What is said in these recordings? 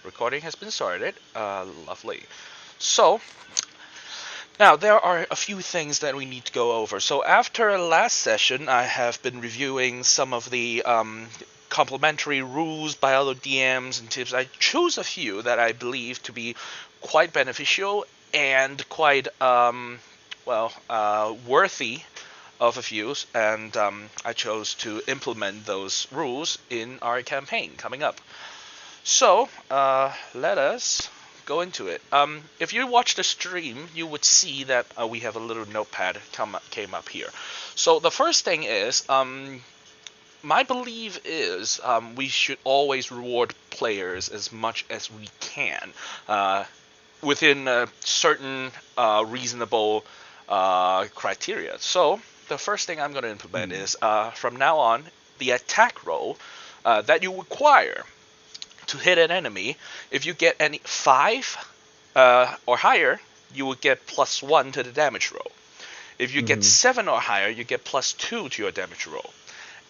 recording has been started. Lovely. So, now there are a few things that we need to go over. So, after last session, I have been reviewing some of the complementary rules by other DMs and tips. I chose a few that I believe to be quite beneficial and quite, worthy of a few, and I chose to implement those rules in our campaign coming up. So, let us go into it. If you watch the stream, you would see that we have a little notepad came up here. So the first thing is, my belief is we should always reward players as much as we can within a certain reasonable criteria. So the first thing I'm going to implement is from now on, the attack roll that you require to hit an enemy, if you get any 5 or higher, you will get +1 to the damage roll. If you get 7 or higher, you get +2 to your damage roll.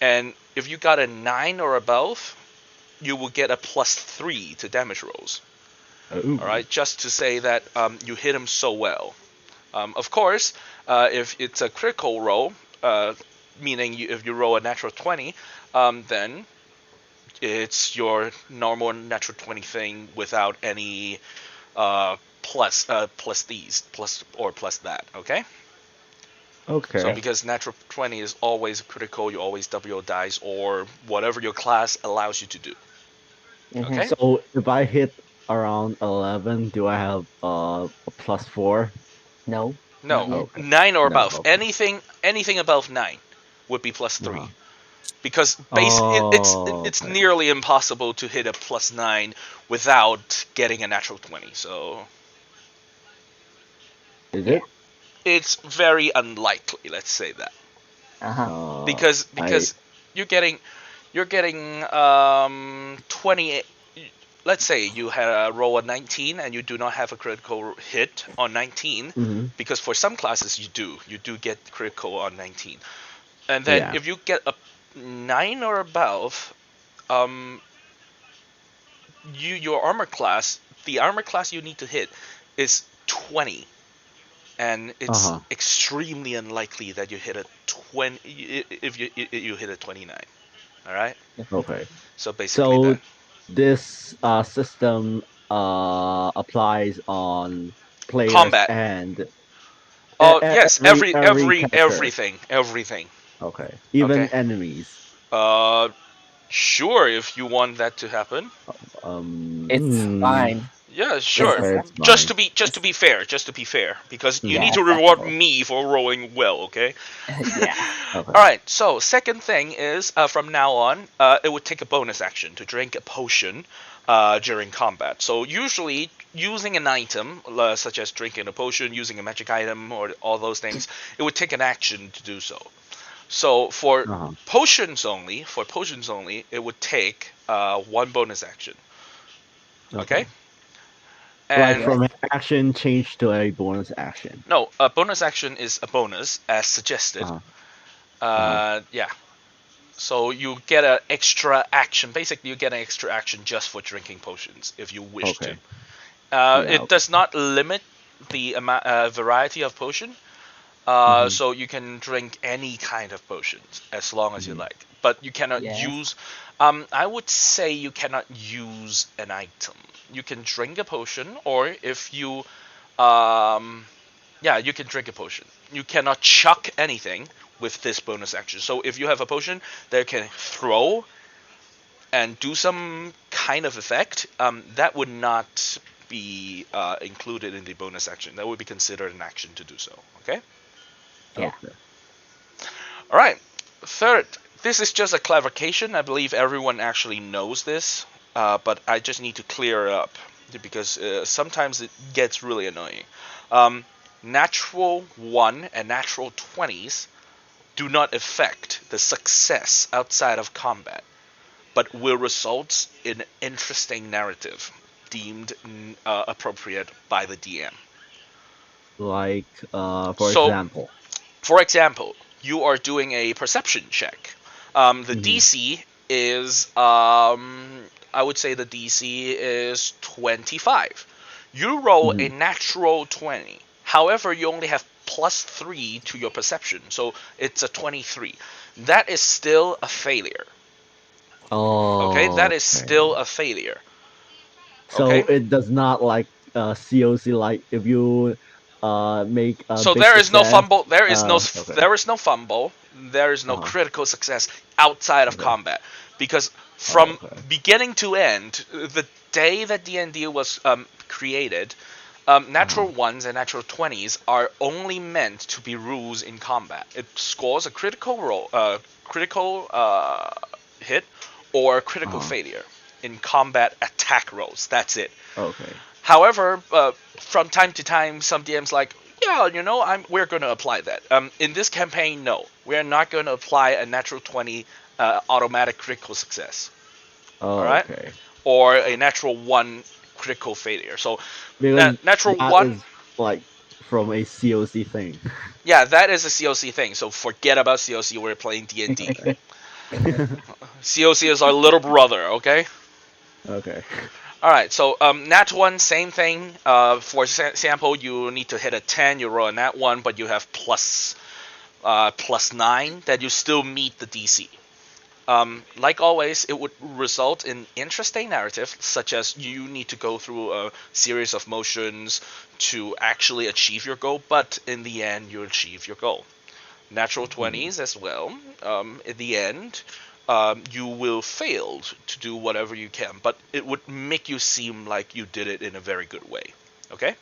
And if you got a 9 or above, you will get a +3 to damage rolls. Ooh. All right, just to say that you hit him so well. Of course, if it's a critical roll, meaning if you roll a natural 20, then it's your normal natural 20 thing without any plus these plus that. Okay. So Okay. because natural 20 is always critical, you always double your dice or whatever your class allows you to do. Mm-hmm. Okay. So if I hit around 11, do I have a +4? No, not No, yet. Okay. 9 or No. above. Okay. Anything above 9 would be +3. Uh-huh. Because Oh, it's okay. nearly impossible to hit a +9 without getting a natural 20. So Is Yeah. it? it's very unlikely. Let's say that Uh-huh. because I. you're getting 20. Let's say you had a roll a 19 and you do not have a critical hit on 19, Mhm. because for some classes you do get critical on 19, and then Yeah. if you get a 9 or above, um your armor class, the armor class you need to hit is 20, and it's Uh-huh. extremely unlikely that you hit a 20 if you hit a 29. All right, Okay. so basically So that. this system applies on players Combat. and Oh yes, every character. everything. Okay. Even Okay. enemies. Uh, sure, if you want that to happen. It's fine. Yeah, It's sure. Okay, just it's fine. Just to be fair, because you need yeah, Mhm. to reward acceptable. me for rolling well, okay? Yeah. Okay. All right. So second thing is, from now on, it would take a bonus action to drink a potion during combat. So usually using an item such as drinking a potion, using a magic item, or all those things, it would take an action to do so. So Uh-huh. for potions only, it would take one bonus action. Okay. Okay. Like And Yes. from an action change to a bonus action. no, a bonus action is a bonus as suggested. Uh-huh. Uh-huh. Yeah. So you get an extra action. Basically, you get an extra action just for drinking potions if you wish to. Okay. Yeah. It does not limit the variety of potion. Mm-hmm. So you can drink any kind of potions as long as you Mm-hmm. like. But you cannot Yes. use. I would say you cannot use an item. You can drink a potion, or if you, um, yeah, you can drink a potion. You cannot chuck anything with this bonus action. So if you have a potion that can throw and do some kind of effect, that would not be included in the bonus action. That would be considered an action to do so. Okay. Yeah. Okay. All right. Third, this is just a clarification. I believe everyone actually knows this, but I just need to clear it up because sometimes it gets really annoying. Um, Natural 1 and natural 20s do not affect the success outside of combat, but will result in interesting narrative deemed appropriate by the DM. Like for So, example. for example, you are doing a perception check. The Mm-hmm. DC is I would say the DC is 25. You roll a Mhm. natural 20. However, you only have +3 to your perception, so it's a 23. That is still a failure. Okay, that Oh, is okay. still a failure. So Okay, it does not like COC, like if you make a so big there is no success. fumble. Okay. There is no fumble. There is no Uh-huh. critical success outside of Okay. combat, because Oh, from okay. beginning to end, the day that D&D was created, natural Uh-huh. ones and natural 20s are only meant to be rules in combat. It scores a critical hit or critical Uh-huh. failure in combat attack rolls. That's it. Okay. However, from time to time, some DMs like, yeah, we're going to apply that. In this campaign, no, we're not going to apply a natural 20 automatic critical success. All Oh, right, okay. or a natural 1 critical failure. So, Because natural that 1, is like from a COC thing. yeah, that is a COC thing. So forget about COC. We're playing D&D. Okay. COC is our little brother. Okay. Okay. All right, so nat 1, same thing. For example, you need to hit a 10, you roll a nat 1, but you have +9, that you still meet the DC. Like always, it would result in interesting narrative, such as you need to go through a series of motions to actually achieve your goal, but in the end, you achieve your goal. Natural Mhm. 20s as well. In the end, you will fail to do whatever you can, but it would make you seem like you did it in a very good way. Okay?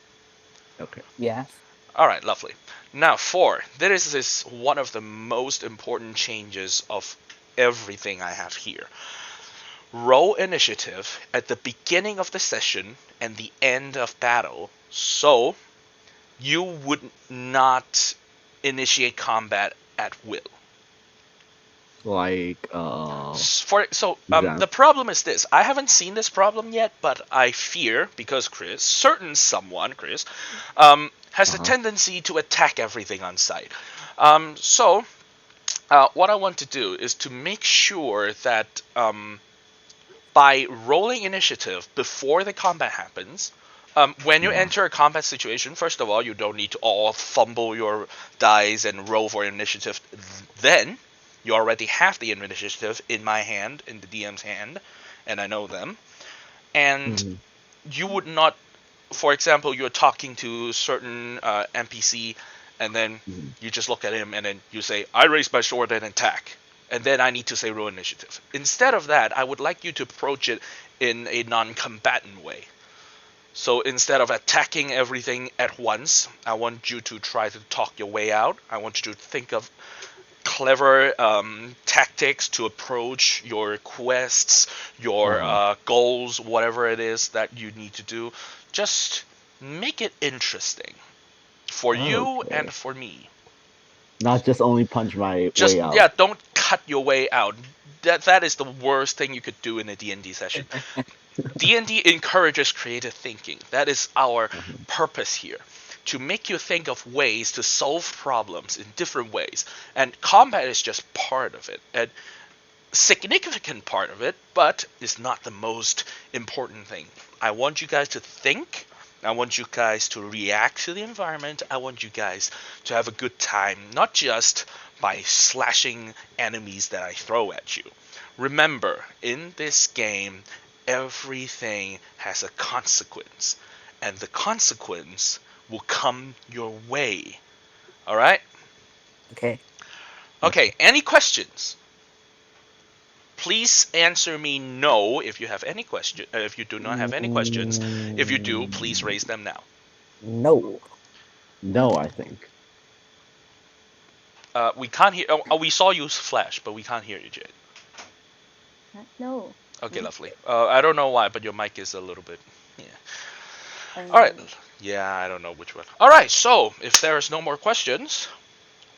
Okay. Yes. All right, lovely. Now, 4. This is one of the most important changes of everything I have here. Roll initiative at the beginning of the session and the end of battle, so you would not initiate combat at will. Like The example. problem is this. I haven't seen this problem yet, but I fear because Chris, has the Uh-huh. tendency to attack everything on sight. So what I want to do is to make sure that by rolling initiative before the combat happens, when you Uh-huh. enter a combat situation, first of all, you don't need to all fumble your dice and roll for initiative. Then you already have the initiative in my hand, in the DM's hand, and I know them. And Mhm. you would not, for example, you're talking to certain NPC, and then Mhm. you just look at him and then you say, I raise my sword and attack. And then I need to say roll initiative. Instead of that, I would like you to approach it in a non combatant way. So instead of attacking everything at once, I want you to try to talk your way out. I want you to think of clever tactics to approach your quests, your Uh-huh. goals, whatever it is that you need to do. Just make it interesting for you and Okay. for me. Not just only punch my Just way out. yeah, don't cut your way out. That is the worst thing you could do in a D&D session. D&D encourages creative thinking. That is our Uh-huh. purpose here. To make you think of ways to solve problems in different ways. And combat is just part of it. And significant part of it, but is not the most important thing. I want you guys to think. I want you guys to react to the environment. I want you guys to have a good time, not just by slashing enemies that I throw at you. Remember, in this game, everything has a consequence, and the consequence will come your way. All right? Okay. Okay, any questions? Please answer me no if you have any question. If you do not have any questions, if you do, please raise them now. No. No, I think. We can't hear. We saw you flash, but we can't hear you, Jade. No. Okay, lovely. I don't know why, but your mic is a little bit. Yeah. All right. Um, Yeah, I don't know which one. All right. So if there is no more questions,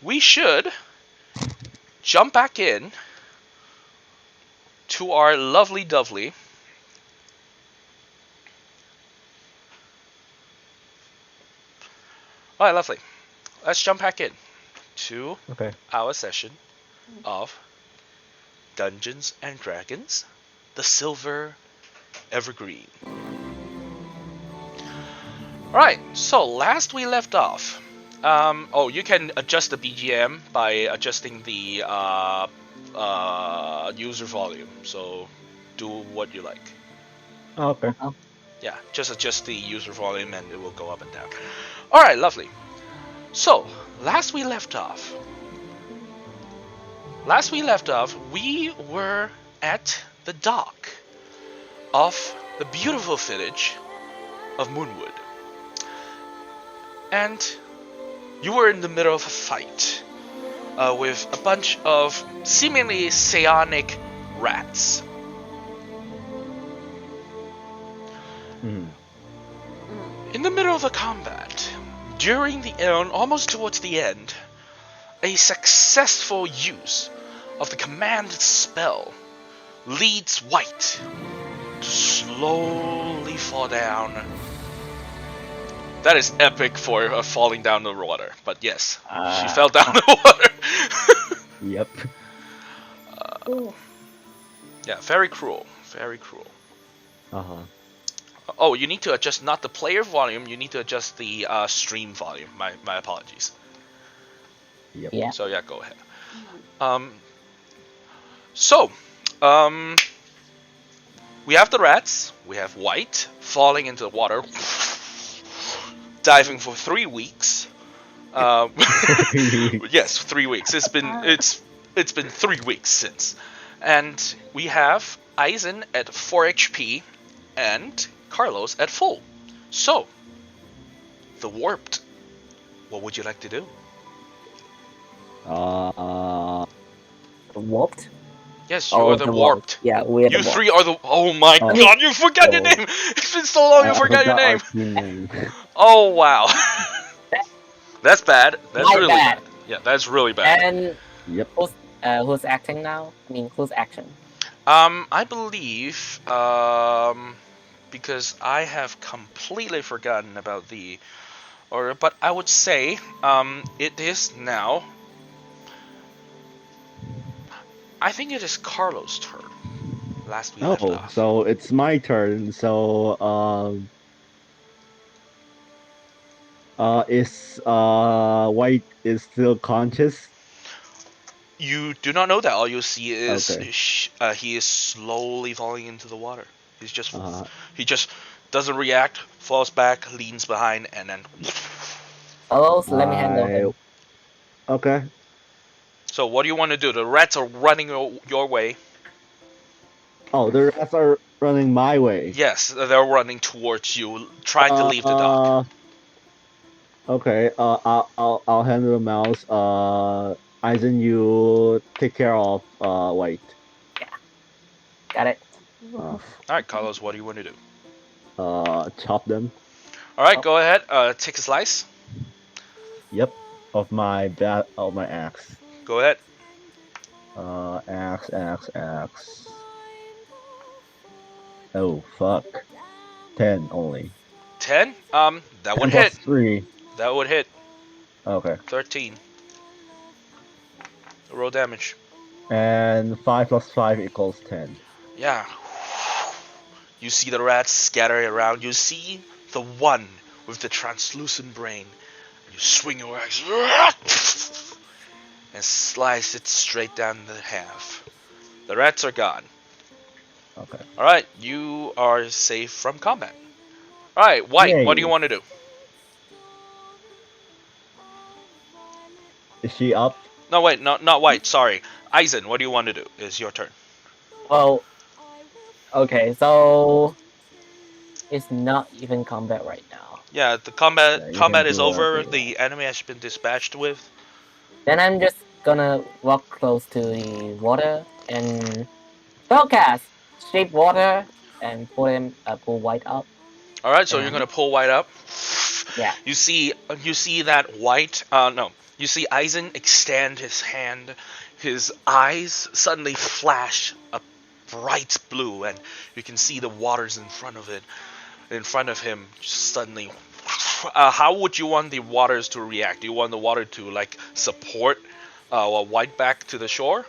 we should jump back in to our lovely dovely. All right, lovely. Let's jump back in to Okay. our session of Dungeons and Dragons, the Silver evergreen. Alright, so last we left off. You can adjust the BGM by adjusting the user volume. So do what you like. Okay. Yeah, just adjust the user volume and it will go up and down. Alright, lovely. So, last we left off, we were at the dock of the beautiful village of Moonwood. And you were in the middle of a fight with a bunch of seemingly psionic rats. In the middle of the combat, almost towards the end, a successful use of the command spell leads White to slowly fall down. That is epic for falling down the water, but yes, she fell down the water. Yep. Ooh. Yeah, very cruel, very cruel. Uh-huh. Oh, you need to adjust not the player volume, you need to adjust the stream volume. My apologies. Yep. Yeah. So yeah, go ahead. We have the rats, we have White falling into the water, diving for 3 weeks. Yes, 3 weeks. It's been 3 weeks since. And we have Aizen at 4 HP and Carlos at full. So, the warped. What would you like to do? Warped? Yes, you are the warped. Yeah, we are the You warped. three are the. Oh my god, you forgot your Oh. name! It's been so long, you forgot your name! name. Oh wow. That's bad. That's My really bad. bad. Yeah, that's really bad. And Yep. who's acting now? I mean, who's action? I believe, because I have completely forgotten about the order, but I would say, it is now. I think it is Carlos' turn. Last we left Oh, off. so it's my turn. So, is White is still conscious? You do not know that. All you see is Okay. he is slowly falling into the water. He's just Uh-huh. he just doesn't react, falls back, leans behind, and then. Hello, so let me handle him. Okay. So what do you want to do? The rats are running your way. Oh, the rats are running my way. Yes, they're running towards you, trying to leave the dock. Okay. I'll handle the mouse. Aizen, you take care of White. Got it. All right, Carlos, what do you want to do? Chop them. All right, go ahead. Take a slice. Yep. Of my axe. Go ahead. Axe. Oh fuck. 10 only. 10. That 10 would plus hit. 3. That would hit. Okay. 13. Roll damage. And 5 plus 5 equals 10. Yeah. You see the rats scattering around. You see the one with the translucent brain. You swing your axe and slice it straight down the half. The rats are gone. Okay. Alright, you are safe from combat. Alright, White, Yay. what do you want to do? Is she up? No, wait, not White, sorry. Aizen, what do you want to do? It's your turn. Well, okay, so it's not even combat right now. Yeah, the Yeah, combat you can is do over. whatever you The enemy has been dispatched with. Then I'm just gonna walk close to the water and spellcast shape water and pull White up. Alright, so you're gonna pull White up. Yeah. You see that White. You see Aizen extend his hand. His eyes suddenly flash a bright blue, and you can see the waters in front of him. Suddenly, how would you want the waters to react? Do you want the water to like support White back to the shore?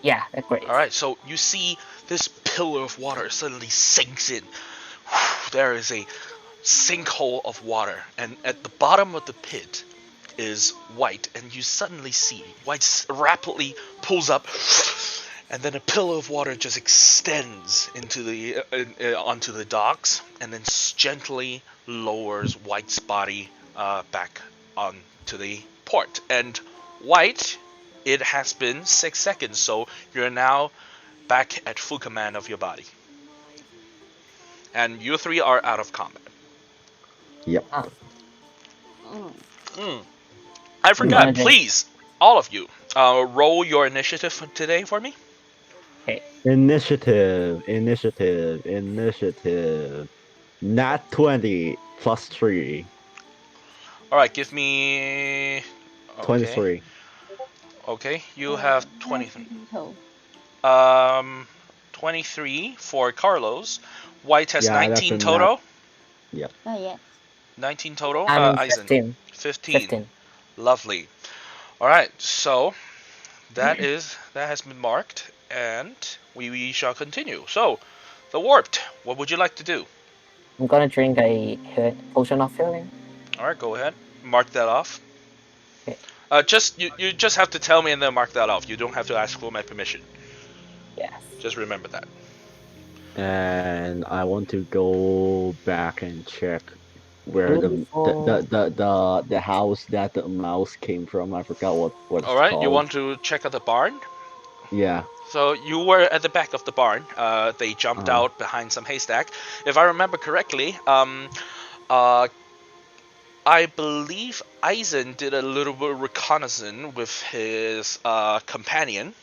Yeah, that's great. All right, so you see this pillar of water suddenly sinks in. There is a sinkhole of water, and at the bottom of the pit is White, and you suddenly see White rapidly pulls up, and then a pillar of water just extends into the onto the docks, and then gently lowers White's body back onto the port. And White, it has been 6 seconds, so you're now back at full command of your body, and you three are out of combat. Yep. Ah, Mm. I I'm forgot. gonna drink. Please, all of you, roll your initiative today for me. Okay. Initiative. Nat 20 plus 3. All right, give me. Okay, 23. okay. You have 20. 19 total. 23 for Carlos. White has Yeah, that's 19 a nat. total. Yep. Oh, yes. 19 total. I'm Eisen, 15. 15. 15. Lovely. All right, so that has been marked, and we shall continue. So, the warped. What would you like to do? I'm gonna drink a potion of healing. All right, go ahead. Mark that off. Okay. Just you just have to tell me and then mark that off. You don't have to ask for my permission. Yes. Just remember that. And I want to go back and check where Beautiful. the house that the mouse came from. I forgot what All it's right, you called. want to check out the barn? Yeah. So you were at the back of the barn. They jumped out behind some haystack. If I remember correctly, uh, I believe Eisen did a little bit of reconnaissance with his companion.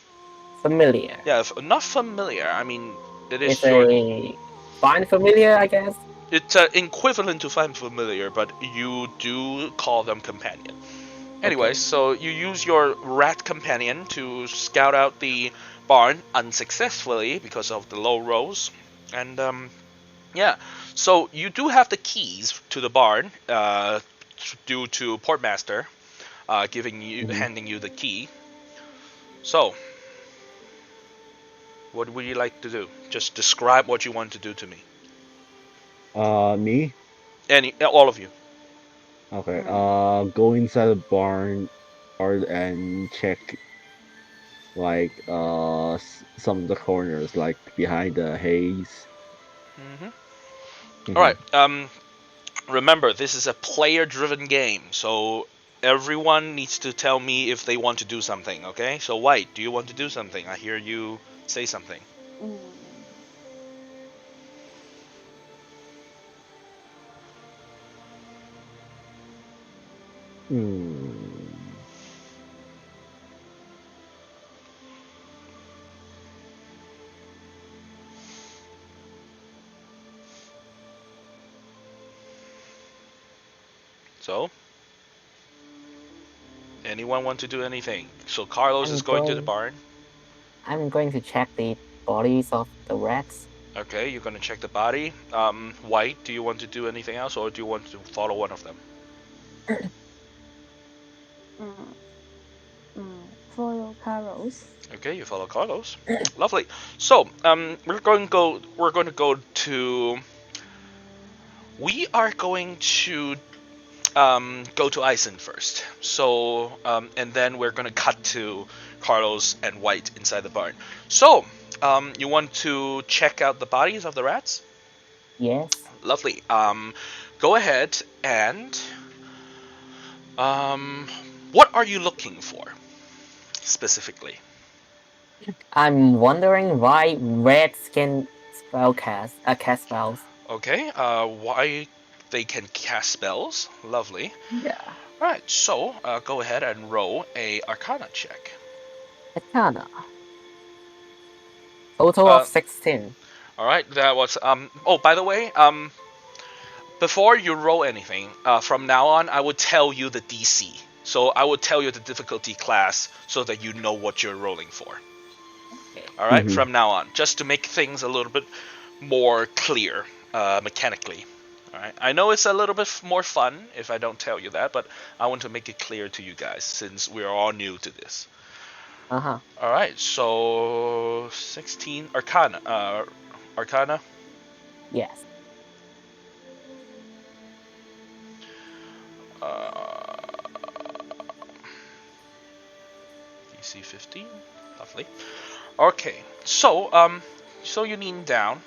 Familiar. Yeah, not familiar. I mean, it is It's your. a fine familiar, I guess. It's equivalent to find familiar, but you do call them companion. Anyways, so you use your rat companion to scout out the barn unsuccessfully because of the low rolls, and yeah. So you do have the keys to the barn, due to Portmaster handing you the key. So, what would you like to do? Just describe what you want to do to me. Me? All of you. Okay. Go inside the barn and check like some of the corners, like behind the haze. All right. Remember, this is a player-driven game, so everyone needs to tell me if they want to do something. Okay? So, White, do you want to do something? I hear you say something. Mm. Hmm. So, anyone want to do anything? So Carlos I'm is going to the going- barn. I'm going to check the bodies of the rats. Okay, you're gonna check the body. White, do you want to do anything else, or do you want to follow one of them? Mm. Follow Carlos. Okay, you follow Carlos. Lovely. So, we're going to go to. We are going to go to Eisen first. So, and then we're gonna cut to Carlos and White inside the barn. So, you want to check out the bodies of the rats? Yes. Lovely. Go ahead and what are you looking for specifically? I'm wondering why rats can cast spells. Okay. Why they can cast spells? Lovely. Yeah. All right. So, go ahead and roll a Arcana check. Arcana. Total Uh, of 16. All right. That was Oh, by the way, before you roll anything, from now on, I would tell you the DC. So I would tell you the difficulty class so that you know what you're rolling for. Okay. All right, Mhm. from now on, just to make things a little bit more clear mechanically. All right, I know it's a little bit more fun if I don't tell you that, but I want to make it clear to you guys since we are all new to this. Uh-huh. All right, so 16 Arcana. Arcana. Yes. Uh, DC 15. Lovely. Okay, so you lean down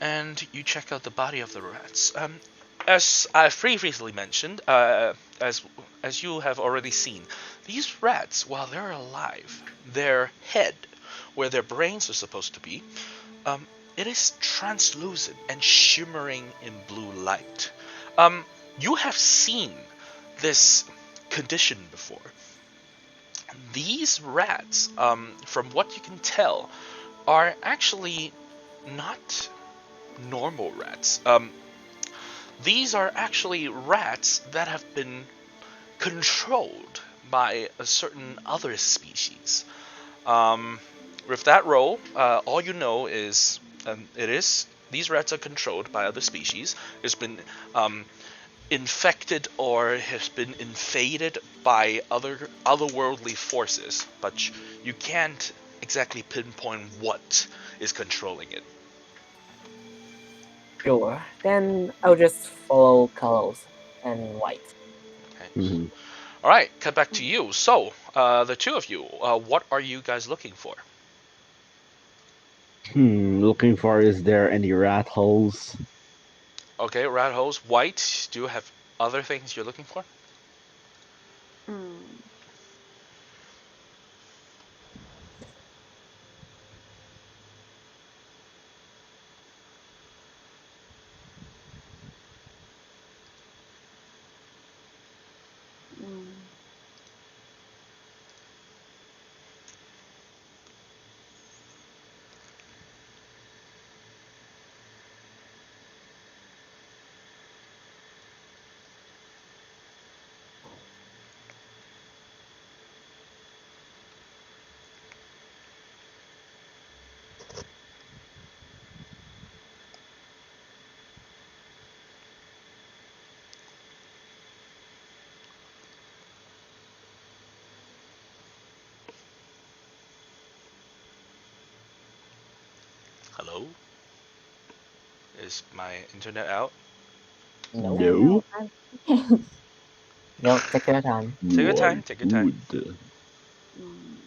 and you check out the body of the rats. As I previously mentioned, as you have already seen, these rats, while they're alive, their head, where their brains are supposed to be, it is translucent and shimmering in blue light. Um, you have seen this condition before. These rats, from what you can tell, are actually not normal rats. These are actually rats that have been controlled by a certain other species. Um, with that roll, all you know is it is these rats are controlled by other species. It's been infected or has been invaded by otherworldly forces, but you can't exactly pinpoint what is controlling it. Sure. Then I'll just follow Carlos and White. Okay. Hmm. All right, cut back to you. So, the two of you, what are you guys looking for? Looking for, is there any rat holes? Okay, rat holes. White, do you have other things you're looking for? Mm. Mm. Hello? Is my internet out? Nope. No. No, I'm. No, take your time. Take your Why time, take your time. would? Mm.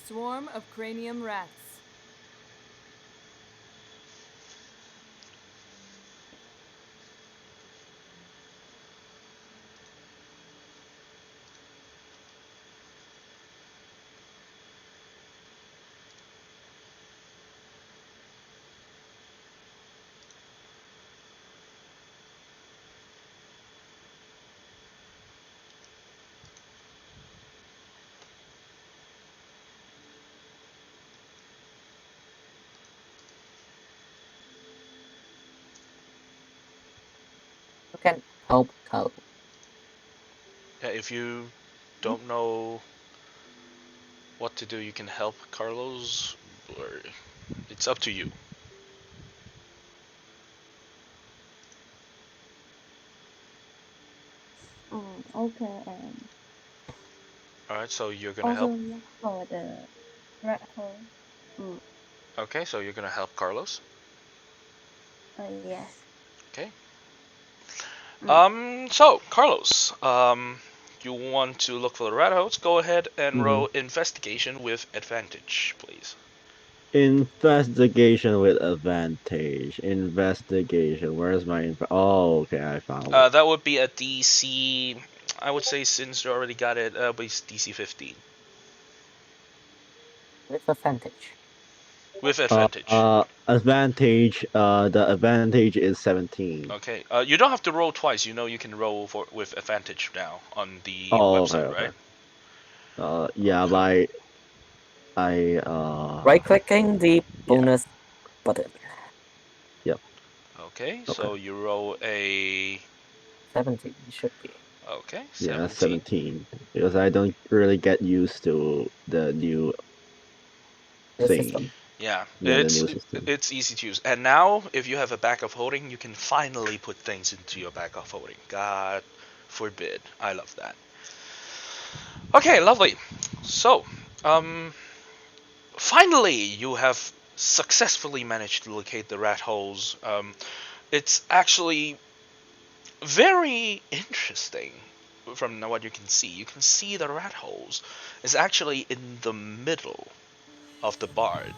Swarm of cranium rats. You can help Carlos. Yeah, if you don't know what to do, you can help Carlos, or it's up to you. Okay. All right, so you're gonna Also help. look for the rat hole. Mm. Okay, so you're gonna help Carlos. Yes. Okay. Mm. So Carlos, you want to look for the rat holes? Go ahead and Hmm. roll investigation with advantage, please. Investigation with advantage. Investigation. Where's my Oh, okay, I found it. That would be a DC. I would say since you already got it, be DC 15. With advantage. with advantage. Advantage. The advantage is 17. Okay. You don't have to roll twice. You know you can roll with advantage now on the Oh, website, okay, right? okay. Yeah, but I Right-clicking the bonus button. Okay. Okay. So you roll a 17 should be. okay Yeah, 17. 17 because I don't really get used to the new New thing. system. Yeah, Yeah, the new system. it's easy to use. And now, if you have a bag of holding, you can finally put things into your bag of holding. God forbid. I love that. Okay, lovely. So, finally, you have successfully managed to locate the rat holes. It's actually very interesting from what you can see. You can see the rat holes is actually in the middle of the barn.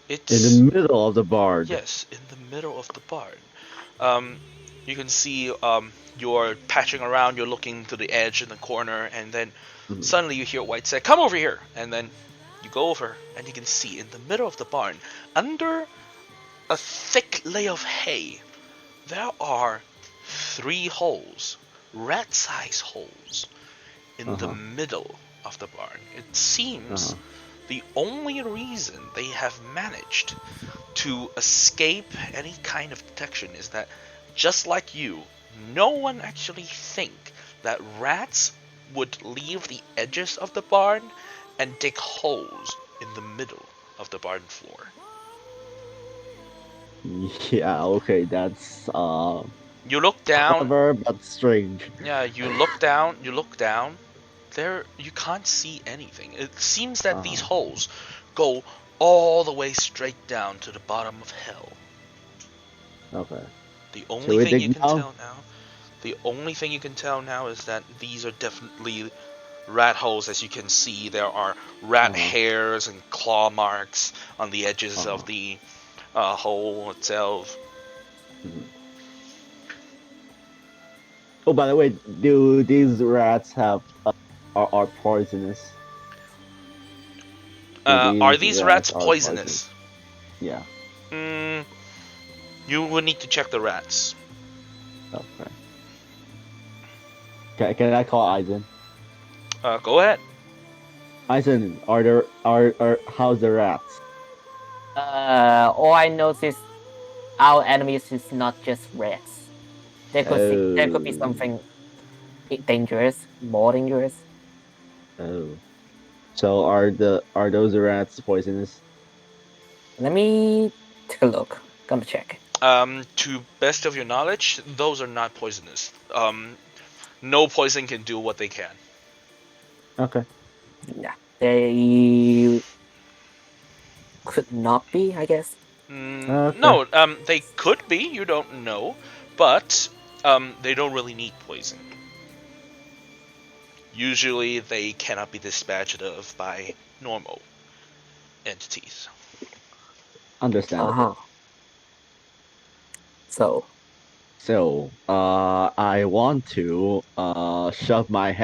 It's In the middle of the barn. yes, in the middle of the barn. You can see you're patching around, you're looking to the edge in the corner, and then Mhm. suddenly you hear White say, "Come over here!" And then you go over, and you can see in the middle of the barn, under a thick layer of hay, there are 3 holes, rat-sized holes, in the middle of the barn. It seems the only reason they have managed to escape any kind of detection is that, just like you, no one actually think that rats would leave the edges of the barn and dig holes in the middle of the barn floor. Yeah, okay, that's You look down, clever but strange. yeah, you look down, there you can't see anything. It seems that these holes go all the way straight down to the bottom of hell. Okay. The we only thing dig you can now? tell now, the only thing you can tell now is that these are definitely rat holes. As you can see, there are rat hairs and claw marks on the edges of the hole itself. Mhm. Oh, by the way, do these rats have are poisonous? Are these rats Are poisonous? Yeah. Mm, you would need to check the rats. Okay. Can I call Eisen? Go ahead. Eisen, are there are how's the rats? All I noticed, our enemies is not just rats. There could be Oh. something dangerous, more dangerous. Oh. So are those rats poisonous? Let me take a look. Gonna check. To best of your knowledge, those are not poisonous. No poison can do what they can. Okay. Yeah, they could not be, I guess. Okay. No, they could be. You don't know, but they don't really need poison. Usually, they cannot be dispatched of by normal entities. Understandable. So, So, I want to shove my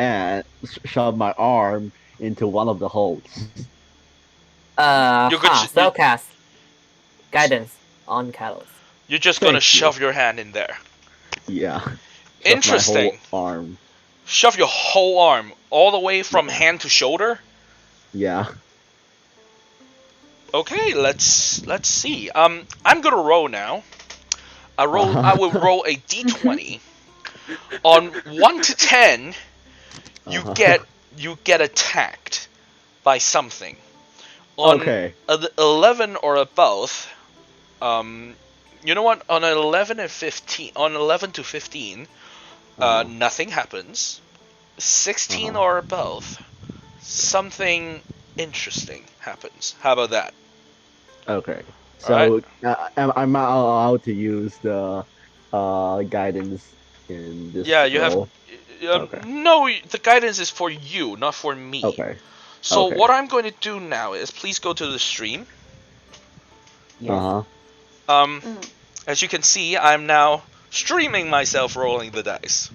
arm into one of the holes. You could spellcast guidance on Kalos. You're just Thank gonna you. shove your hand in there. Yeah. Shove Interesting. My whole arm. Shove your whole arm all the way from hand to shoulder. Yeah. Okay, let's see. I'm gonna roll now. I will roll a d20. On 1 to 10, you get attacked by something. On Okay. 11 or above, you know what? On 11 to 15, nothing happens. 16 or above, something interesting happens. How about that? Okay. So I'm not allowed to use the guidance in this Yeah, you role. have. Okay. No, the guidance is for you, not for me. Okay. So Okay. what I'm going to do now is, please go to the stream. Yes. As you can see, I'm now streaming myself rolling the dice.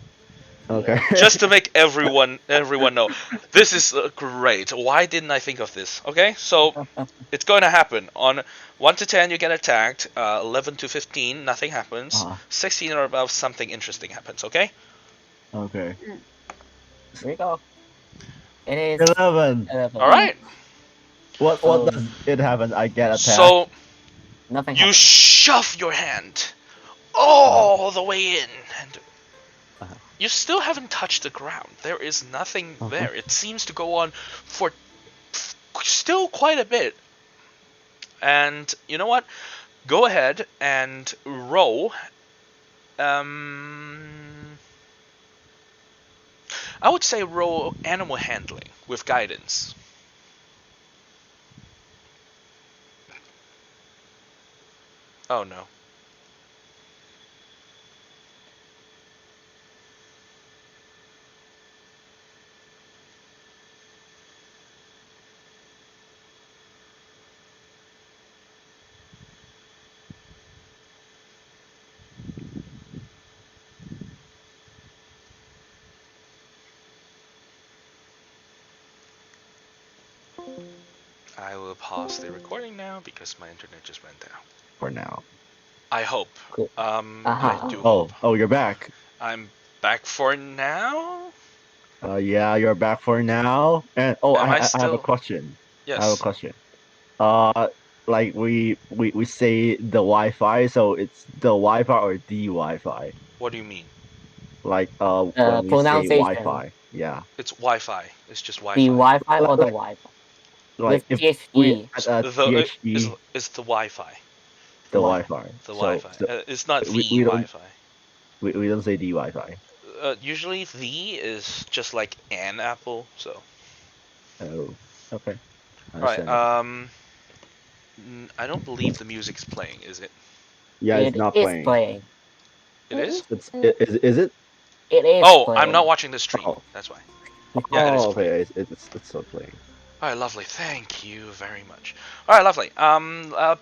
Okay. Just to make everyone know, this is great. Why didn't I think of this? Okay, so it's going to happen. On 1 to 10, you get attacked. 11 to 15, nothing happens. Uh-huh. 16 or above, something interesting happens. Okay. Okay. Here we go. It is 11. 11. All right. What So- does it happen? I get attacked. So Nothing you happens. shove your hand all the way in, and Uh-huh. you still haven't touched the ground. There is nothing Uh-huh. there. It seems to go on for still quite a bit. And you know what? Go ahead and roll. I would say roll animal handling with guidance. Oh no. I will pause the recording now because my internet just went down. For now. I hope. Cool. I Uh-huh. do Oh, hope. you're back. I'm back for now. Yeah, you're back for now. And Am I I have a still? question. I have a Yes. question. Like we say the Wi-Fi, so it's the Wi-Fi or the Wi-Fi. What do you mean? Like when we say Pronunciation. Wi-Fi, yeah. It's Wi-Fi. It's just The Wi-Fi. Wi-Fi or the Like- Wi-Fi? Like With if we THE. add The THE, is the Wi-Fi. the Wi- Wi-Fi. The So, Wi-Fi. It's not the we don't Wi-Fi. we don't say the Wi-Fi. Usually the is just like an apple. So. Oh, okay. Right. Understand. I don't believe the music's playing. Is it? Yeah, it's It not is playing. playing. It is. Is it? It is Oh, playing. I'm not watching the stream. Oh. That's why. Yeah, it is Oh, playing. okay. It's still playing. All right, lovely. Thank you very much. All right, lovely.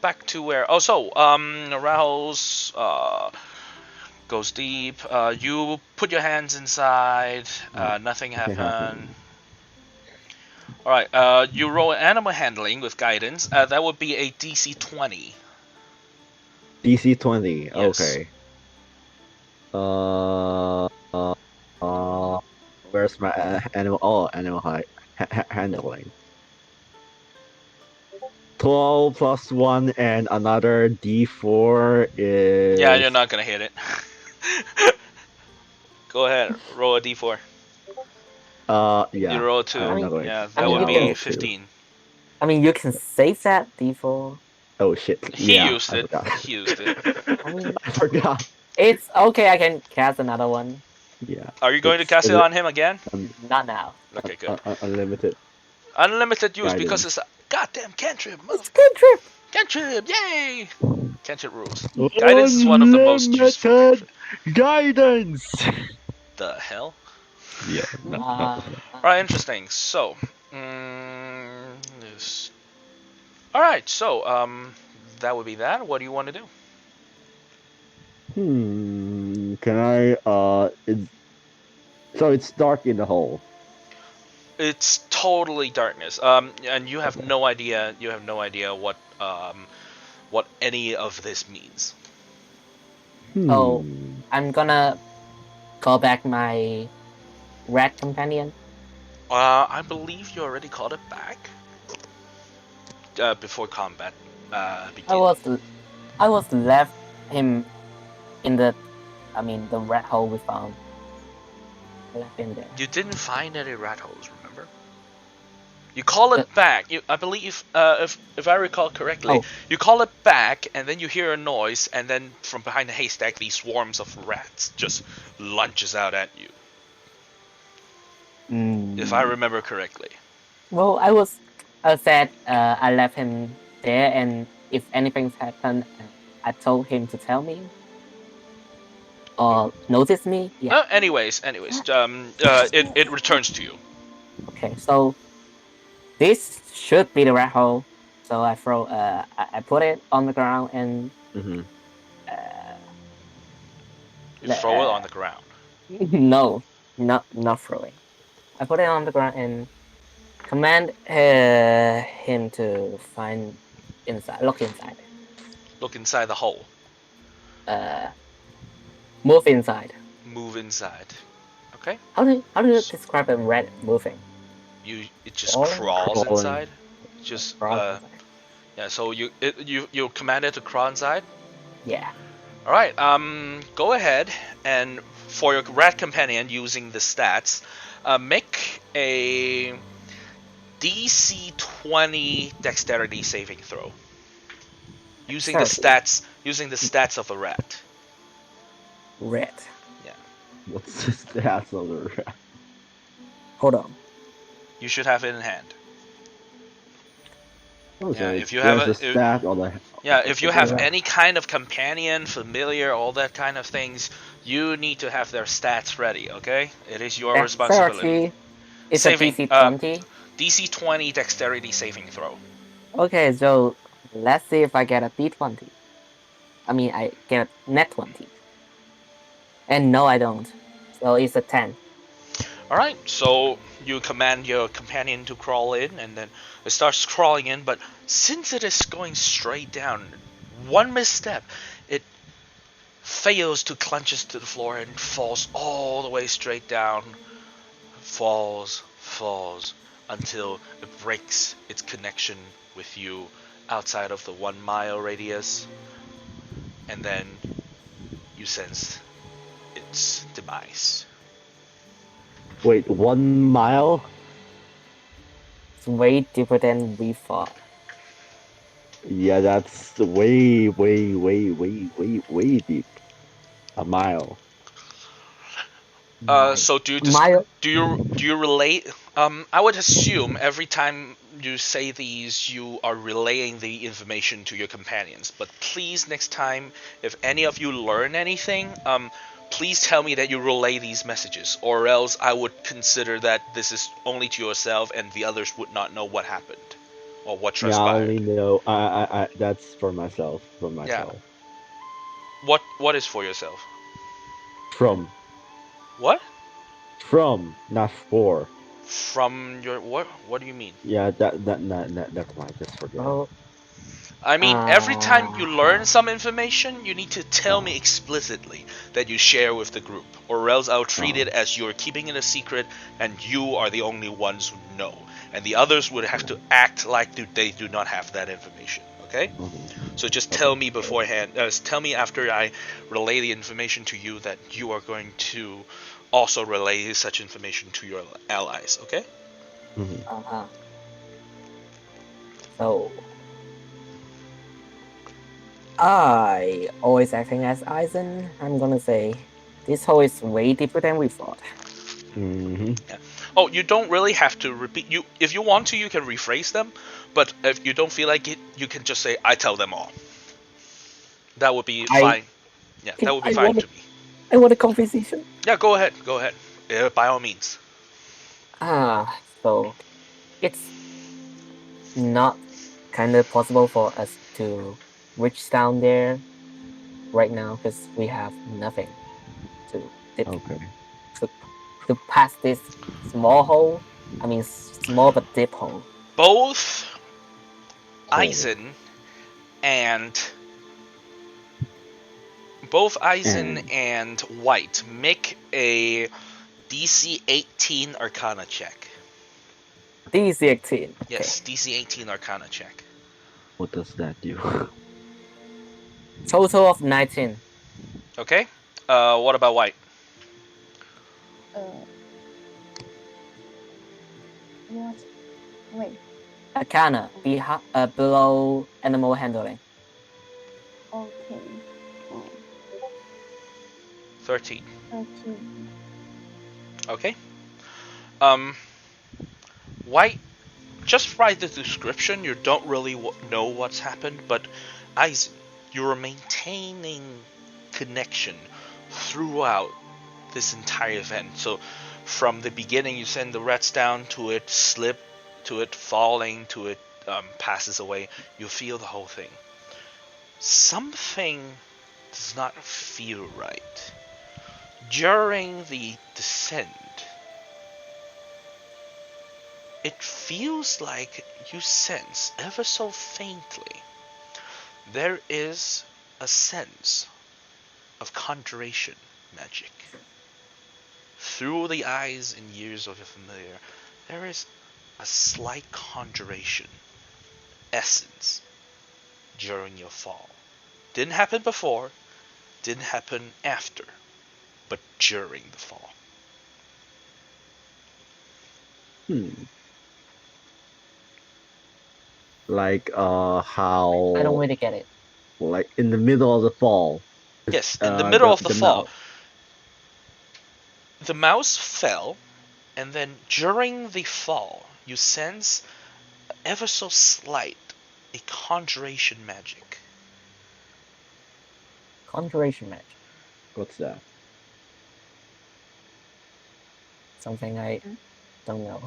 Back to where? Oh, so Rahul's goes deep. You put your hands inside. Nothing Nothing happened. happened. All right. You roll animal handling with guidance. That would be a DC 20. DC 20. Yes. Okay. Where's my animal? Oh, animal handling. 12 plus 1 and another D4 is. Yeah, you're not gonna hit it. Go ahead. Roll a D4. Yeah. You roll a 2. I'm not going. Yeah, I that mean, would you be can- 15. I mean, you can save that D4. Oh shit. He Yeah, used I it. forgot. He used it. I mean, I forgot. it's okay. I can cast another one. Yeah. Are you going to cast it on him again? Not now. Okay, good. Unlimited. Unlimited use because Guidance. it's a goddamn cantrip. It's cantrip. Cantrip, yay! Cantrip rules. Guidance is one of the most useful. Unlimited guidance. The hell? Yeah. Alright, interesting. So, this. Alright, so, that would be that. What do you want to do? Can I? So it's dark in the hole. It's totally darkness. And you have no idea. You have no idea what any of this means. Oh. I'm gonna call back my rat companion. I believe you already called it back. Before combat began. I was left him in the rat hole we found. I left him there. You didn't find any rat holes, remember? You call it back. I believe, if I recall correctly, Oh. you call it back, and then you hear a noise, and then from behind the haystack, these swarms of rats just lunges out at you. If I remember correctly. Well, I said I left him there, and if anything's happened, I told him to tell me or notice me. Yeah. Anyways, it returns to you. Okay, so this should be the rat hole. So I put it on the ground and You throw it on the ground. no, Not throwing. I put it on the ground and command him to find inside, look inside, Look inside the hole. uh, move inside. Move inside. Okay. How do you S- describe a rat moving? It just Crawling? crawls Crawling. inside. Just Crawl inside. yeah. So you command it to crawl inside. Yeah. All right. Go ahead and for your rat companion using the stats, make a DC 20 dexterity saving throw. Using the stats of a rat. Rat. What's the stats of the rat? Hold on. You should have it in hand. Okay, if you have there's a- a stat on the. Yeah, if you have Yeah. any kind of companion, familiar, all that kind of things, you need to have their stats ready, okay? It is your responsibility. Dexterity is Saving, a DC 20. DC 20 dexterity saving throw. Okay, so let's see if I get a D20. I mean, I get a net 20. And no, I don't. So it's a 10. Alright, so you command your companion to crawl in, and then it starts crawling in, but since it is going straight down, one misstep, it fails to clunches to the floor and falls all the way straight down. Falls, until it breaks its connection with you outside of the 1 mile radius, and then you sense its demise. Wait, 1 mile? It's way deeper than we thought. Yeah, that's way deep. A mile. So do you Mile. do you relate? I would assume every time you say these, you are relaying the information to your companions. But please, next time, if any of you learn anything, please tell me that you relay these messages, or else I would consider that this is only to yourself, and the others would not know what happened or what Yeah, I transpired. only know. I. That's for myself. For myself. What is for yourself? From. What? From, not for. From your what? What do you mean? Yeah, never mind. Just forget it. Oh, I mean, every time you learn Ah. some information, you need to tell me explicitly that you share with the group, or else I'll treat it as you're keeping it a secret and you are the only ones who know. And the others would have to act like they do not have that information, okay? So just tell me beforehand, tell me after I relay the information to you that you are going to also relay such information to your allies, okay? Uh-huh. So I always acting as Eisen. I'm gonna say this hole is way deeper than we thought. Oh, you don't really have to repeat. You, if you want to, you can rephrase them. But if you don't feel like it, you can just say, "I tell them all." That would be fine. Yeah, that would be fine to me. I want a conversation. Yeah, go ahead. Go ahead. By all means. So it's not kind of possible for us to reach down there right now because we have nothing to dip, Okay. to pass this small hole. I mean, small but deep hole. Both Eisen and White make a DC 18 Arcana check. DC 18. Yes, DC 18 Arcana check. What does that do? Total of 19. Okay. What about White? What? Wait. Arcana below animal handling. Okay. 13. 13. Okay. White, just write the description. You don't really know what's happened, but you're maintaining connection throughout this entire event. So from the beginning, you send the rats down to it slip, to it falling, to it passes away. You feel the whole thing. Something does not feel right. during the descent, it feels like you sense ever so faintly there is a sense of conjuration magic. Through the eyes and ears of your familiar, there is a slight conjuration essence during your fall. Didn't happen before, didn't happen after, but during the fall. Like how I don't really get it. like in the middle of the fall. Yes, in the middle of the fall, mouse. the mouse fell, and then during the fall, you sense ever so slight a conjuration magic. Conjuration magic. What's that? Something I Mm. don't know.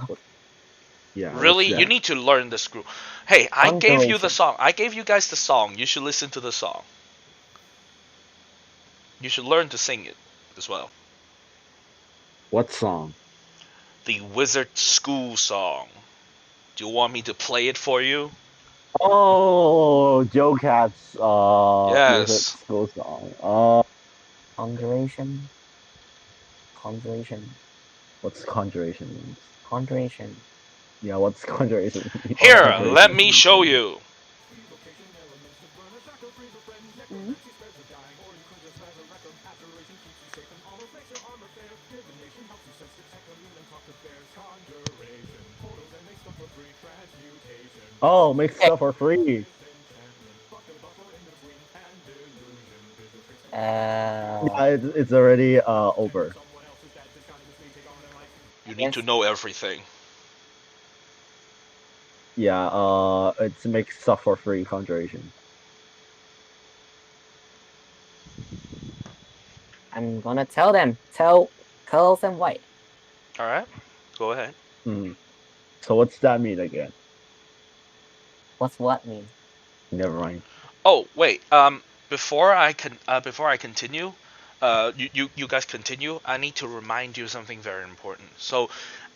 Yeah. what's Really, you that? need to learn this group. Hey, I gave you the Conjuration. song. I gave you guys the song. You should listen to the song. You should learn to sing it as well. What song? The Wizard School song. Do you want me to play it for you? Oh, Joe Cat's Wizard Yes. School song. Conjuration. Conjuration. What's conjuration means? Conjuration. Yeah, what's conjuration means? Here, Conjuration let me means? show you. Mm. Oh, make stuff for free. Yeah, it's already over. You need to know everything. Yeah, it's make stuff for free conjuration. I'm gonna tell them. Tell Curls and White. All right, go ahead. So what's that mean again? What's what mean? Never mind. Oh wait. Before I continue, you guys continue. I need to remind you something very important. So,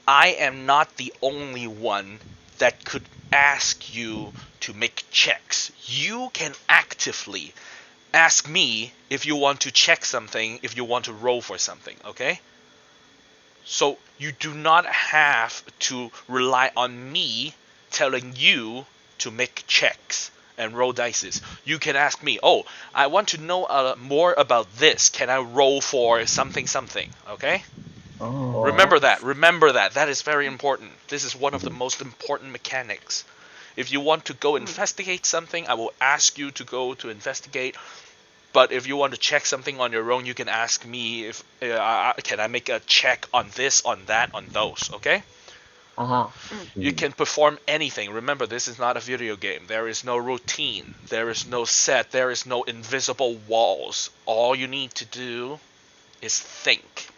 I am not the only one that could ask you to make checks. You can actively ask me if you want to check something, if you want to roll for something. Okay. So you do not have to rely on me telling you to make checks and roll dices. You can ask me, oh, I want to know more about this. Can I roll for something something? Okay? Oh. Remember that. Remember that. That is very important. This is one of the most important mechanics. If you want to go investigate something, I will ask you to go to investigate. But if you want to check something on your own, you can ask me if can I make a check on this, on that, on those. Okay? You can perform anything. Remember, this is not a video game. There is no routine. There is no set. There is no invisible walls. All you need to do is think.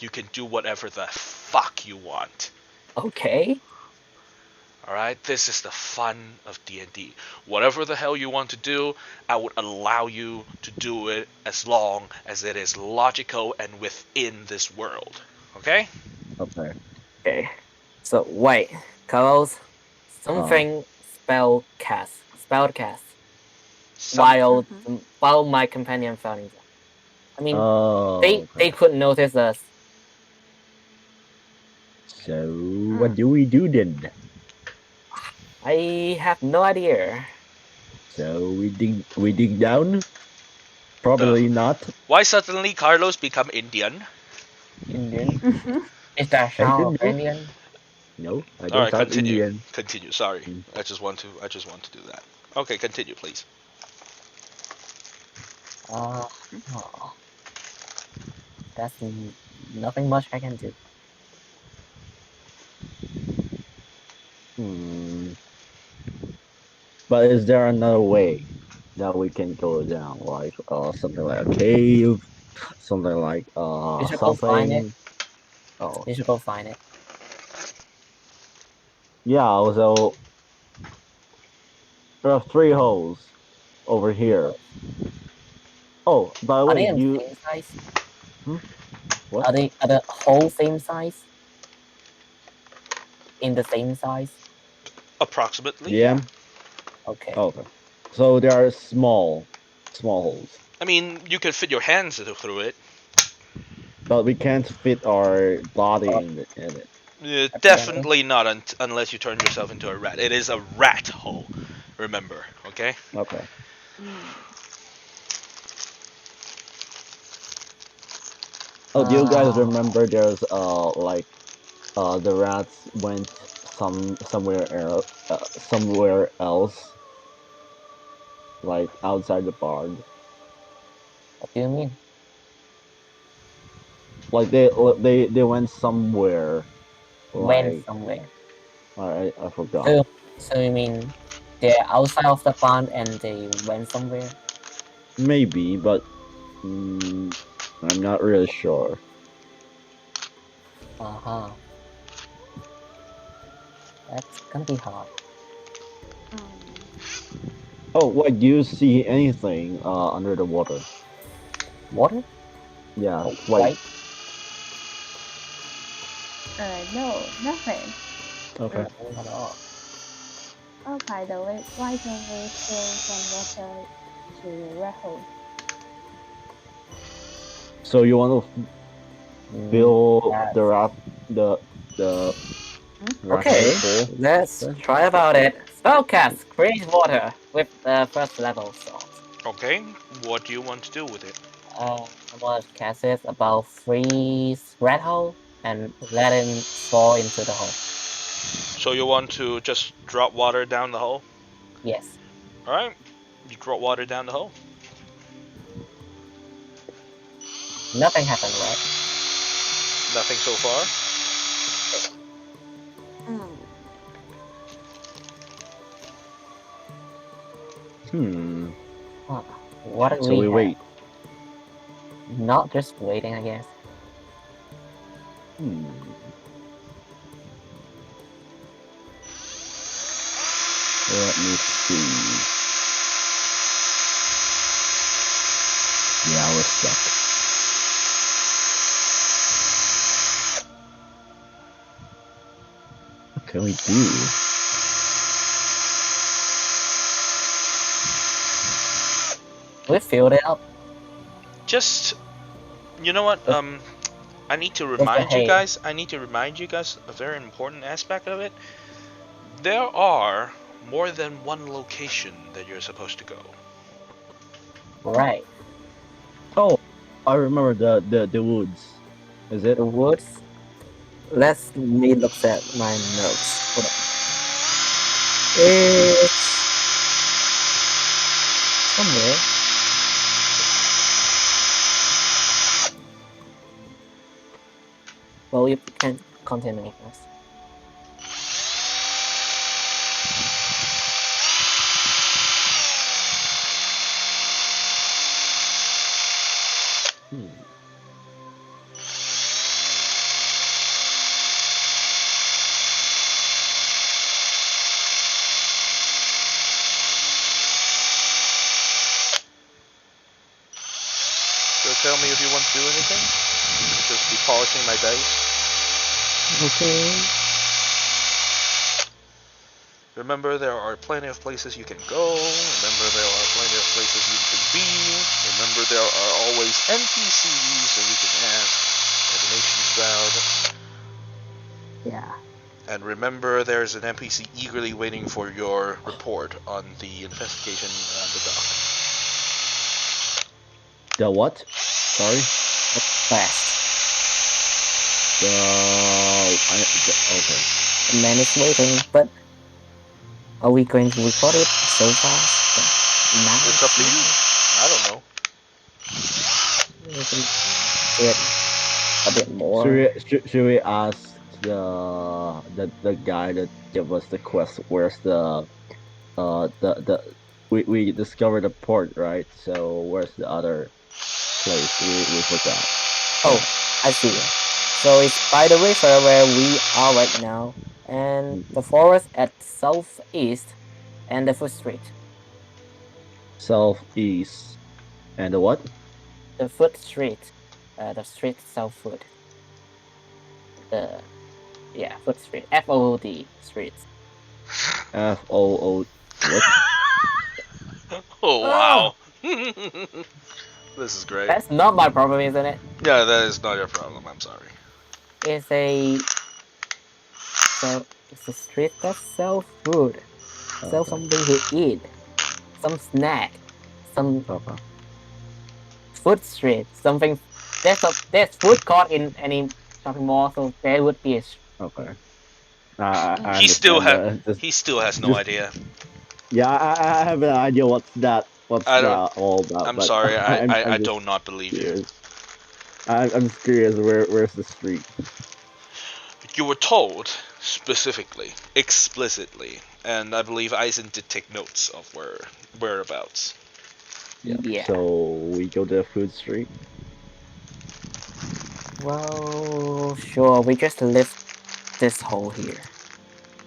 You can do whatever the fuck you want. Okay. Alright? This is the fun of D&D. Whatever the hell you want to do, I would allow you to do it as long as it is logical and within this world. Okay? Okay. Okay. So White. Curls. Something spell cast. While my companion fell in. I mean, they could notice us. So what do we do then? I have no idea. So we dig down? Probably not. Why suddenly Carlos become Indian? Indian? Is that sound of Indian? No, I don't Alright, sound continue. Indian. Continue, sorry. I just want to do that. Okay, continue please. That's nothing much I can do. But is there another way that we can go down? Like something like a cave, something like You should go find it. Oh. You should go find it. Yeah, so there are 3 holes over here. Oh, by the way, Are they in the same size? What? Are the whole same size? In the same size? Approximately, yeah. DM? Okay. Oh, okay. So they are small holes. I mean, you can fit your hands through it. But we can't fit our body Oh, in it. apparently. Definitely not unless you turn yourself into a rat. It is a rat hole. Remember, okay? Okay. Oh, do you guys Uh, remember there's like the rats went somewhere else, like outside the barn. what do you mean? Like they went somewhere. Went Like somewhere. I forgot. So, so you mean they're outside of the pond and they went somewhere? Maybe, but mm, I'm not really sure. Uh-huh. That's gonna be hard. Oh, what do you see anything under the water? Water? Yeah, Oh, like white? No, nothing. okay. Nothing at all. Oh, by the way, why don't we fill some water to the red hole? So you want to fill Yes. the rat the the rat hole Okay, full? let's Okay. try about it. Spellcast, create water with the first level salt. Okay, what do you want to do with it? I want to cast it about 3 red hole and let him fall into the hole. So you want to just drop water down the hole? Yes. Alright, you drop water down the hole. Nothing happened, right? Nothing so far. Hmm. Huh. What do So we we have? wait. Not just waiting, I guess. Hmm. Let me see. Yeah, I was stuck. What can we do? We filled it up Just, you know what? with, I need to with the remind you hay. guys. I need to remind you guys a very important aspect of it. There are more than one location that you're supposed to go. Right. Oh, I remember the woods. Is it? The woods. Let's me look at my notes. Hold on. It's somewhere. Well, you can continue first. Hmm. So tell me if you want to do anything. I'll just be polishing my dice. Okay. Remember, there are plenty of places you can go. Remember, there are plenty of places you can be. Remember, there are always NPCs that you can ask. Divination's Vowed. Yeah. And remember, there's an NPC eagerly waiting for your report on the investigation at the dock. The what? Sorry. Fast. Okay. The man is waiting, but are we going to record it so fast? Now? It's up to you. I don't know. We can do it a bit Should more. we ask the guy that gave us the quest? Where's the we discovered the port, right? So where's the other place? We forgot. Oh, I see. So it's by the river where we are right now, and the forest at southeast, and the foot street. Southeast and the what? The foot street. the street sell food. The food street. FOOD streets. FOO. What? Oh wow. This is great. That's not my problem, isn't it? Yeah, that is not your problem. I'm sorry. It's a street that sells food, sell Okay. something to eat, some snack, some Okay. food street, something. There's food court in any shopping mall, so there would be a Okay. I He still understand. he still has no just- idea. Yeah, I have an idea what's that I don't- all about. I'm but sorry. I just do not believe you. curious. I'm just curious. Where's the street? You were told specifically, explicitly, and I believe Eisen did take notes of whereabouts. Yeah. So we go to the food street. Well, sure. We just lift this hole here.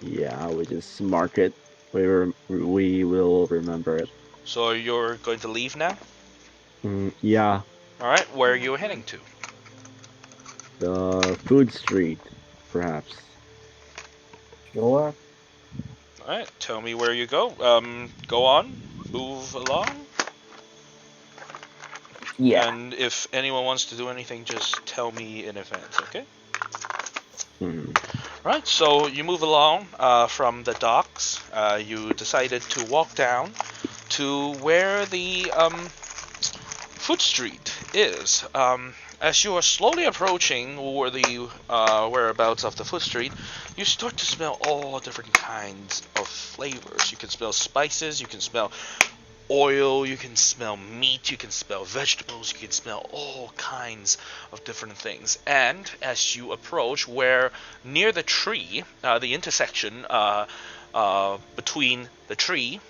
Yeah, we just mark it. We will remember it. So you're going to leave now? Yeah, All right. Where are you heading to? the food street, perhaps. Sure. All right. Tell me where you go. Go on. Move along. Yeah. And if anyone wants to do anything, just tell me in advance, okay? Hmm. Right, so you move along from the docks. You decided to walk down to where the food street is. As you are slowly approaching where the whereabouts of the food street, you start to smell all different kinds of flavors. You can smell spices, you can smell oil, you can smell meat, you can smell vegetables, you can smell all kinds of different things. And as you approach where near the tree, the intersection between the tree,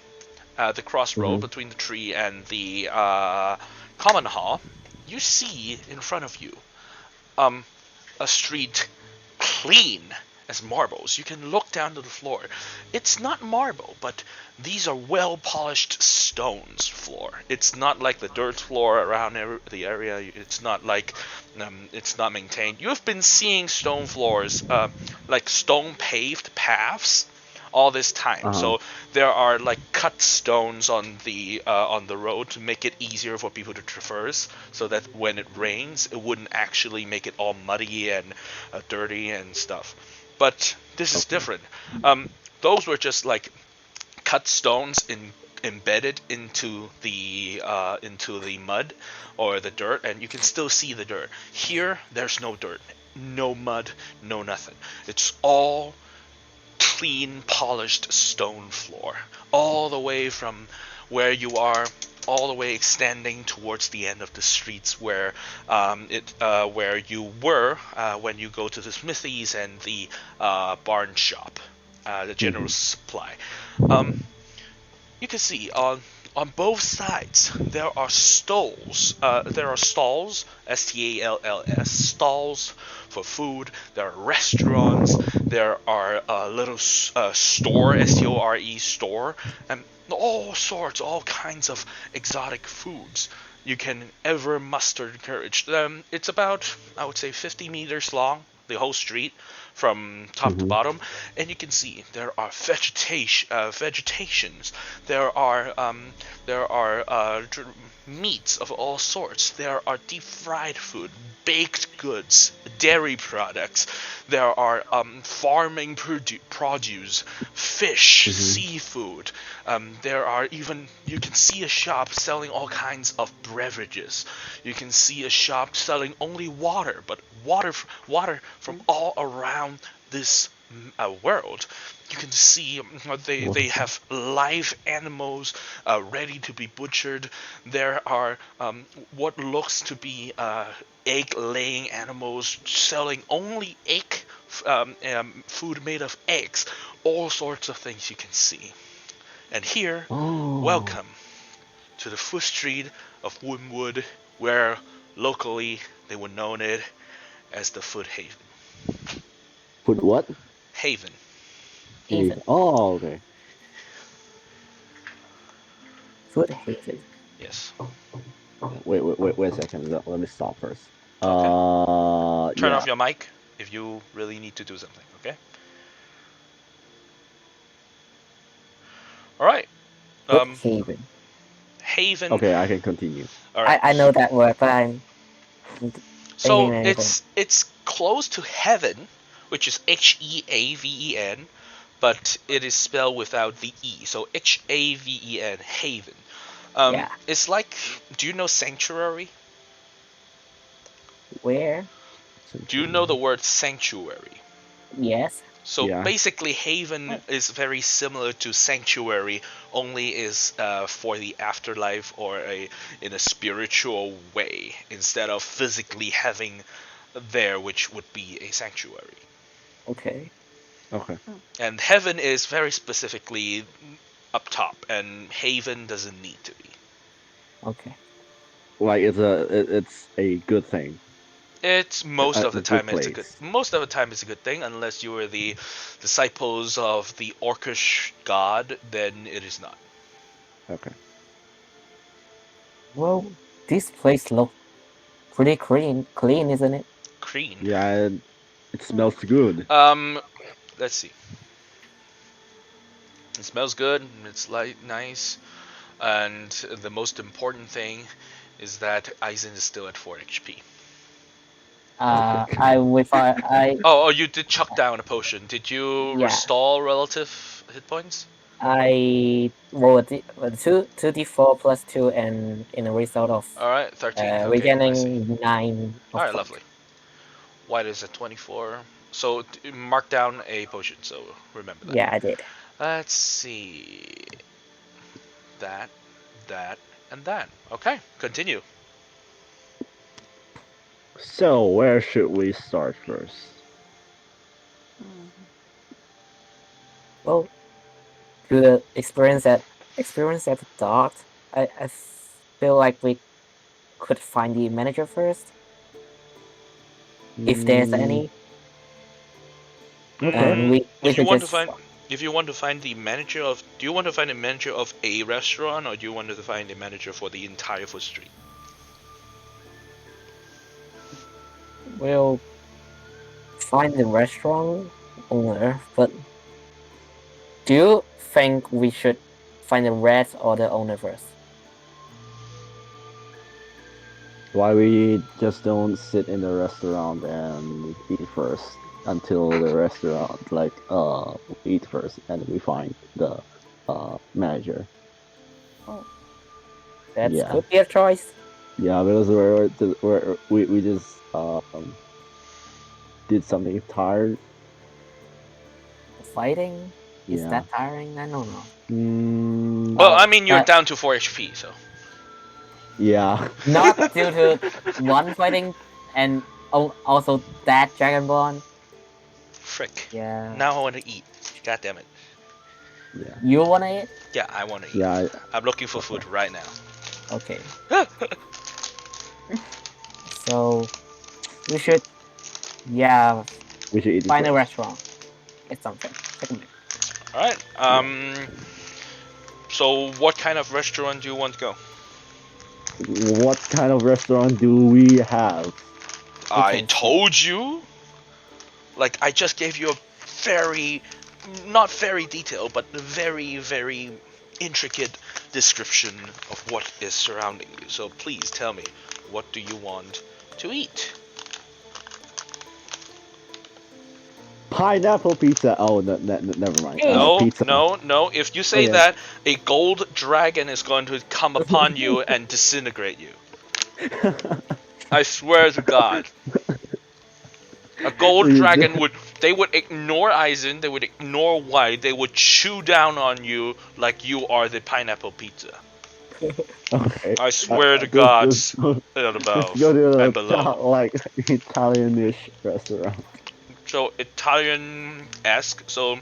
the crossroad between the tree and the common hall, you see in front of you a street clean as marbles. You can look down to the floor. It's not marble, but these are well polished stones floor. It's not like the dirt floor around the area. It's not like it's not maintained. You've been seeing stone floors, like stone paved paths, all this time. So there are like cut stones on the road to make it easier for people to traverse, so that when it rains, it wouldn't actually make it all muddy and dirty and stuff. But this is different. Those were just like cut stones embedded into the mud or the dirt, and you can still see the dirt. Here, there's no dirt, no mud, no nothing. It's all clean, polished stone floor, all the way from where you are, all the way extending towards the end of the streets where where you were when you go to the smithies and the barn shop, the general supply. You can see on both sides there are stalls. STALLS, stalls for food. There are restaurants. There are little store, STORE store, and all kinds of exotic foods you can ever muster courage. It's about, I would say, 50 meters long, the whole street from top to bottom, and you can see there are vegetations. There are meats of all sorts. There are deep fried food, baked goods, dairy products. There are farming produce, fish, seafood. There are even, you can see a shop selling all kinds of beverages. You can see a shop selling only water, but water from all around this world. You can see they have live animals ready to be butchered. There are what looks to be egg-laying animals selling only egg food made of eggs. All sorts of things you can see. And here, welcome to the food street of Wynwood, where locally they would know it as the Food Haven. Food what? Haven. Haven. Oh, okay. Food haven. Yes. Wait a second. Let me stop first. Turn Yeah. off your mic if you really need to do something. Okay. All right. Haven. Haven. Okay, I can continue. All right. I know that word, but I'm thinking So anything. it's close to heaven, which is Heaven, but it is spelled without the e. So Haven, haven. Yeah. It's like, do you know sanctuary? Where? Do you know the word sanctuary? Yes. So Yeah. basically, haven is very similar to sanctuary, only is for the afterlife or in a spiritual way instead of physically having there, which would be a sanctuary. Okay. Okay. And heaven is very specifically up top, and haven doesn't need to be. Okay. Like it's a good thing. It's most of the A good time it's a place. good thing, unless you are the disciples of the orcish god, then it is not. Okay. Well, this place looks pretty clean, isn't it? Green. Yeah, it smells good. Let's see. It smells good. It's light, nice, and the most important thing is that Aizen is still at 4 HP. Oh, you did chuck down a potion. Did you Yeah. restore relative hit points? I rolled a 2d4 plus 2, and in a result of All right, 13. Okay, I see. regaining 9 All of right, lovely. White is at 24. So mark down a potion. So remember that. Yeah, I did. Let's see. That, and that. Okay, continue. So where should we start first? Well, to the experience at the dock, I feel like we could find the manager first, if there's any. Okay. And we If you could want to just find, if you want to find the manager of, do you want to find the manager of a restaurant, or do you want to find the manager for the entire food street? we'll find the restaurant owner, but do you think we should find the red or the owner first? Why we just don't sit in the restaurant and eat first until the restaurant we eat first and we find the manager. That Yeah. could be a choice. Yeah, because we just did something tired. Fighting? Is Yeah. that tiring? I don't know. Well, I mean, you're but- down to 4 HP, so. Yeah. Not due to one fighting and also that Dragonborn. Frick. Yeah. Now I want to eat. God damn it. Yeah. You wanna eat? Yeah, I want to eat. Yeah. I'm looking for food right now. Okay. So we should, We should eat find a first. restaurant. Get something. Take a minute. All right. So what kind of restaurant do you want to go? What kind of restaurant do we have? I can told you. Like, I just gave you a very, not very detailed, but very, very intricate description of what is surrounding you. So please tell me, what do you want to eat? Pineapple pizza. Oh, never mind. No, Pizza. no. If you say Okay. that, a gold dragon is going to come upon you and disintegrate you. I swear to God. A gold dragon would ignore Aizen, they would ignore White, they would chew down on you like you are the pineapple pizza. Okay. I swear to Let's God, go above to and below. like Italianish restaurant. So Italian-esque, so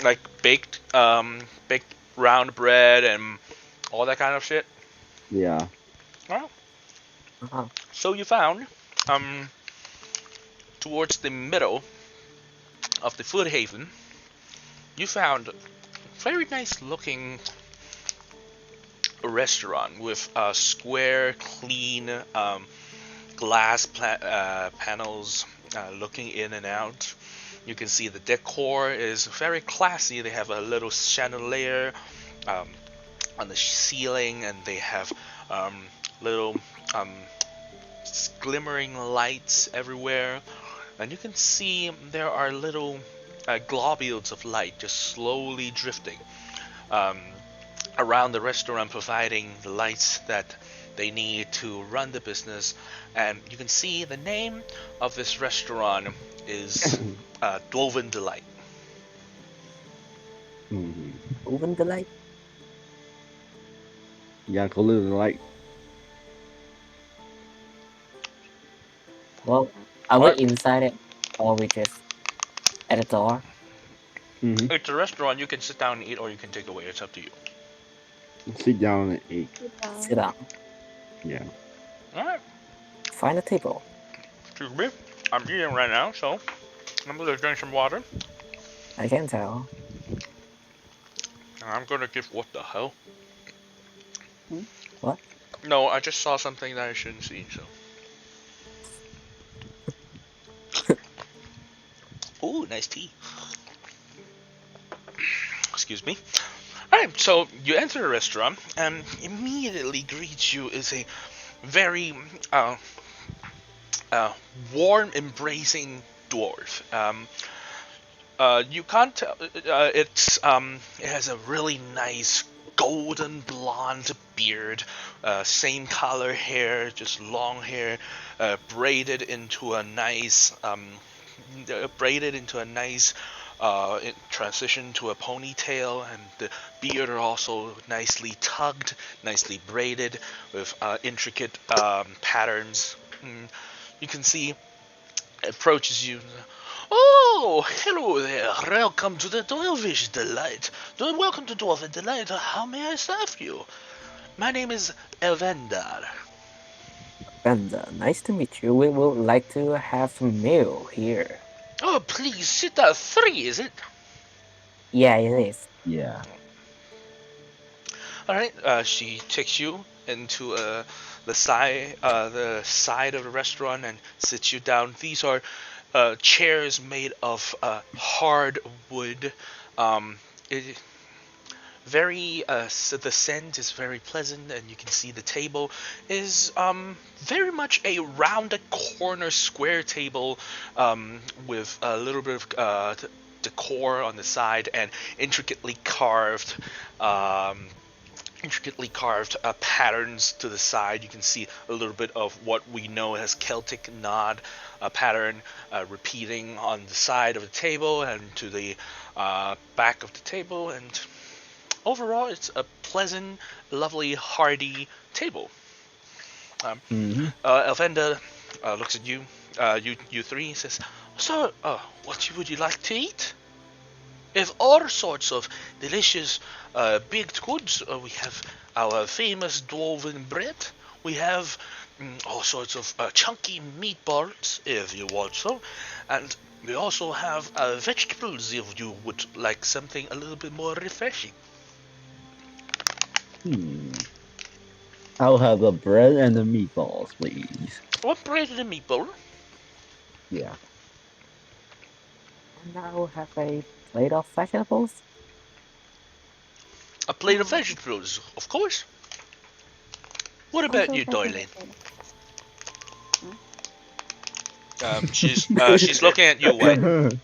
like baked round bread and all that kind of shit. Yeah. Well, Uh-huh. so you found towards the middle of the food haven, you found a very nice looking restaurant with a square, clean glass panels looking in and out. You can see the decor is very classy. They have a little chandelier on the ceiling, and they have little glimmering lights everywhere. And you can see there are little globules of light just slowly drifting around the restaurant, providing the lights that they need to run the business. And you can see the name of this restaurant is Dwarven Delight. Open the light. Yeah, Golden Light. Well, are we Alright. inside it, or we just at the door? Mm-hmm. It's a restaurant. You can sit down and eat, or you can take away. It's up to you. Sit down and eat. Sit down. Yeah. Alright. Find a table. Excuse me. I'm eating right now, so I'm gonna drink some water. I can tell. And I'm gonna give what the hell? What? No, I just saw something that I shouldn't see, so. Ooh, nice tea. Excuse me. Alright, so you enter the restaurant, and immediately greets you is a very warm, embracing dwarf. You can't tell. It has a really nice golden blonde beard, same color hair, just long hair, braided into a nice transition to a ponytail, and the beard are also nicely tugged, nicely braided with intricate patterns. You can see approaches you. Oh, hello there. Welcome to the Dwarvish Delight. Welcome to Dwarven Delight. How may I serve you? My name is Elvendar. Brenda, nice to meet you. We would like to have a meal here. Oh, please sit down. 3, is it? Yeah, it is. Yeah. All right. She takes you into the side of the restaurant and sits you down. These are chairs made of hard wood. The scent is very pleasant, and you can see the table is very much a rounded corner square table with a little bit of decor on the side and intricately carved patterns to the side. You can see a little bit of what we know as Celtic nod pattern repeating on the side of the table and to the back of the table. And overall, it's a pleasant, lovely, hearty table. Elvenda looks at you, you three, says, "So, what would you like to eat? We have all sorts of delicious baked goods. We have our famous dwarven bread. We have all sorts of chunky meatballs, if you want so. And we also have vegetables, if you would like something a little bit more refreshing." I'll have the bread and the meatballs, please. What bread and a meatball? Yeah. Now have a plate of vegetables. A plate of vegetables, of course. What about you, darling? She's looking at you, White.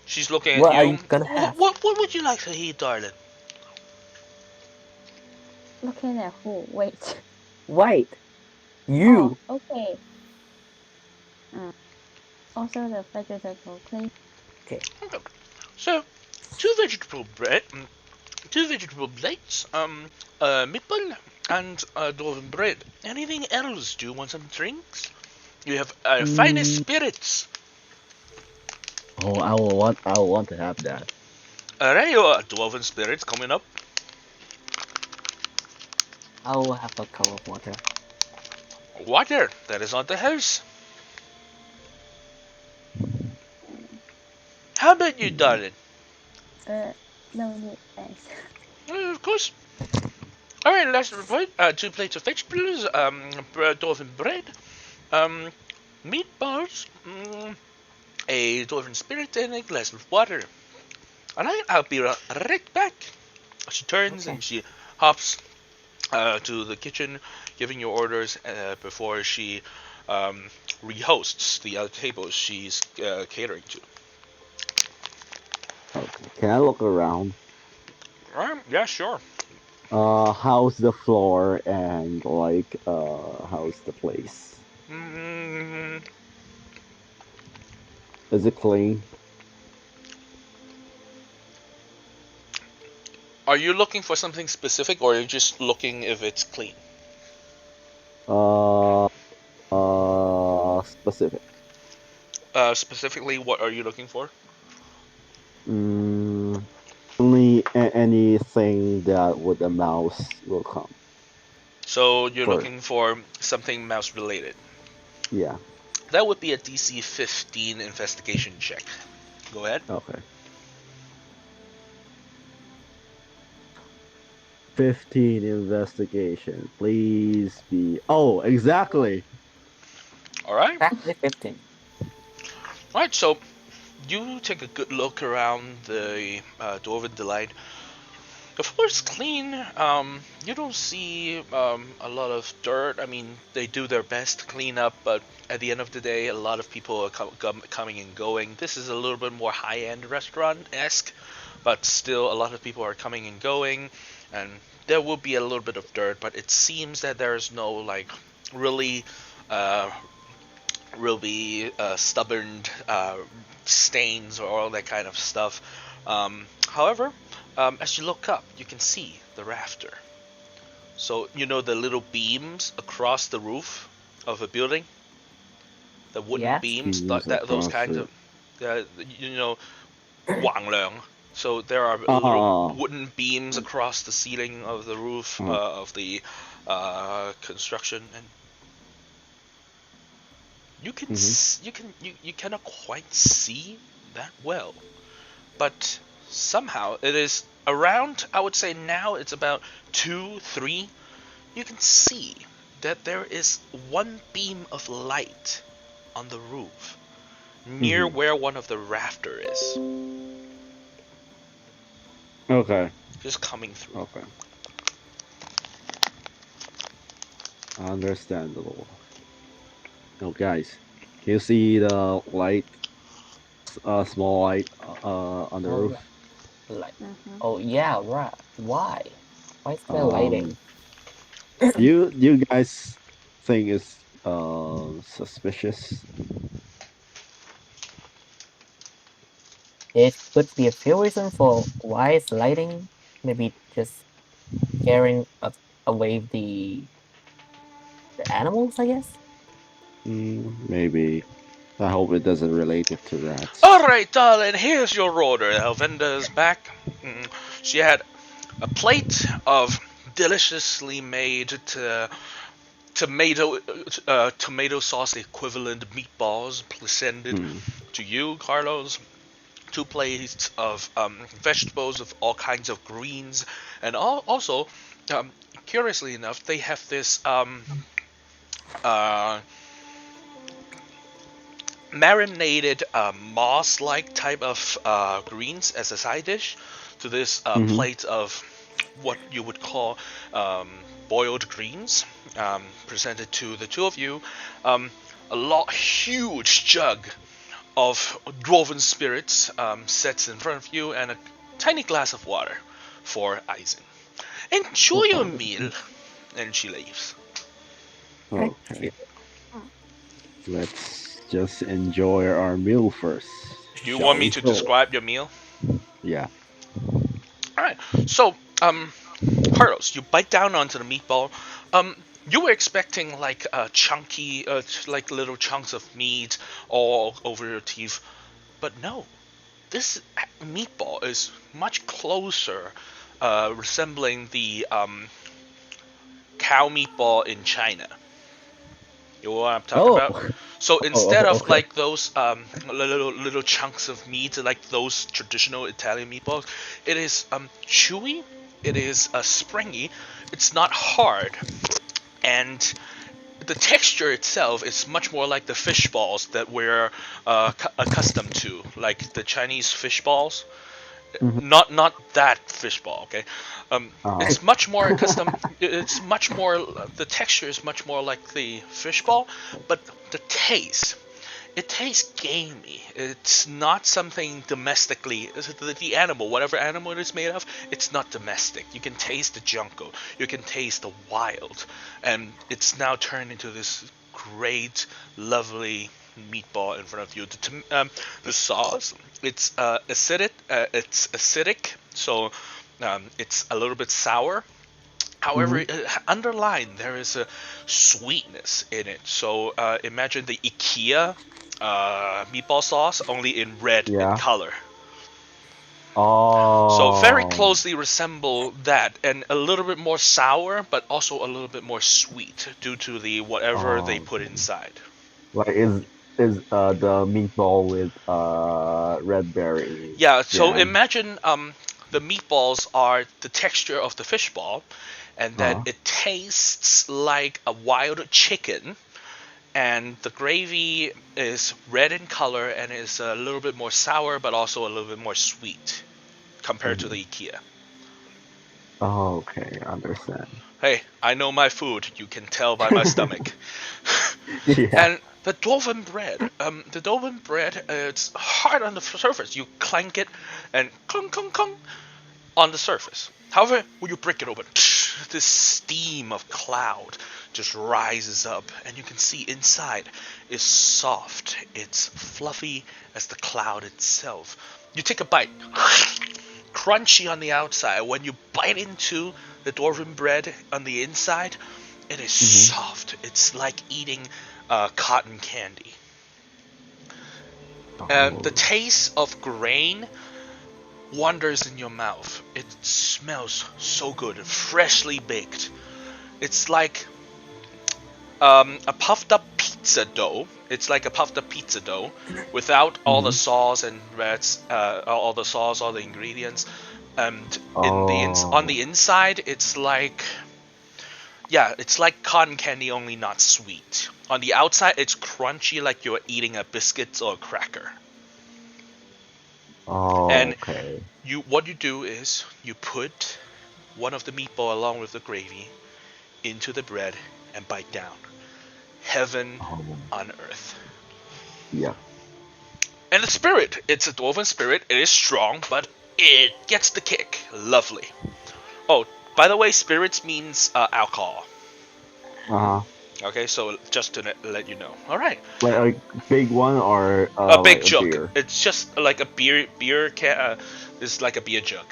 She's looking at What you. are you gonna have? What would you like to eat, darling? Looking at who? Wait. Wait, you. Oh, okay. Also the vegetable, please. Okay. So, two vegetable plates, meatball, and dwarven bread. Anything else? Do you want some drinks? You have finest spirits. Oh, I will want to have that. Alright, dwarven spirits coming up. I will have a cup of water. Water, that is on the house. How about you, darling? No need, thanks. Of course. All right, last report. 2 plates of vegetables, dwarven bread, meatballs, a dwarven spirit, and a glass of water. Alright, I'll be right back. She turns Okay. and she hops to the kitchen, giving you orders before she rehosts the other tables she's catering to. Okay. Can I look around? Yeah, sure. How's the floor and like how's the place? Mm, Is it clean? are you looking for something specific, or are you just looking if it's clean? Specific. Specifically, what are you looking for? Only anything that with a mouse will come So you're first. looking for something mouse related. Yeah. That would be a DC 15 investigation check. Go ahead. Okay. 15 investigation. Please be. Oh, exactly. All right. Exactly 15. All right. So you take a good look around the Dwarven Delight. The floor's clean. You don't see a lot of dirt. I mean, they do their best to clean up, but at the end of the day, a lot of people are coming and going. This is a little bit more high-end restaurant-esque, but still, a lot of people are coming and going, and there will be a little bit of dirt. But it seems that there's no like really, stubborn stains or all that kind of stuff. However, as you look up, you can see the rafter. So you know the little beams across the roof of a building, the wooden Yeah. beams, Beams those across kinds it. of, wangleung. So there are little Oh. wooden beams across the ceiling of the roof Oh. of the construction, and you can you cannot quite see that well, but somehow it is around. I would say now it's about 2, 3. You can see that there is one beam of light on the roof near where one of the rafter is, Okay. just coming through. Okay. Understandable. No, guys, can you see the light? Small light on the Oh, roof. like, Mm-hmm. oh yeah, right. Why? Why is there lighting? You guys think it's suspicious? There could be a few reasons for why it's lighting. Maybe just scaring away the animals, I guess. Maybe. I hope it doesn't relate it to rats. Alright, darling, here's your order. Helvinda's back. She had a plate of deliciously made tomato sauce equivalent meatballs presented to you, Carlos. 2 plates of vegetables of all kinds of greens, and also, curiously enough, they have this marinated moss-like type of greens as a side dish to this plate of what you would call boiled greens, presented to the 2 of you. Huge jug of dwarven spirits sets in front of you, and a tiny glass of water for icing. Enjoy your meal, and she leaves. Okay. Let's just enjoy our meal first. Do you shall want me we? to describe your meal? Yeah. Alright, so, Carlos, you bite down onto the meatball. You were expecting like chunky, like little chunks of meat all over your teeth, but no. This meatball is much closer, resembling the cow meatball in China. You know what I'm talking about? So instead of okay. like those little chunks of meat, like those traditional Italian meatballs, it is chewy. it is springy. It's not hard, and the texture itself is much more like the fish balls that we're accustomed to, like the Chinese fish balls. Mhm. Not that fish ball, okay? Oh. It's much more custom. It's much more. The texture is much more like the fish ball, but the taste. It tastes gamey. It's not something domestically. The animal, whatever animal it is made of, it's not domestic. You can taste the jungle. You can taste the wild, and it's now turned into this great, lovely meatball in front of you. The sauce, it's acidic. It's acidic, so it's a little bit sour. However, underlined there is a sweetness in it. So imagine the IKEA meatball sauce, only in red in Yeah. color. Oh. So very closely resemble that, and a little bit more sour, but also a little bit more sweet due to the whatever they put inside. Like is the meatball with red berry Yeah. So jam. imagine the meatballs are the texture of the fish ball, and then Uh-huh. it tastes like a wild chicken. And the gravy is red in color and is a little bit more sour, but also a little bit more sweet compared to the IKEA. Oh, okay, understand. Hey, I know my food. You can tell by my stomach. Yeah. And the Doven bread, it's hard on the surface. You clank it and clunk, clunk, clunk on the surface. However, when you break it open, this steam of cloud just rises up, and you can see inside is soft. It's fluffy as the cloud itself. You take a bite, crunchy on the outside. When you bite into the dwarven bread on the inside, it is soft. It's like eating cotton candy. And the taste of grain wanders in your mouth. It smells so good, freshly baked. It's like a puffed up pizza dough. It's like a puffed up pizza dough without all the sauce and all the sauce, all the ingredients. And on the inside, it's like it's like cotton candy, only not sweet. On the outside, it's crunchy, like you're eating a biscuit or a cracker. Oh, And okay. what you do is you put one of the meatball along with the gravy into the bread and bite down. Heaven on earth. Yeah. And the spirit, it's a dwarven spirit. It is strong, but it gets the kick. Lovely. Oh, by the way, spirits means alcohol. Uh-huh. Okay, so just to let you know. All right. Like a big one or A big like jug. beer? It's just like a beer can. It's like a beer jug.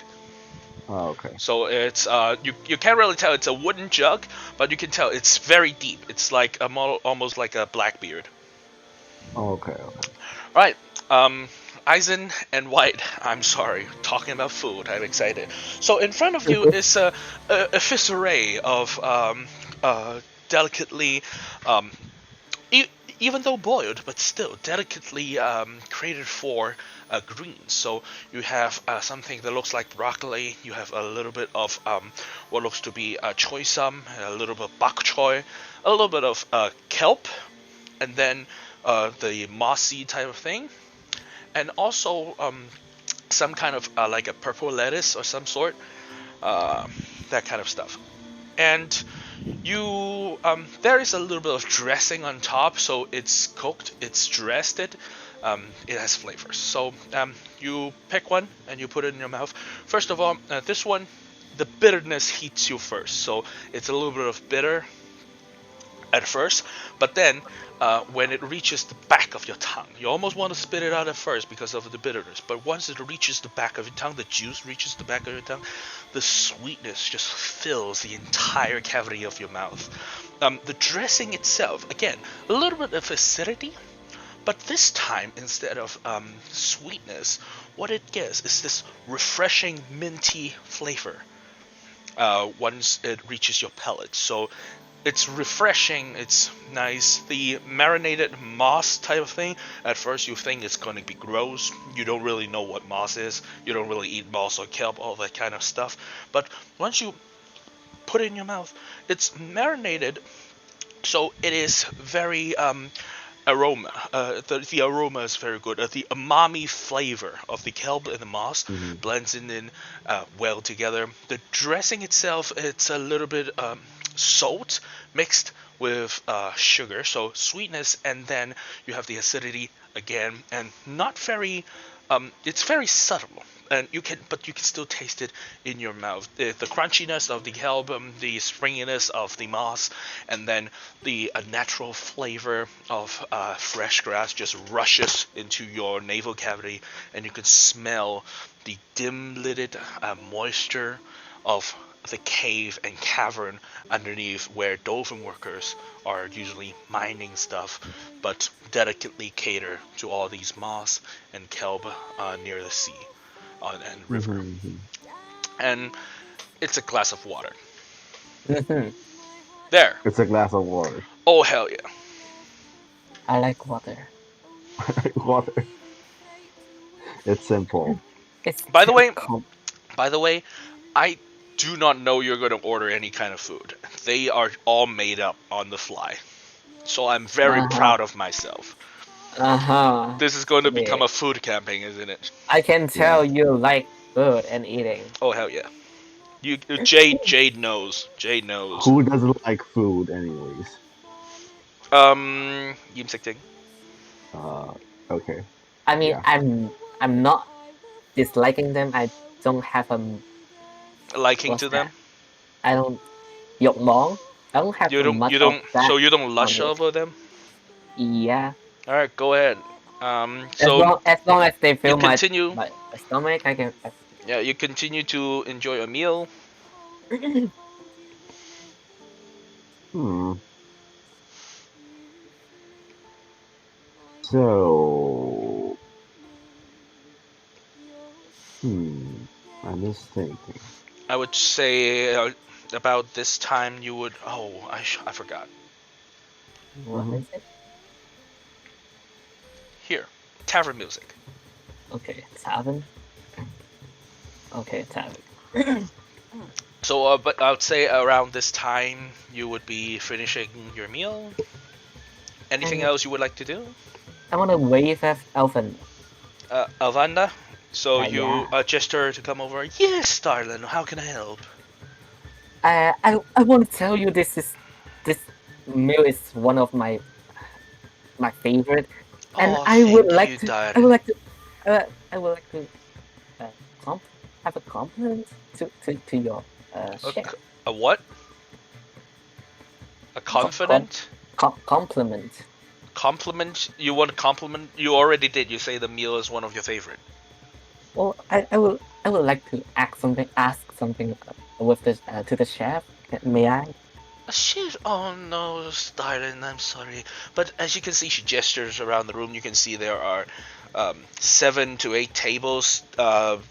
Oh, okay. So it's you can't really tell it's a wooden jug, but you can tell it's very deep. It's like a model, almost like a Blackbeard. Oh, okay. All right. Eisen and White. I'm sorry, talking about food. I'm excited. So in front of you is a fissuree of delicately, even though boiled, but still delicately created for greens. So you have something that looks like broccoli. You have a little bit of what looks to be choy sum, a little bit of bok choy, a little bit of kelp, and then the mossy type of thing, and also some kind of like a purple lettuce or some sort, that kind of stuff. And you there is a little bit of dressing on top, so it's cooked, it's dressed, it has flavors. So you pick one and you put it in your mouth. First of all, this one, the bitterness hits you first, so it's a little bit of bitter at first, but then when it reaches the back of your tongue, you almost want to spit it out at first because of the bitterness, but once it reaches the back of your tongue, the juice reaches the back of your tongue, the sweetness just fills the entire cavity of your mouth. The dressing itself, again, a little bit of acidity, but this time, instead of sweetness, what it gives is this refreshing minty flavor once it reaches your palate. So It's refreshing. It's nice. The marinated moss type of thing. At first, you think it's going to be gross. You don't really know what moss is. You don't really eat moss or kelp, all that kind of stuff. But once you put it in your mouth, it's marinated, so it is very aroma. The aroma is very good. The umami flavor of the kelp and the moss blends in well together. The dressing itself, it's a little bit salt mixed with sugar, so sweetness, and then you have the acidity again, and not very. It's very subtle, and you can still taste it in your mouth. The crunchiness of the kelp, the springiness of the moss, and then the natural flavor of fresh grass just rushes into your nasal cavity, and you can smell the dim-lidded moisture of the cave and cavern underneath where dolphin workers are usually mining stuff, but delicately cater to all these moss and kelp near the sea and river. And it's a glass of water. There. It's a glass of water. Oh, hell yeah. I like water. Water. It's simple. It's By the way, com- I do not know you're going to order any kind of food. They are all made up on the fly. So I'm very proud of myself. This is going to become a food campaign, isn't it? I can tell you like food and eating. Oh, hell yeah. Jade knows. Jade knows. Who doesn't like food, anyways? Yim Sik Ting. Okay. I mean, Yeah. I'm not disliking them. I don't have a Liking what's to that? them? I don't yok mong. I don't have You don't. much You don't. of that. So you don't lush on it. over them? Yeah. All right, go ahead. As So long as they fill my continue. my stomach, I can. Yeah, you continue to enjoy a meal. So. I'm just thinking. I would say about this time you would. Oh, I forgot. What is it? Here, tavern music. Okay, tavern. Okay, tavern. So, but I would say around this time you would be finishing your meal. Anything else you would like to do? I want to wave at Elvin. Alvanda? So you yeah. gesture to come over. Yes, darling. How can I help? I want to tell you this meal is one of my favorite, and Oh, I would thank like you, to darling. I would like to have a compliment to your chef. A what? A confident? Compliment. Compliment? You want a compliment? You already did. You say the meal is one of your favorite. Well, I would like to ask something with this to the chef. May I? Shit, oh no, darling, I'm sorry. But as you can see, she gestures around the room. You can see there are 7 to 8 tables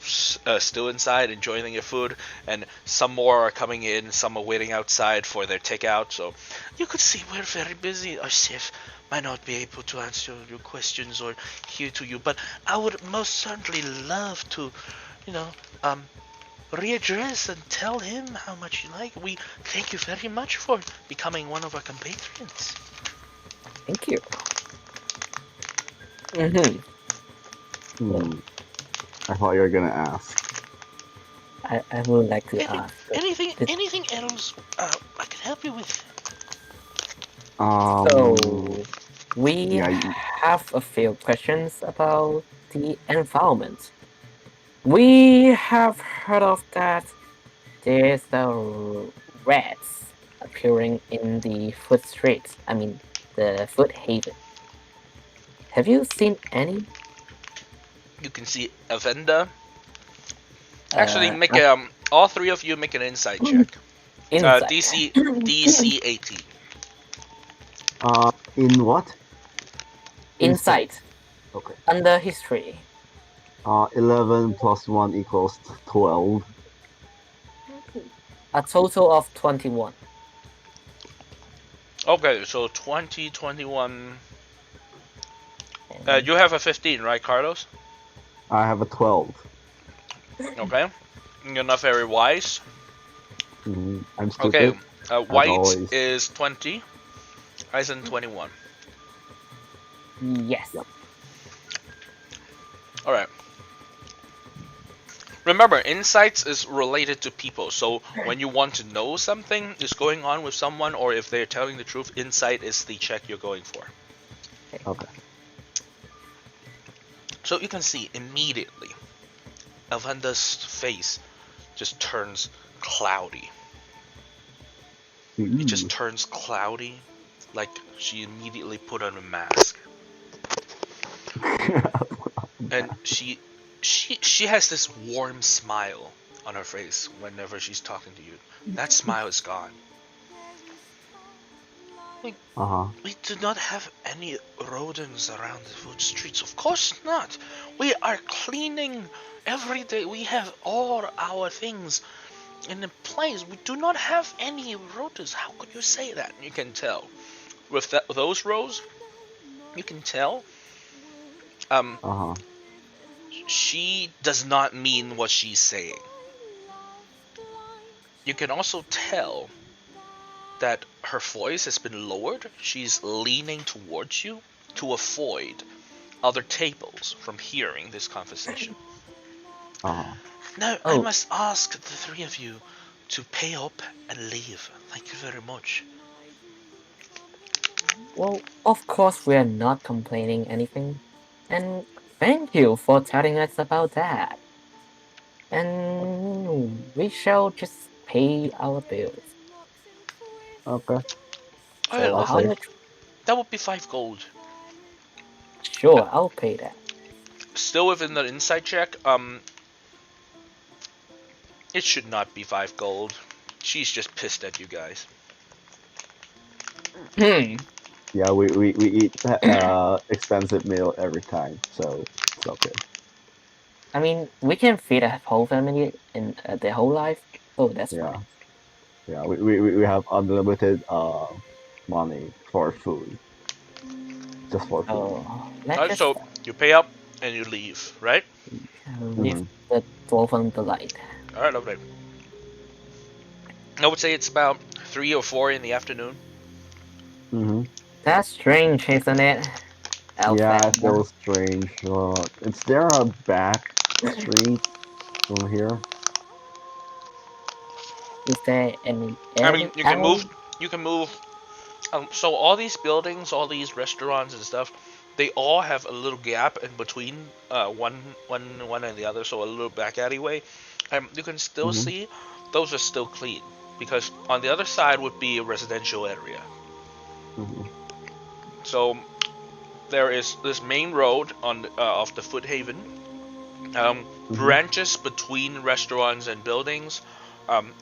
still inside enjoying your food, and some more are coming in, some are waiting outside for their takeout. So you could see we're very busy. Our chef might not be able to answer your questions or hear to you, but I would most certainly love to, readdress and tell him how much you like. We thank you very much for becoming one of our compatriots. Thank you. I thought you were gonna ask. I would like to ask. Anything else I can help you with? So we yeah, have a few questions about the environment. We have heard of that there's the rats appearing in the food streets. I mean, the food haven. Have you seen any? You can see Avenda. Actually, make all three of you make an insight check. Inside. DC 18. In what? Insight. Okay. Under history. 11 plus 1 equals 12. A total of 21. Okay, so 20, 21. You have a 15, right, Carlos? I have a 12. Okay. You're not very wise. I'm Okay, stupid, as white always. is 20. Eisen 21. Yes. Yep. Alright. Remember, insights is related to people. So when you want to know something is going on with someone, or if they're telling the truth, insight is the check you're going for. Okay. So you can see immediately, Alvanda's face just turns cloudy. It just turns cloudy, like she immediately put on a mask. And she has this warm smile on her face whenever she's talking to you. That smile is gone. Uh-huh. We do not have any rodents around the food streets. Of course not. We are cleaning every day. We have all our things in the place. We do not have any rodents. How could you say that? You can tell. With those rows, you can tell. Uh-huh. She does not mean what she's saying. You can also tell that her voice has been lowered. She's leaning towards you to avoid other tables from hearing this conversation. Uh-huh. Now, I Oh. must ask the three of you to pay up and leave. Thank you very much. Well, of course we are not complaining anything. And thank you for telling us about that. And we shall just pay our bills. Okay. Oh, yeah, So how lovely. Okay. much? That would be 5 gold. Sure, I'll pay that. Still within the insight check. It should not be 5 gold. She's just pissed at you guys. Yeah, we eat expensive meal every time, so it's okay. I mean, we can feed a whole family in their whole life. Oh, that's Yeah. fine. Yeah, we have unlimited money for food. Just for food. Oh, let's Alright, just so you pay up and you leave, right? leave the dwarf on the light. Alright, lovely. I would say it's about 3 or 4 in the afternoon. Mm-hmm. That's strange, isn't it? Yeah, I Alpha. feel strange. Is there a back street from here? Is there any I mean, you can alley? move. You can move. So all these buildings, all these restaurants and stuff, they all have a little gap in between one and the other. So a little back alleyway. You can still Mm-hmm. see those are still clean because on the other side would be a residential area. Mm-hmm. So there is this main road on of the Foothaven. Branches between restaurants and buildings,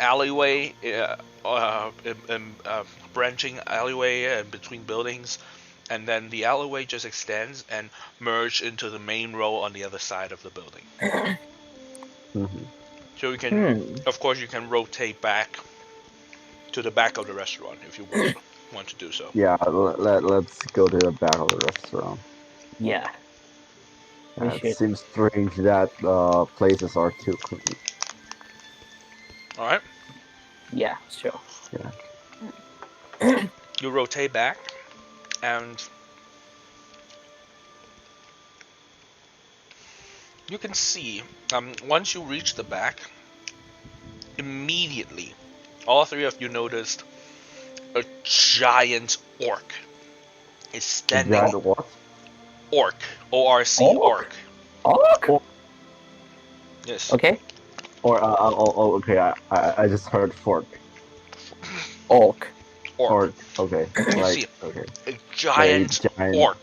alleyway, branching alleyway between buildings, and then the alleyway just extends and merge into the main row on the other side of the building. Mm-hmm. So you can, of course, you can rotate back to the back of the restaurant if you want to do so. Yeah, let's go to the back of the restaurant. Yeah, we It should. seems strange that places are too clean. All right, Yeah, sure. Yeah. you rotate back, and you can see once you reach the back, immediately, all three of you noticed a giant orc is standing. Giant what? Orc, O-R-C, orc. Orc? Yes. Okay. Or oh, okay. I just heard fork. Orc. Orc. Okay. You Right. see Okay. a giant giant. orc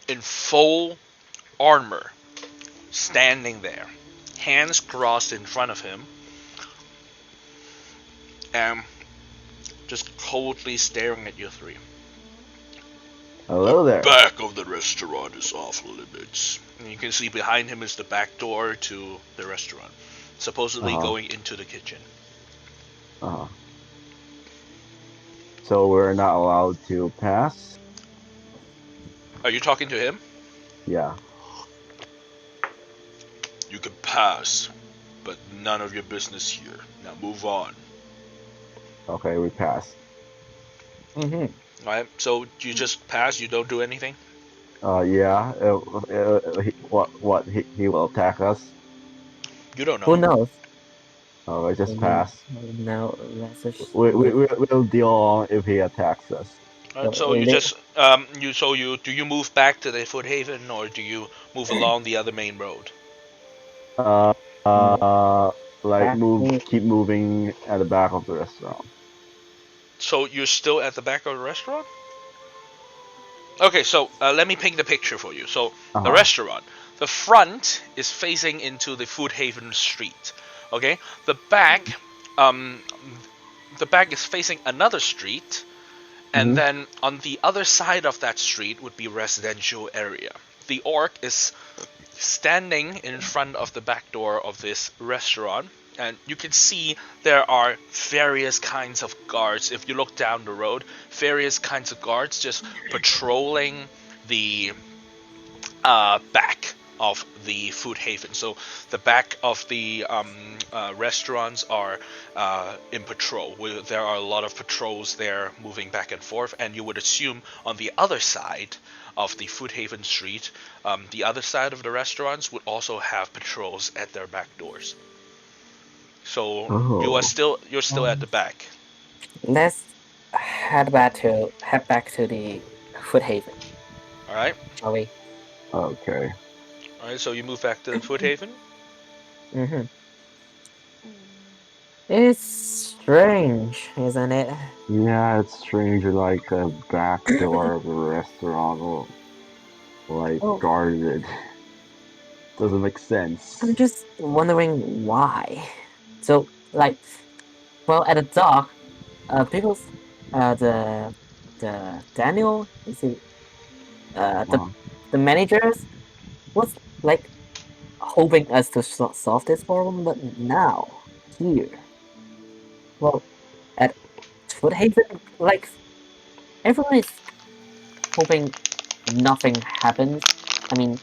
in full armor standing there, hands crossed in front of him, and just coldly staring at you three. Hello there. Back of the restaurant is off limits. And you can see behind him is the back door to the restaurant, supposedly going into the kitchen. Uh-huh. So we're not allowed to pass. Are you talking to him? Yeah. You can pass, but none of your business here. Now move on. Okay, we pass. Mm-hmm. Alright, so you just pass, you don't do anything? Yeah. He will attack us. You don't Who know. knows? I just Mm, pass. No, let's just We'll deal if he attacks us. Alright, so you just do you move back to the Foothaven or do you move along the other main road? Uh, like back keep moving at the back of the restaurant. So you're still at the back of the restaurant? Okay, so let me paint the picture for you. So the Uh-huh. restaurant, the front is facing into the Foothaven street. Okay, um, the back is facing another street, and Mm-hmm. then on the other side of that street would be residential area. The orc is standing in front of the back door of this restaurant, and you can see there are various kinds of guards. If you look down the road, various kinds of guards just patrolling the back of the food haven. So the back of the restaurants are in patrol. There are a lot of patrols there moving back and forth, and you would assume on the other side of the food haven street, the other side of the restaurants would also have patrols at their back doors. So Oh. you're still at the back. let's head back to the Foothaven, All right. shall we? Okay. All right. So you move back to the food haven. Mm-hmm. Mm. It's strange, isn't it? Yeah, it's strange. Like a back door of a restaurant, or like Oh, guarded. Doesn't make sense. I'm just wondering why. So, like, well, at the dock, people, the Daniel, is it, uh, the Uh, the managers was like hoping us to solve this problem, but now here, well, at Foothaven, like everyone is hoping nothing happens. I mean,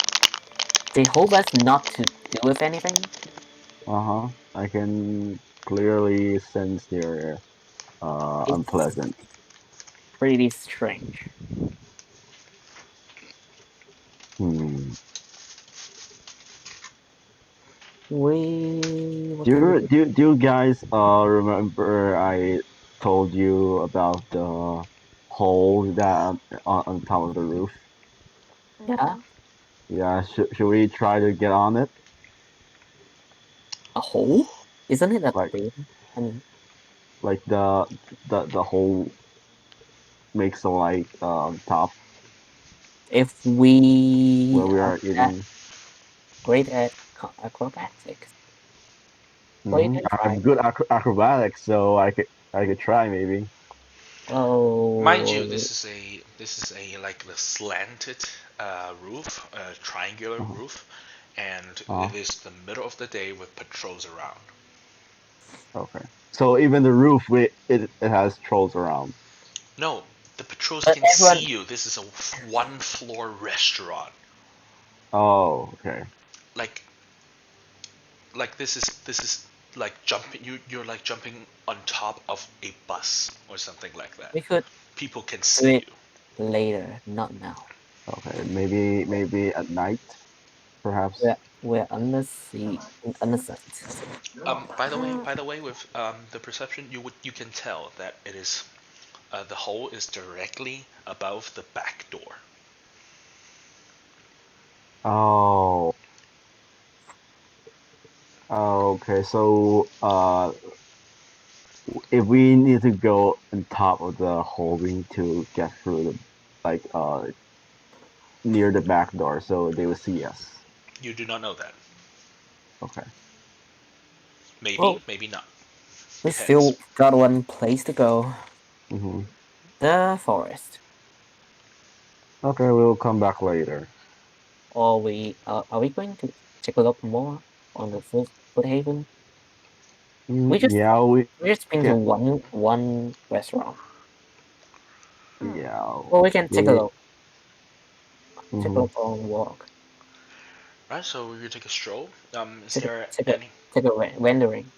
they hope us not to do with anything. uh-huh. I can clearly sense they're It's unpleasant. pretty strange. Hmm. What can we do? Do you guys remember I told you about the hole that on top of the roof? Yeah, Mhm. Yeah, should we try to get on it? a hole? Isn't it a Like thing? I mean, the hole makes a light on top if we where we are are that eating. great at acrobatics, well, you Hmm. can try. I'm good acrobatics, so I could try maybe. Mind you, Oh, this is a like the slanted roof, triangular Uh, roof, and uh, it is the middle of the day with patrols around. okay. So even the roof, it has trolls around. No, the patrols but can see everyone, you. This is a one floor restaurant. Oh, okay. Like this is like jumping. You're like jumping on top of a bus or something like that. we could People can do see it you. later, not now. Okay, maybe at night, perhaps. We're under sea, under sight. By the way, with the perception, you can tell that it is the hole is directly above the back door. Oh, okay. So, if we need to go on top of the hole, we need to get through the like near the back door, so they will see us. You do not know that. Okay. Maybe, Well, maybe not. we Depends. still got one place to go. Mm-hmm. The forest. Okay, we'll come back later. Or are we going to take a look more on the Foothaven? Mm, We just yeah, we we just been to can. one restaurant. Yeah. Well, we can take a we- look. Take a mhm. look on walk. Alright, so you take a stroll. Is Take a there take a any? take a rendering.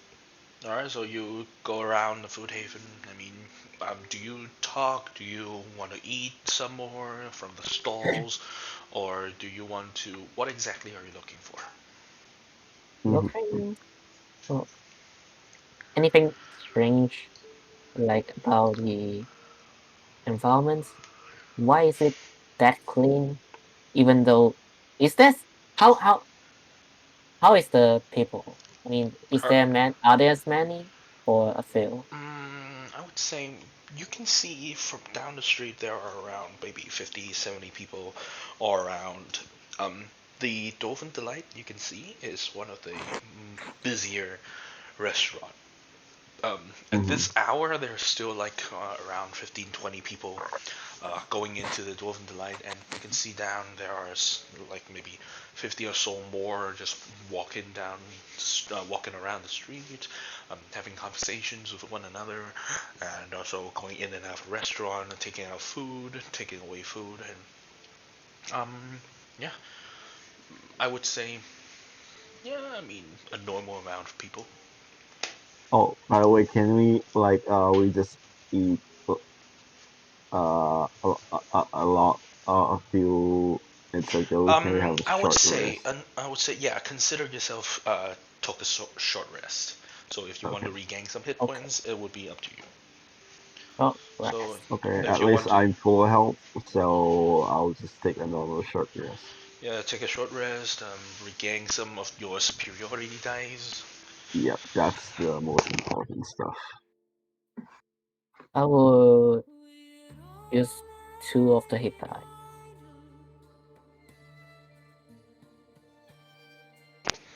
Alright, so you go around the food haven. I mean, do you talk? Do you want to eat some more from the stalls, or do you want to? What exactly are you looking for? Mhm. Looking. Well, anything strange like about the environment? Why is it that clean? Even though is this how is the people? I mean, is Are, there are there many or a few? I would say you can see from down the street there are around maybe 50, 70 people all around. Um, the Dolphin Delight you can see is one of the busier restaurant. At Mhm. this hour, there's still like around 15, 20 people going into the Dwarven Delight, and you can see down there are like maybe 50 or so more just walking down, walking around the street, having conversations with one another, and also going in and out of the restaurant, and taking out food, taking away food, and yeah, I would say, yeah, I mean, a normal amount of people. Oh, by the way, can we we just eat a lot a few minutes ago? Can we have a short rest? I would say, yeah. Consider yourself took a short rest. So if you want Okay. to regain some hit Okay. points, it would be up to you. Oh, So rest. Okay, if at you least want to, I'm full health, so I'll just take a normal short rest. yeah, take a short rest, regain some of your superiority dice. Yep, that's the most important stuff. I will use 2 of the hit die.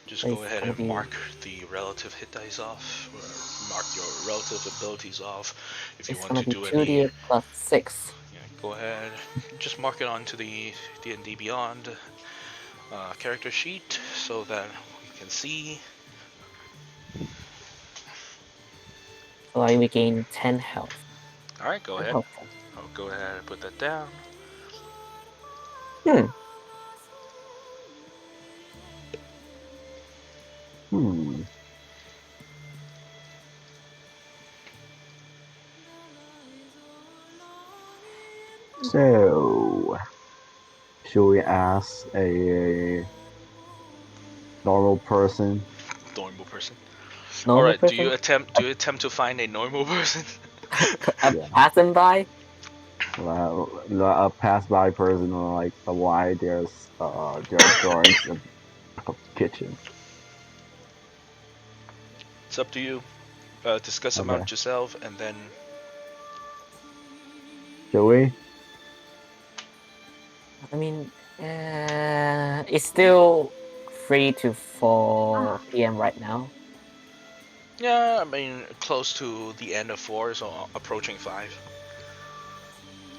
Just So go it's ahead gonna and be mark the relative hit dice off, or mark your relative abilities off. If you it's want gonna to be do any, 2d plus 6. yeah, go ahead. Just mark it onto the D&D Beyond character sheet so that we can see. So I regain 10 health. All right, go 10 ahead. health points. I'll go ahead and put that down. Hmm. Hmm. So, should we ask a normal person? Normal person. All Normal right. Do you person? attempt? Do you attempt to find a normal person? I'm Yeah, passing by? a pass-by person, like why there are guards in the kitchen. It's up to you. Discuss Okay, amongst yourself, and then shall we? I mean, it's still 3 to 4 Ah, p.m. right now. yeah, I mean close to the end of 4, so approaching 5.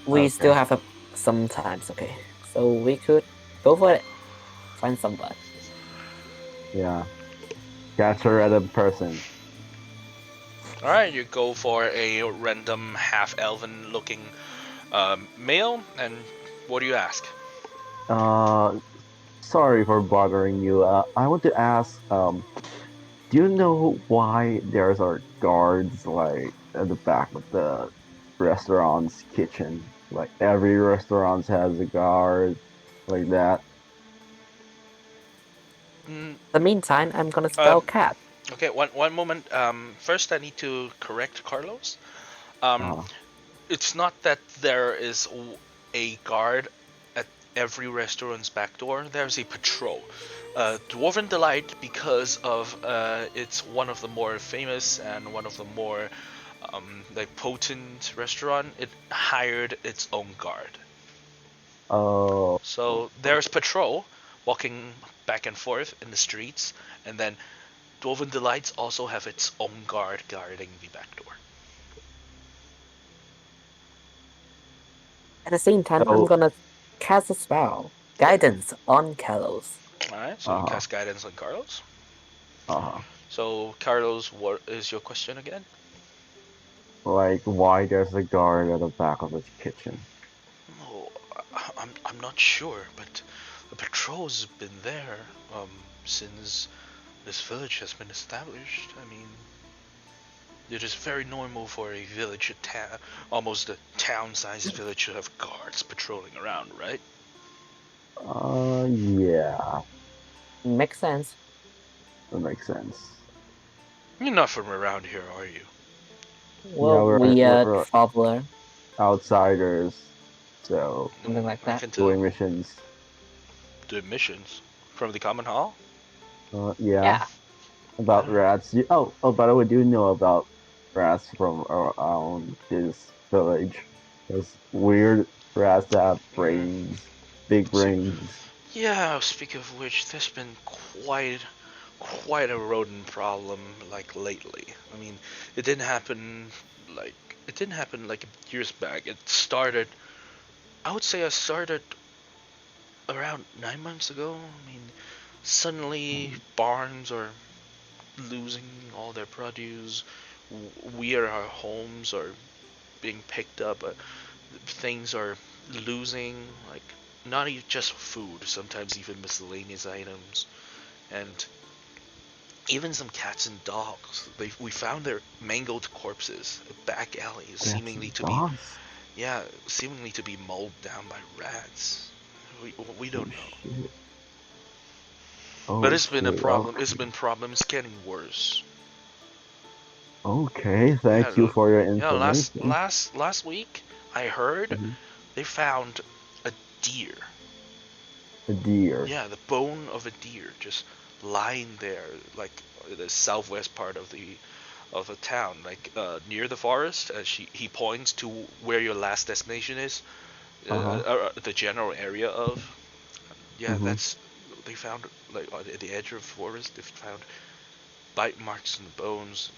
We Okay, still have some times, okay. So we could go for it. Find somebody. yeah. Catch a random person. All right, you go for a random half elven looking male, and what do you ask? Uh, Sorry for bothering you. I want to ask, do you know why there's are guards like at the back of the restaurant's kitchen? Like every restaurant has a guard like that. Mm, In the meantime, I'm gonna spell um, cat. okay, one moment. First I need to correct Carlos. Um, Uh, it's not that there is a guard at every restaurant's back door. There's a patrol. Dwarven Delight, because of it's one of the more famous and one of the more like potent restaurant, it hired its own guard. oh, So there's patrol walking back and forth in the streets, and then Dwarven Delights also have its own guard guarding the back door. At the same time, I'm so, gonna cast a spell. Guidance on Kalos. Alright, so you uh, cast guidance on Carlos. uh, So, Carlos, what is your question again? like why there's a guard at the back of the kitchen? I'm not sure, but the patrols have been there since this village has been established. I mean, it is very normal for a village, almost a town-sized village, to have guards patrolling around, right? Yeah, Makes sense. that makes sense. You're not from around here, are you? Well, Yeah, we are we're traveler, outsiders, so something like I that. can tell. doing missions. The missions from the common hall. Yeah, Yeah. about rats. Oh, by the way, do you know about rats from around this village? Those weird rats that have brains, big See, brains. yeah. Speak of which, there's been quite a rodent problem like lately. I mean, it didn't happen like it didn't happen like years back. It started. I would say I started around 9 months ago. I mean, suddenly barns are losing all their produce. We at our homes are being picked up. Things are losing, like not even just food, sometimes even miscellaneous items, and even some cats and dogs. We found their mangled corpses, back alleys, Cats and dogs. seemingly to be mauled down by rats. We don't Oh know, shit. but Oh it's been a shit. problem. It's been problems getting worse. Okay. Yeah, Thank you for your yeah. information. Last week, I heard Mhm. they found a deer. A deer. Yeah, the bone of a deer just lying there, like the southwest part of the town, like near the forest. He points to where your last destination is, Uh-huh. the general area of. Yeah, Mm-hmm. they found like at the edge of the forest. They found bite marks in the bones.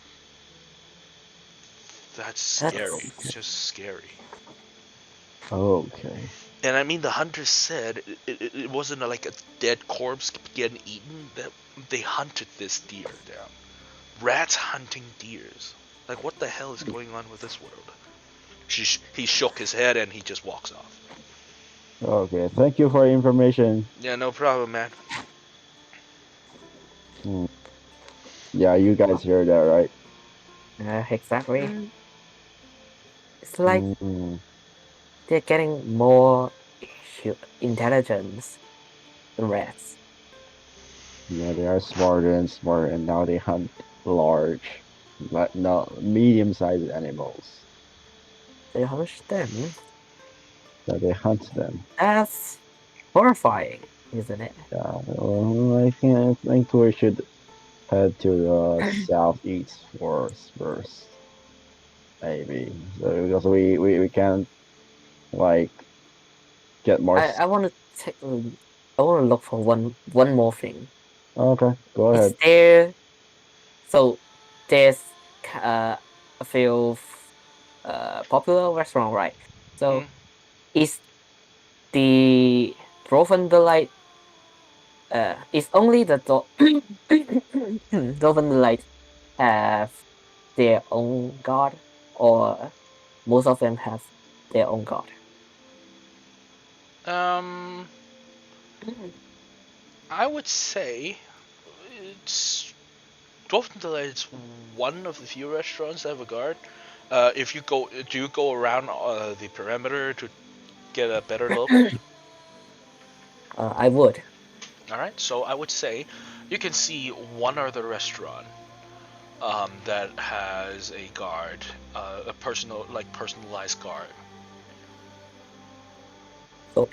That's That's scary. It's Okay. just scary. Okay. And I mean, the hunters said it wasn't like a dead corpse getting eaten. That they hunted this deer down. Rats hunting deers. Like, what the hell is going on with this world? He shook his head and he just walks off. Okay. Thank you for your information. Yeah, no problem, man. Mm. Yeah, you guys heard that, right? exactly. Mm, It's like Mm-hmm. they're getting more intelligence than rats. Yeah, they are smarter and smarter, and now they hunt large, but no medium-sized animals. They hunt them. So they hunt them. That's horrifying, isn't it? Yeah, well, I think we should head to the southeast first, maybe. So because we can't like get more. I want to take. I want to look for one more thing. Okay, go Is ahead. there so there's a few popular restaurant, right? Hmm? So is the Dwarven Delight is only the Dwarven Delight have their own god, or most of them have their own god? Um, I would say it's Dolphin Delight. It's one of the few restaurants that have a guard. If you go, do you go around the perimeter to get a better look? I would. All right, so I would say you can see one other restaurant that has a guard, a personalized guard. So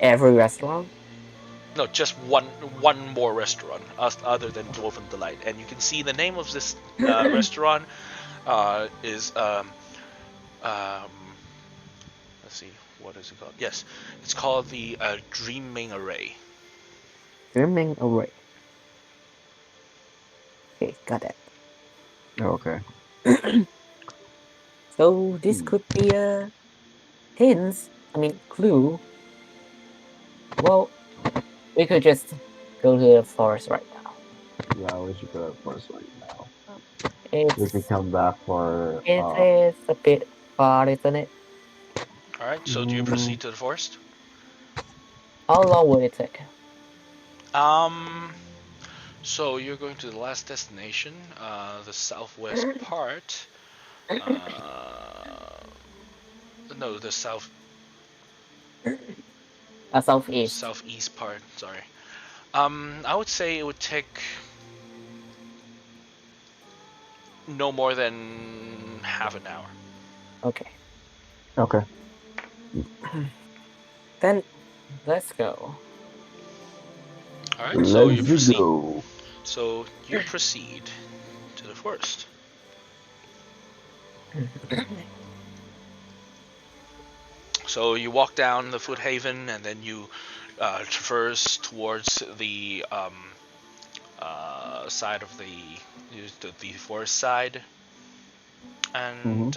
every restaurant. No, just one more restaurant other than Dwarven Delight, and you can see the name of this restaurant is um, let's see, what is it called? Yes, it's called the Dreaming Array. Dreaming away. Okay, got it. Okay. So this Hmm. could be a hint. I mean, clue. Well, we could just go to the forest right now. Yeah, we should go first right now. oh, We can It's come back for it is a bit far, isn't it? All right, so do you mm, proceed to the forest? How long will it take? So you're going to the last destination, the southwest part. No, the Southeast. southeast part. Sorry. I would say it would take no more than half an hour. Okay. Okay. Then let's go. All right. So you Let's proceed. go. So you proceed to the forest. So you walk down the Foothaven, and then you traverse towards the side of the forest side, and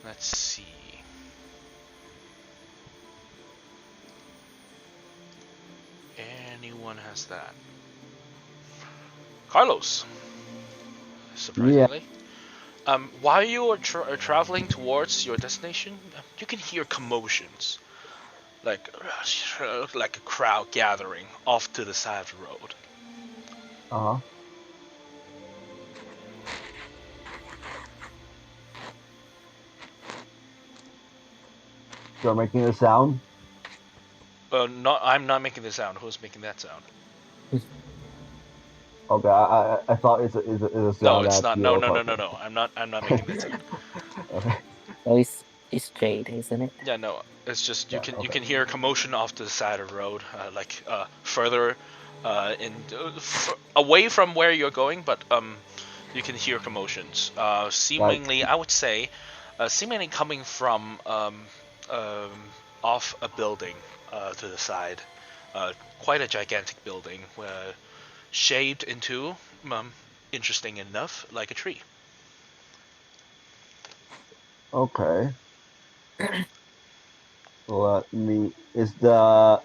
let's see. Anyone has that? Carlos, surprisingly. While you are traveling towards your destination, you can hear commotions, like like a crowd gathering off to the side of the road. Uh huh. You're making a sound. Not, I'm not making the sound. Who's making that sound? Okay, I thought it's a No, sound it's that not. No, you're no, no, no, talking. no. I'm not making that sound. Okay. So it's Jade, isn't it? Yeah, no. It's just Yeah. you Okay. can hear commotion off to the side of the road, like further away from where you're going, but you can hear commotions. Seemingly, I would say, seemingly coming from um, off a building to the side. Quite a gigantic building, shaped into, interesting enough, like a tree. Okay. Let me. Is that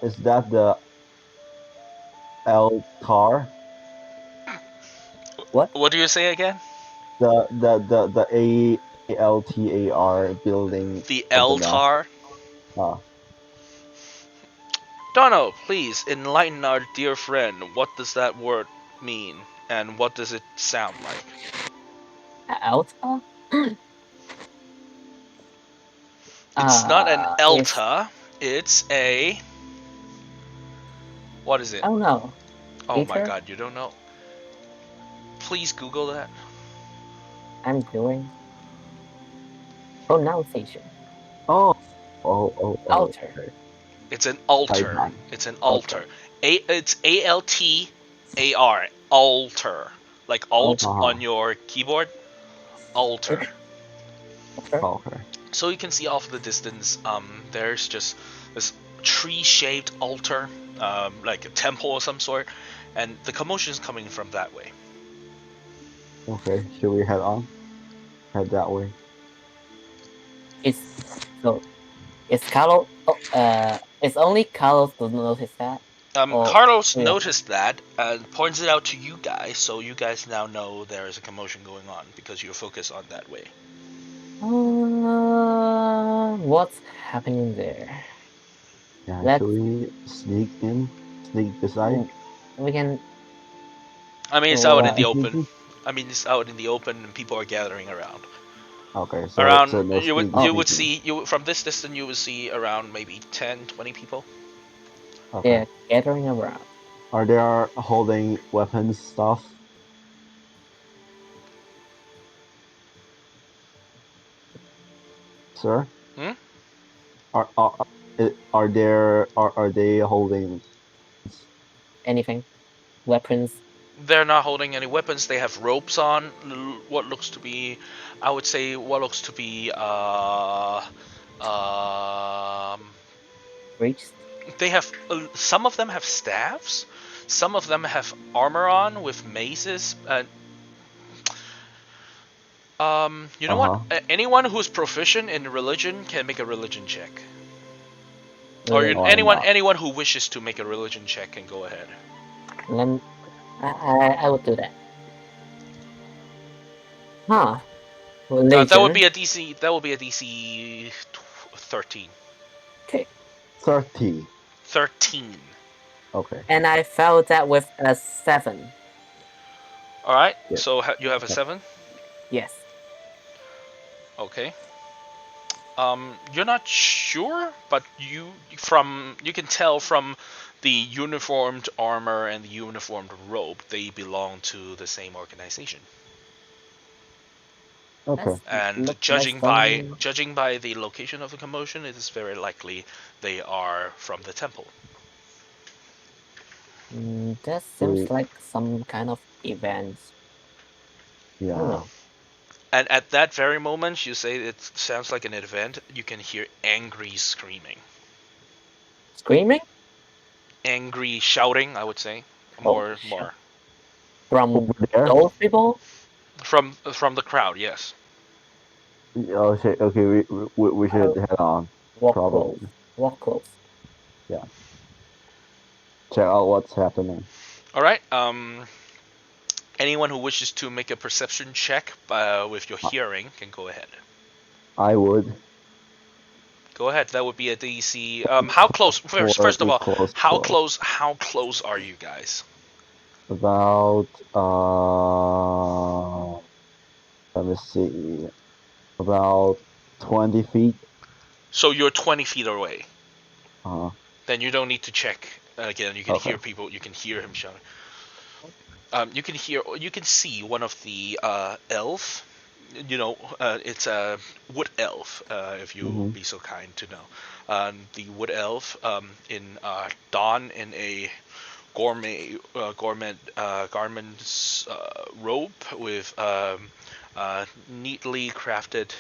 the altar? What? What do you say again? The ALTAR building, The something that. Eltar? Uh, Dono, please enlighten our dear friend. What does that word mean, and what does it sound like? Alta? It's not an It's Elta. It's a. What is it? I don't know. Oh my Peter, god, you don't know? Please Google that. I'm doing pronunciation. oh. Oh. Alter. Okay. It's an Type altar. that. It's an Okay. altar. It's ALTAR. Altar. Like alt Alter. on Uh-huh. your keyboard. Altar. Alter. Okay. So you can see off the distance, there's just this tree-shaped altar, like a temple of some sort, and the commotion is coming from that way. Okay. Should we head on? Head that way. It's so it's Carlos. Oh, it's only Carlos to notice that. Or Carlos yeah. noticed that and points it out to you guys, so you guys now know there is a commotion going on because you're focused on that way. What's happening there? Yeah. Let's Should we sneak in? Sneak beside? we can. I mean, it's out in Uh, the Sneaky, open. sneaky. I mean, it's out in the open, and people are gathering around. Okay. So Around no sneaky, you would sneaky. see from this distance you would see around maybe 10, 20 people. Okay. they're gathering around. Are they holding weapons stuff, sir? Hmm? Are are are they holding? Anything? Weapons? They're not holding any weapons. They have ropes on. What looks to be, I would say, what looks to be, Reached? they have some of them have staffs. Some of them have armor on with maces. You know Uh what? huh. Anyone who's proficient in religion can make a religion check. Or Let, Oh, I'm anyone not. anyone who wishes to make a religion check can go ahead. let, I would do that. Huh. That would Religion. be a DC. That would be a DC 13. Okay. 30. 13. Okay. And I failed that with a 7. All right. Yeah. So you have a Okay. 7. Yes. Okay. You're not sure, but you can tell from the uniformed armor and the uniformed robe they belong to the same organization. Okay. And Look like some. judging by the location of the commotion, it is very likely they are from the temple. That seems We, like some kind of event. I don't yeah. know. And at that very moment, you say it sounds like an event. You can hear angry screaming, Screaming? angry shouting. I would say Oh, more from Over there? those people? from the crowd. Yes. Okay, okay, we should head on. Walk close. Probably. Walk close. Yeah. Check out what's happening. All right. Anyone who wishes to make a perception check with your hearing can go ahead. I would. Go ahead. That would be a DC. How close? First of all, Close, how close. close? How close are you guys? About let me see. About 20 feet. So you're 20 feet away. Uh, Then you don't need to check again. You can okay. hear people. You can hear him shouting. You can hear. You can see one of the elf. You know, it's a wood elf. If you Mm-hmm. be so kind to know, the wood elf in don in a gourmet garments robe with neatly crafted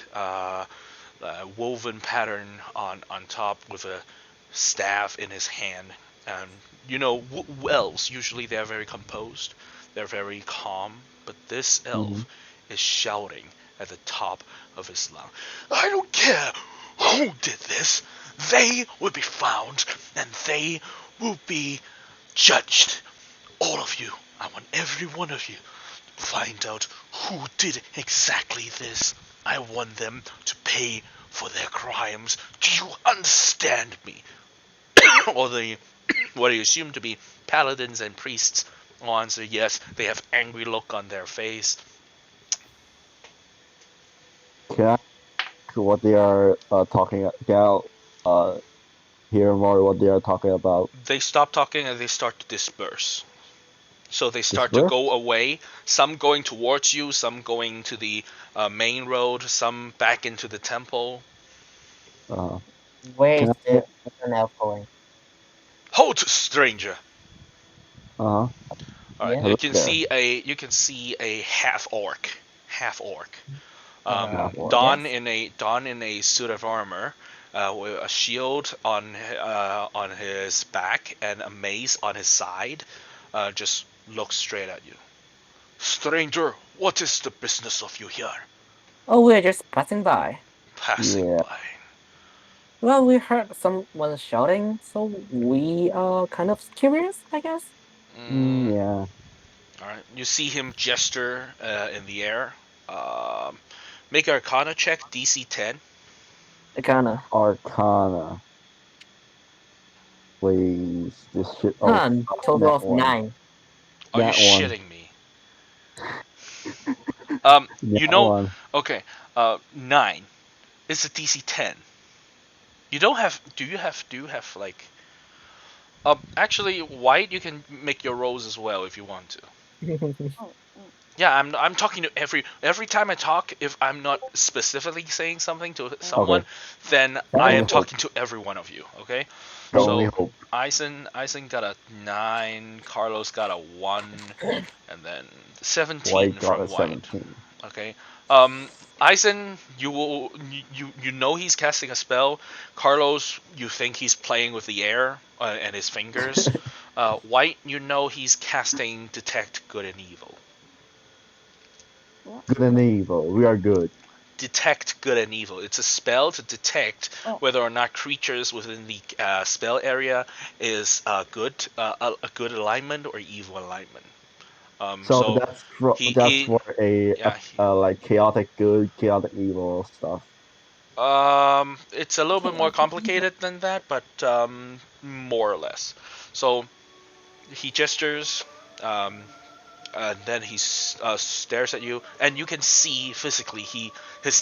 woven pattern on top with a staff in his hand. And you know, elves usually they're very composed, they're very calm, but this Mm-hmm. elf is shouting at the top of his lungs. I don't care who did this. They will be found and they will be judged. All of you. I want every one of you to find out who did exactly this. I want them to pay for their crimes. Do you understand me? Or the what I assume to be paladins and priests will answer yes. They have angry look on their face. Can I ask what they are talking? Can I hear more what they are talking about? They stop talking and they start to disperse. So they start to Disperse? go away. Some going towards you, some going to the main road, some back into the temple. Uh, Where can is I? the other elf going? Halt, stranger! Uh-huh. All right, Yeah. Hello there. you can see a half orc, Yes. don in a suit of armor, with a shield on his back and a mace on his side, just looks straight at you. Stranger, what is the business of you here? Oh, we're just passing by. Passing Yeah. by. Well, we heard someone shouting, so we are kind of curious, I guess. Yeah. All right, you see him gesture in the air. Um, make a Arcana check, DC 10. I kinda. Arcana. Please. This shit. Oh, Total that of one. 9. Are you That one. shitting me? You That know, one. okay, 9. It's a DC 10. You don't have. Do you have like? Actually, white. You can make your rolls as well if you want to. Oh, Yeah, I'm talking to every time I talk. If I'm not specifically saying something to someone, Okay. then I Only am hope. talking to every one of you. Okay. I only So hope. Eisen got a 9. Carlos got a 1, and then 17 White got from a white. 17. Okay. Eisen, you know he's casting a spell. Carlos, you think he's playing with the air and his fingers. White, you know he's casting detect good and evil. what? Good and evil. We are good. Detect good and evil. It's a spell to detect Oh, whether or not creatures within the spell area is a good alignment or evil alignment. So So that's he for a yeah like chaotic good, chaotic evil stuff. It's a little bit more complicated than that, but more or less. So he gestures, um, and then he stares at you, and you can see physically his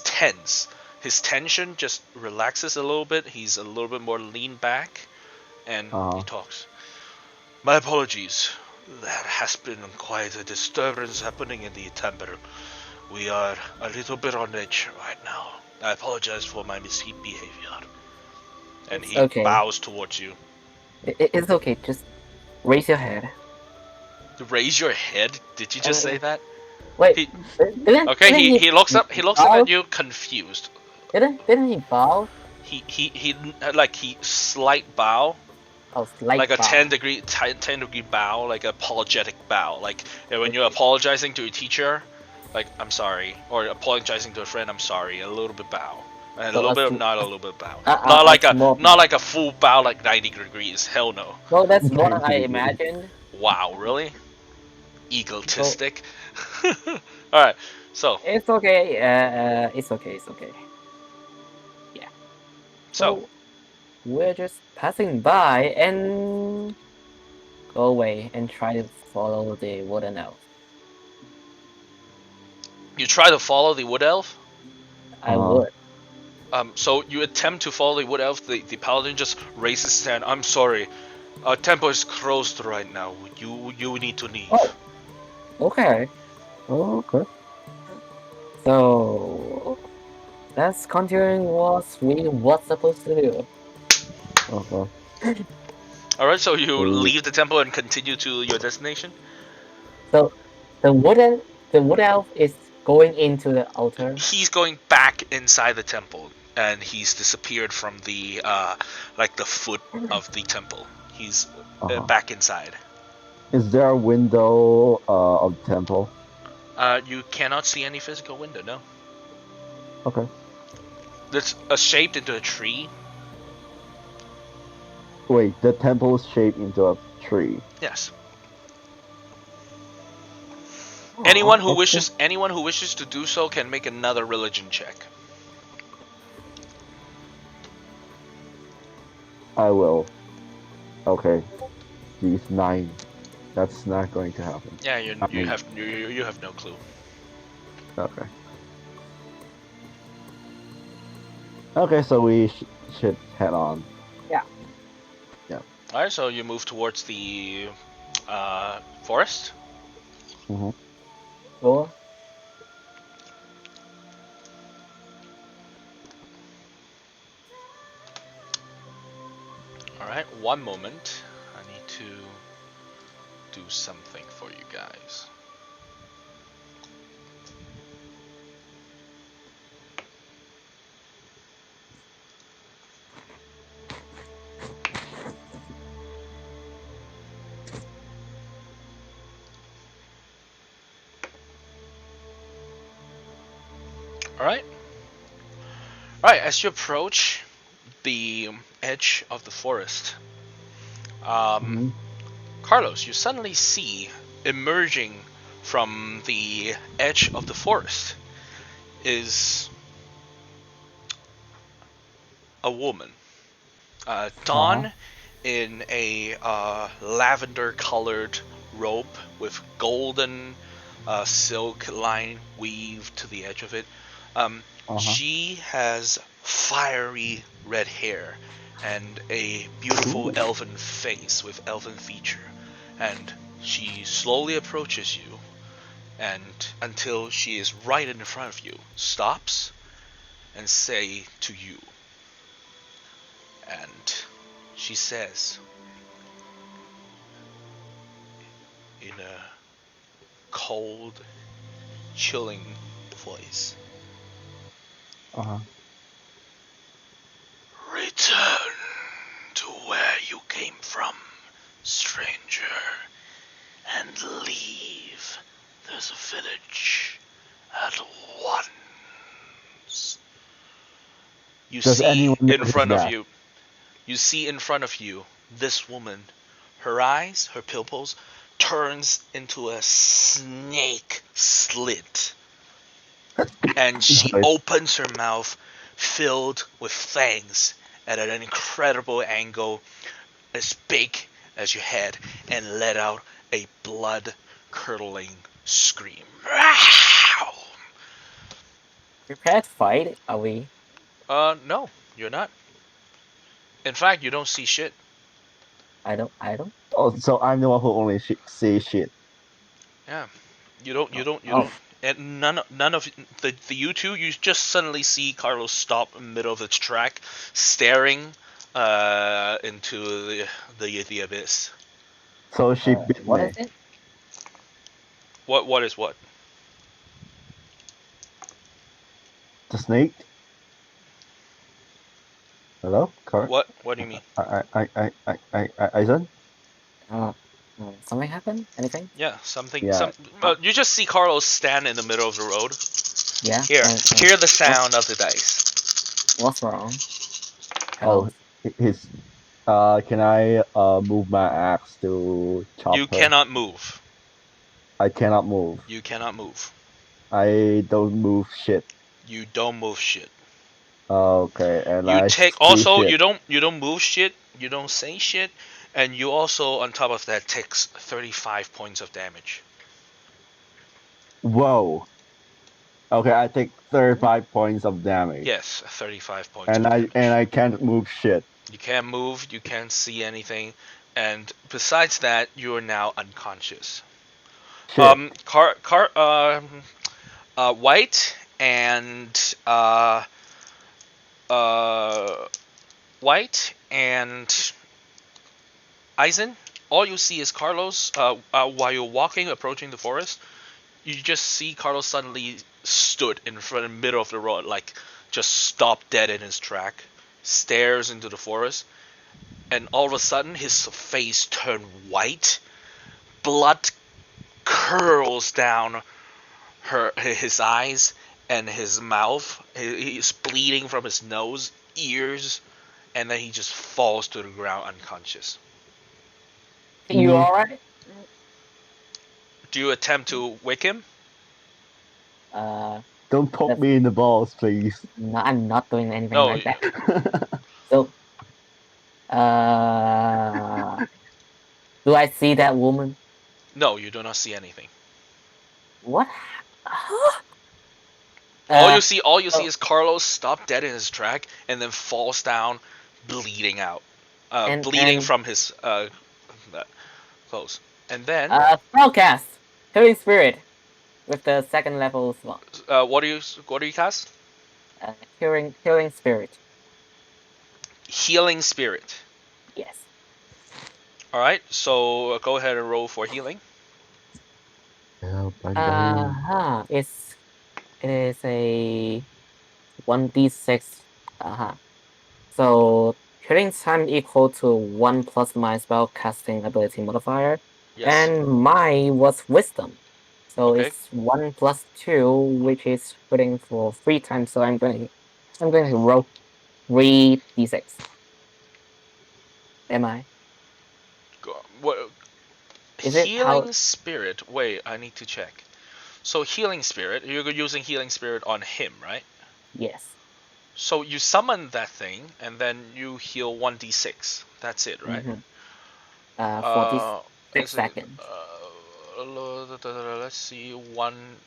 tension just relaxes a little bit. He's a little bit more lean back, and he talks. My apologies. There has been quite a disturbance happening in the temple. We are a little bit on edge right now. I apologize for my misbehavior. And he Okay. bows towards you. It's okay. Just raise your head. Raise your head? Did you just say that? Wait. He- Didn't he looks up. He looks up bow? at you, confused. Didn't he bow? He like he slight bow, Oh, slight like a bow. 10-degree bow, like apologetic bow, like when you're apologizing to a teacher, like I'm sorry, or apologizing to a friend, I'm sorry, a little bit bow, and a So little bit of that's- not a little bit bow, a not like a small not bow. like a full bow like 90 degrees. Hell no. Well, that's what I imagined. Wow, really? Egotistic. All right, so It's okay. It's okay. It's okay. so We're just passing by and go away and try to follow the wooden elf. you try to follow the wood elf. I would. So you attempt to follow the wood elf. The paladin just raises his hand. I'm sorry, our temple is closed right now. You need to leave. Oh. Okay. Okay. So that's continuing what we was supposed to do. Okay. All right, so you Mm. leave the temple and continue to your destination. So the wood elf is going into the altar. He's going back inside the temple, and he's disappeared from the like the foot of the temple. He's back inside. Is there a window of the temple? You cannot see any physical window. No. Okay. It's shaped into a tree. Wait, the temple is shaped into a tree. Yes. Anyone who okay. wishes to do so can make another religion check. I will. Okay. Geez, 9. That's not going to happen. Yeah, you have no clue. Okay. Okay, so we should head on. All right, so you move towards the forest. Mm-hmm. Or All right, one moment. I need to do something for you guys. Alright. Alright, as you approach the edge of the forest, Carlos, you suddenly see emerging from the edge of the forest is a woman. Dawn in a lavender-colored robe with golden silk line weaved to the edge of it. She has fiery red hair and a beautiful elven face with elven feature, and she slowly approaches you, and until she is right in front of you, stops and say to you, and she says in a cold, chilling voice, "Return to where you came from, stranger, and leave this village at once." You Does see anyone in notice front of that? you. You see in front of you this woman. Her eyes, her pupils, turns into a snake slit, and she Nice. opens her mouth filled with fangs at an incredible angle, as big as your head, and let out a blood-curdling scream. Prepared to fight? Are we? No, you're not. In fact, you don't see shit. I don't. Oh, so I'm the one who only see shit. Yeah, you don't. Oh. And none of the you two. You just suddenly see Carlos stop in the middle of the track, staring into the abyss. So she bit What me. is it? What is what? The snake. Hello, Car. What do you mean? Aizen. Uh, Something happened? Anything? Yeah, something. Yeah. You just see Carlos stand in the middle of the road. Yeah. Here, and hear the sound of the dice. What's wrong? Oh, Hello. his. Can I move my axe to chop You her? cannot move. I cannot move. You cannot move. I don't move shit. You don't move shit. Okay, and You I take see also shit. you don't move shit. You don't say shit, and you also on top of that takes 35 points of damage. Whoa. Okay, I take 35 points of damage. Yes, 35 points And of damage. I can't move shit. You can't move. You can't see anything, and besides that, you are now unconscious. Shit. White and uh, White and Eisen. All you see is Carlos. While you're walking, approaching the forest, you just see Carlos suddenly stood in front, in the middle of the road, like just stopped dead in his track, stares into the forest, and all of a sudden his face turned white, blood curls down his eyes and his mouth. He's bleeding from his nose, ears, and then he just falls to the ground unconscious. You Mm. alright? Do you attempt to wake him? Don't poke That's- me in the balls, please. No, I'm not doing anything No. like that. So, do I see that woman? No, you do not see anything. What? All Uh, you see is Carlos stop dead in his track and then falls down, bleeding out, bleeding and- from his clothes. And then, spellcast, Healing Spirit, with the second level slot. what do you cast? Healing Spirit. Healing Spirit. Yes. All right, so go ahead and roll for healing. It is a 1d6. So healing time equal to 1 plus my spell casting ability modifier. Yes. And mine was wisdom. So Okay. it's 1 plus 2, which is hitting for 3 times. So I'm going to roll 3d6. Am I? What? Is it Healing how- Spirit. Wait, I need to check. So Healing Spirit, you're using Healing Spirit on him, right? Yes. So you summon that thing, and then you heal 1d6. That's it, right? Mhm. For this 6 is it, seconds. Let's see. One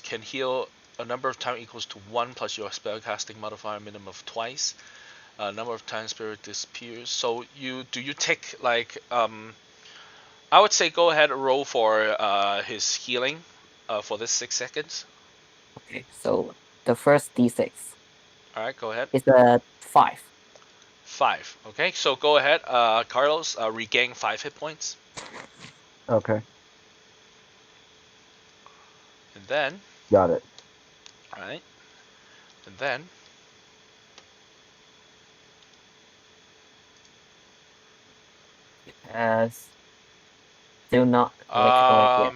can heal a number of times equals to 1 plus your spellcasting modifier minimum of twice. Number of times spirit disappears. So you take like I would say go ahead and roll for his healing for this 6 seconds. Okay, so the first d6 All right, go ahead. is a 5. 5. Okay, so go ahead, Carlos. Regain 5 hit points, Okay, and then got it. all right, and then Still not collect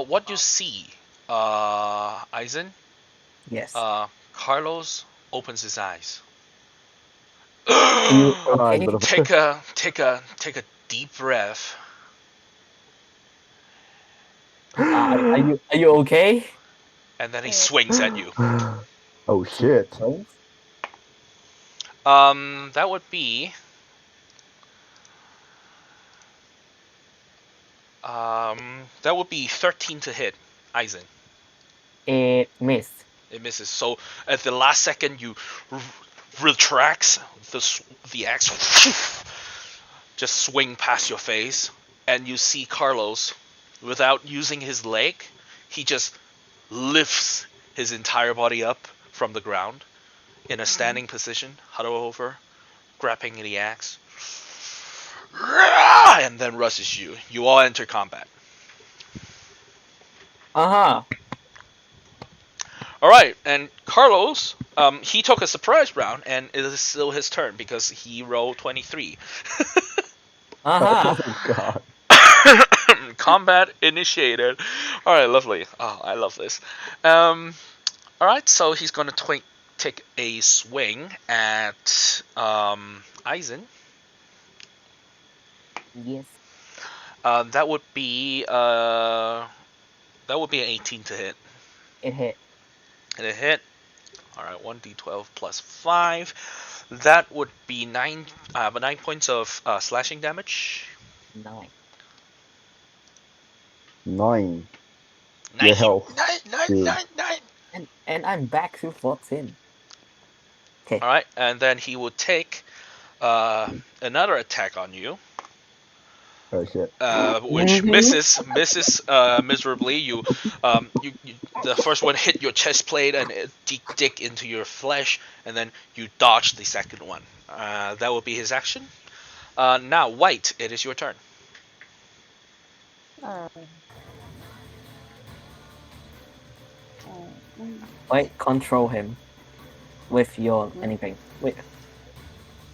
what you see, Eisen? yet. Yes. Carlos opens his eyes. Are you Alright, okay? but Take a deep breath. Are you okay? and then he swings at you. Oh shit. So, That would be that would be 13 to hit, Aizen. it missed. It misses. So at the last second, you retracts the axe, just swing past your face, and you see Carlos, without using his leg, he just lifts his entire body up from the ground in a standing position, huddle over, grabbing the axe, and then rushes you. You all enter combat. Uh-huh. All right, and Carlos, he took a surprise round, and it is still his turn because he rolled 23. Uh-huh. Oh god. Combat initiated. All right, lovely. Oh, I love this. All right, so he's gonna take a swing at Aizen. Yes. That would be an 18 to hit. It hit. And a hit. All right, 1d12 plus 5. That would be 9 points of slashing damage. 9. 9. Nine, Your health. Dude. And I'm back to 14. Okay. All right, and then he would take another attack on you, Oh shit. which misses miserably. You, the first one hit your chest plate and it dig into your flesh, and then you dodge the second one. That would be his action. Now, White, it is your turn. Uh, Wait, control him with your anything. Wait.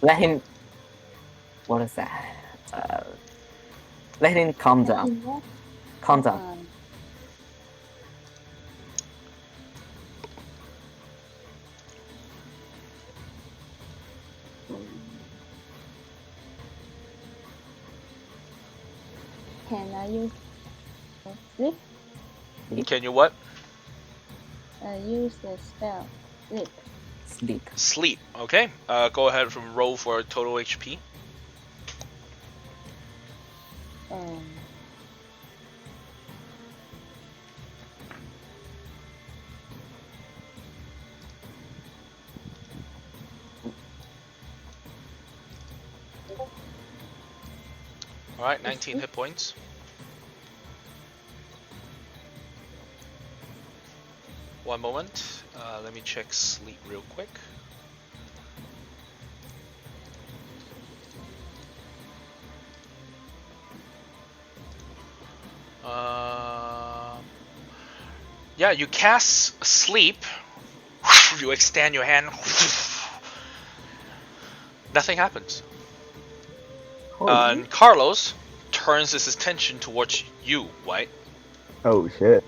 Let him. What is that? Let him calm down. Calm down. Can I use sleep? Can you what? Use the spell sleep. Sleep. Sleep. Okay. Go ahead and roll for total HP. Um, All right, 19 hit points. One moment. Let me check sleep real quick. Yeah, you cast sleep. You extend your hand. Nothing happens. And Carlos turns his attention towards you, White. Oh shit.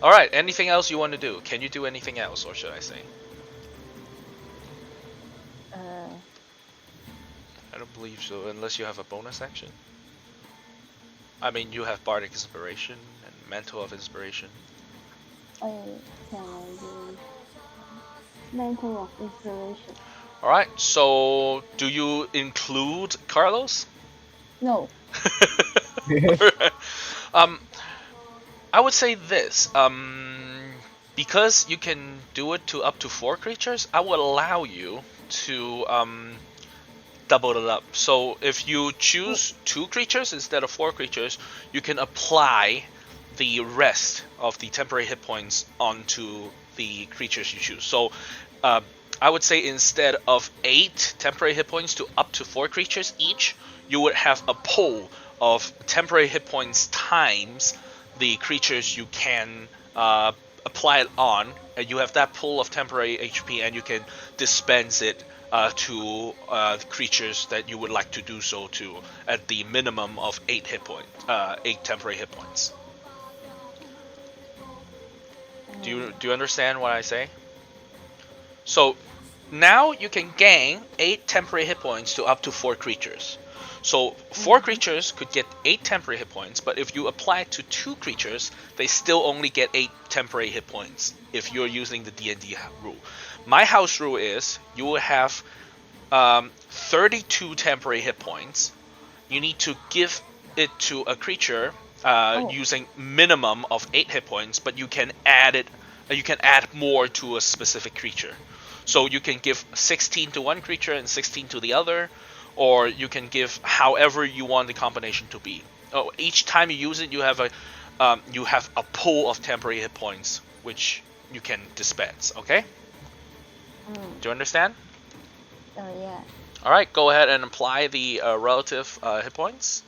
All right. Anything else you want to do? Can you do anything else, or should I say? I don't believe so, unless you have a bonus action. I mean, you have Bardic Inspiration and Mantle of Inspiration. can I use Mantle of Inspiration? All right. So, do you include Carlos? No. I would say this. Because you can do it to up to 4 creatures, I will allow you to double it up. So if you choose 2 creatures instead of 4 creatures, you can apply the rest of the temporary hit points onto the creatures you choose. So I would say instead of 8 temporary hit points to up to 4 creatures each, you would have a pool of temporary hit points times the creatures you can apply it on, and you have that pool of temporary HP, and you can dispense it to creatures that you would like to do so to at the minimum of 8 temporary hit points. Do you understand what I say? So now you can gain 8 temporary hit points to up to 4 creatures. So 4 creatures could get 8 temporary hit points, but if you apply it to 2 creatures, they still only get 8 temporary hit points if you're using the D&D rule. My house rule is you will have 32 temporary hit points. You need to give it to a creature using minimum of 8 hit points, but you can add it. You can add more to a specific creature. So you can give 16 to one creature and 16 to the other, or you can give however you want the combination to be. Oh, each time you use it, you have a pool of temporary hit points which you can dispense. Okay? Do you understand? Oh yeah. All right, go ahead and apply the relative hit points.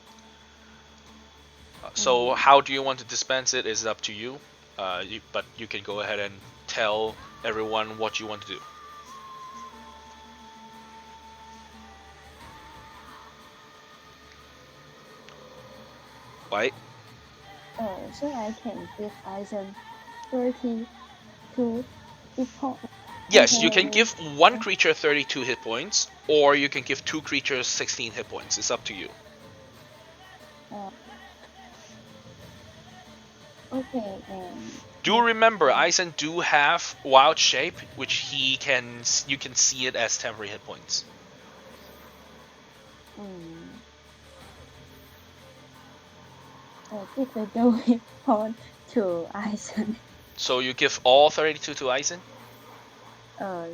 So how do you want to dispense it is up to you. But you can go ahead and tell everyone what you want to do. Right? So I can give Eisen 32 hit points. Yes, you can give one creature 32 hit points, or you can give 2 creatures 16 hit points. It's up to you. Okay. Do remember, Eisen do have wild shape, which you can see it as temporary hit points. Give the double hit point to Eisen. So you give all 32 to Eisen?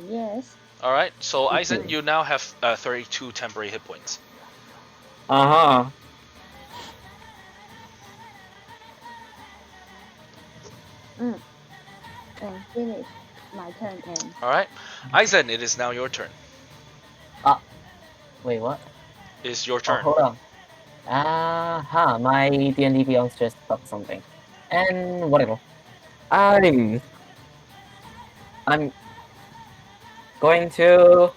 Yes. Alright, so Okay. Eisen, you now have 32 temporary hit points. Uh-huh. And finish my turn and Alright, Eisen, it is now your turn. Wait, what? It's your Oh, turn. hold on. My D&D Beyond just stopped something. And whatever. I'm going to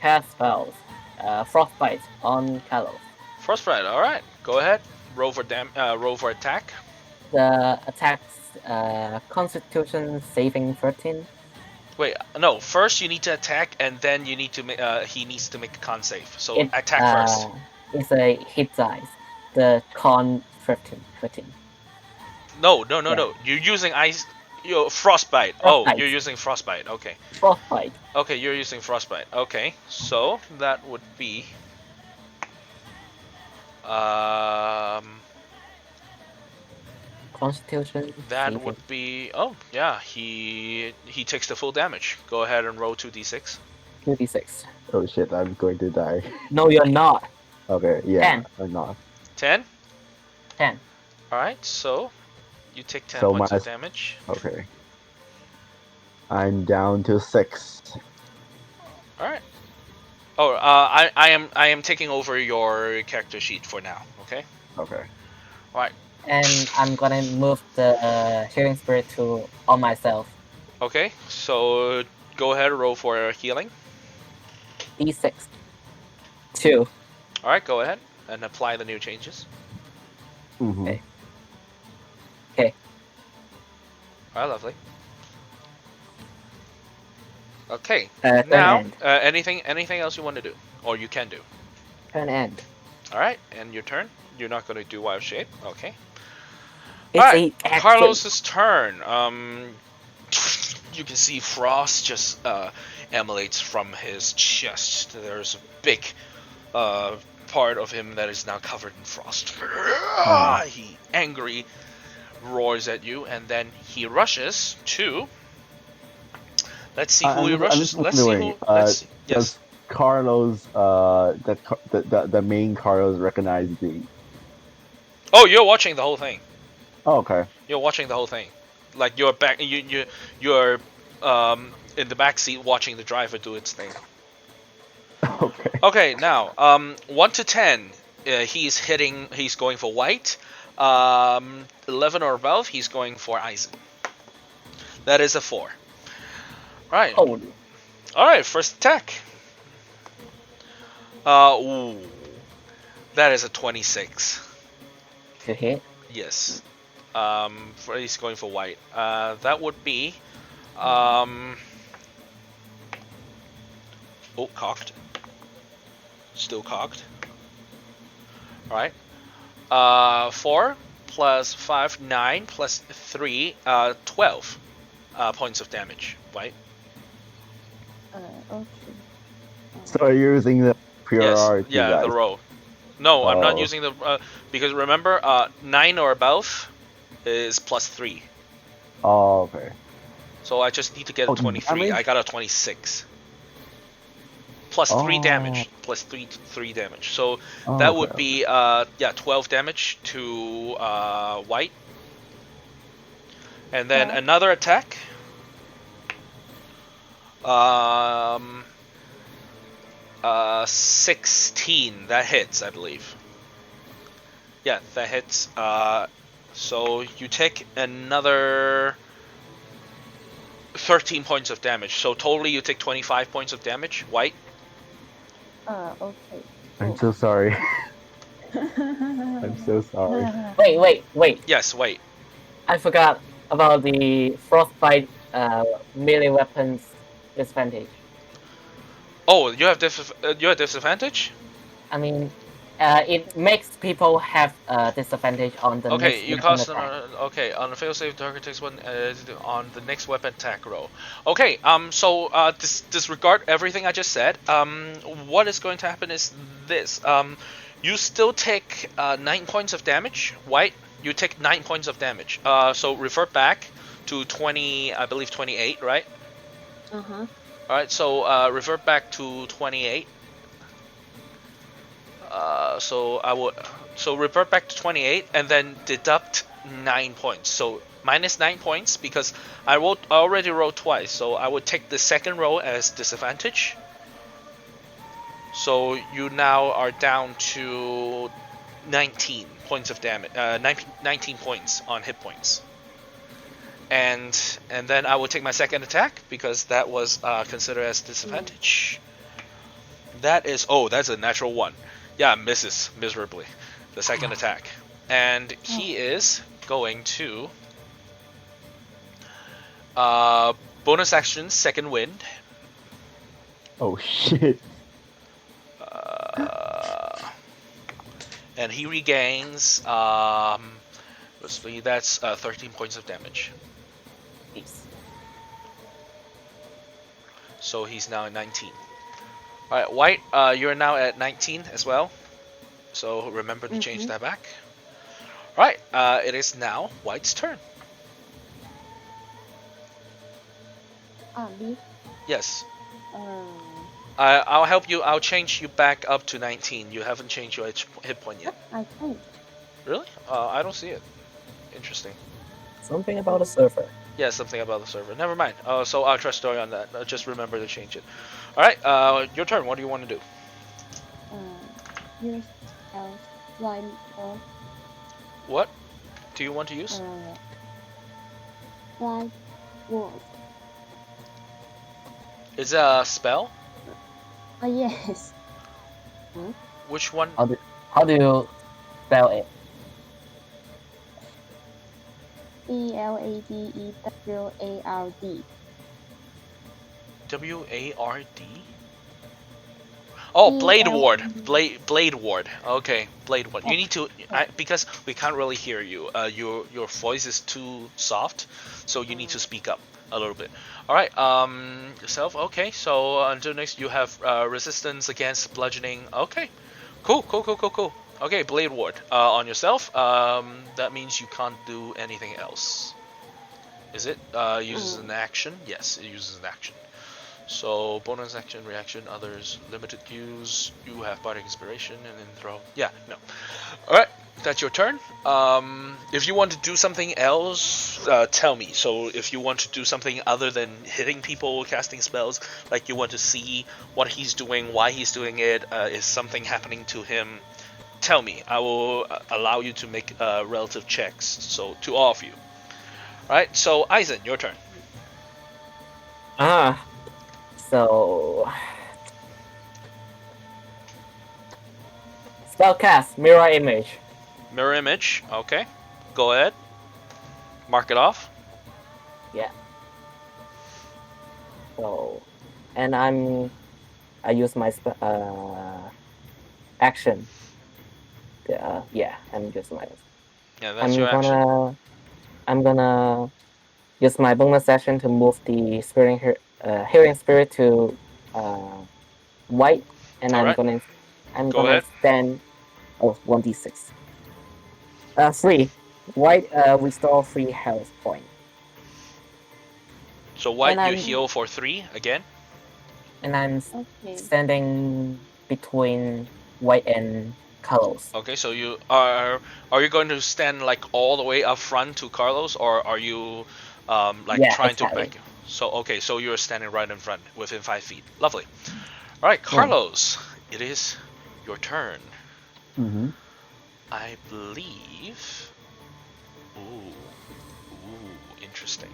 cast spells. Frostbite on Kalos. Frostbite, alright. Go ahead. Roll for attack. The attack's Constitution saving 13. Wait, no. First you need to attack, and then you need to he needs to make a con save. So It, attack first. It's a hit dice. The con 13. No. Yeah. You're using frostbite. Oh, you're using frostbite. Okay. Frostbite. Okay, you're using frostbite. Okay, so that would be Constitution. that saving. would be yeah, he takes the full damage. Go ahead and roll 2d6. 2d6. Oh shit, I'm going to die. No, you're not. Okay, yeah, 10. I'm not. 10. 10. All right, so you take 10 So points my- of damage. Okay. I'm down to 6. All right. Oh, I am taking over your character sheet for now. Okay. Okay. All right. And I'm gonna move the healing spirit on myself. Okay. So go ahead and roll for healing. D6. 2. All right, go ahead and apply the new changes. Mm-hmm. Okay. Okay. All right, lovely. Okay. Turn Now, end. anything else you want to do, or you can do? Turn end. All right, and your turn. You're not going to do wild shape. Okay. It's All right, a action. Carlos's turn. You can see frost just emanates from his chest. There's a big part of him that is now covered in frost. He angry roars at you, and then he rushes to. Let's see who he rushes. Let's see who. Yes. Does Carlos, the main Carlos recognize me? Oh, you're watching the whole thing. Oh, okay. You're watching the whole thing. Like you're back. You're in the back seat watching the driver do its thing. Okay. Okay, now 1 to 10, he's going for white. 11 or above, he's going for Eisen. That is a 4. Right. Oh, All right, first attack. Ooh, that is a 26. to hit. Yes. He's going for white. That would be. Oh, cocked. Still cocked. All right. 4 plus 5, 9 plus 3, 12 points of damage, right? Okay. So you're using the Yes, priority, yeah, the guys. roll. No, I'm not Oh. using the because remember, 9 or above is plus 3. Oh, okay. So I just need to get a Oh, 23. I damage? got a 26. Plus 3 Oh. damage. Plus 3 damage. So Oh, that okay. would be 12 damage to white. And then Okay. another attack. Um 16. That hits, I believe. Yeah, that hits. So you take another 13 points of damage. So totally you take 25 points of damage, white. Okay. I'm so sorry. I'm so sorry. Wait. Yes, white. I forgot about the frostbite melee weapons disadvantage. Oh, you have disadvantage? I mean, it makes people have a disadvantage on the Okay, next you weapon cost attack. okay on the failsafe target takes one on the next weapon attack roll. Okay, so disregard everything I just said. What is going to happen is this. You still take 9 points of damage, white. You take 9 points of damage. So revert back to 20, I believe 28, right? Uh-huh. All right, so revert back to 28. So revert back to 28 and then deduct 9 points. So minus 9 points because I already rolled twice. So I would take the second roll as disadvantage. So you now are down to 19 points of damage. 19 points on hit points. And then I will take my second attack because that was considered as disadvantage. That's a natural 1. Yeah, misses miserably. The second attack. And he is going to bonus action second wind. Oh shit. And he regains that's 13 points of damage. So he's now at 19. Alright, white, you're now at 19 as well. So remember to change that back. Alright, it is now white's turn. Me? Yes. Um, I'll help you. I'll change you back up to 19. You haven't changed your hit point yet. I can't. Really? I don't see it. Interesting. Something about a server. Yeah, something about the server. Never mind. So I'll trust Story on that. Just remember to change it. Alright, your turn. What do you want to do? Use line or What do you want to use? line word. Is it a spell? Yes. Which one? How do you spell it? BLADEWARD. WARD? Oh, Blade Ward. Blade Ward. Okay, Blade Ward. You need to because we can't really hear you. Your voice is too soft, so you need to speak up a little bit. All right. Yourself. Okay. So until next, you have resistance against bludgeoning. Okay. Cool. Okay, Blade Ward. On yourself. That means you can't do anything else. Is it? Uses an action. Yes, it uses an action. So bonus action, reaction, others, limited use. You have bardic inspiration and then throw. Yeah, no. All right, that's your turn. If you want to do something else, tell me. So if you want to do something other than hitting people, casting spells, like you want to see what he's doing, why he's doing it, is something happening to him, tell me. I will allow you to make relative checks. So to all of you. All right. So Aizen, your turn. So spellcast mirror image. Mirror image. Okay. Go ahead. Mark it off. Yeah. So, and I use my action Yeah, I'm using my. Yeah, that's your I'm action. gonna use my bonus action to move the healing spirit to white, and All right, I'm go gonna ahead. stand. Oh, 1d6. Three. White. Restore 3 health point, So and white, you I'm heal for 3 again. and I'm Okay. standing between white and Carlos. Okay, so are you going to stand like all the way up front to Carlos, or are you like Yeah, trying to exactly. back? So okay, so you're standing right in front, within 5 feet. Lovely. All right, Mm. Carlos, it is your turn. Mm-hmm. I believe. Ooh, interesting.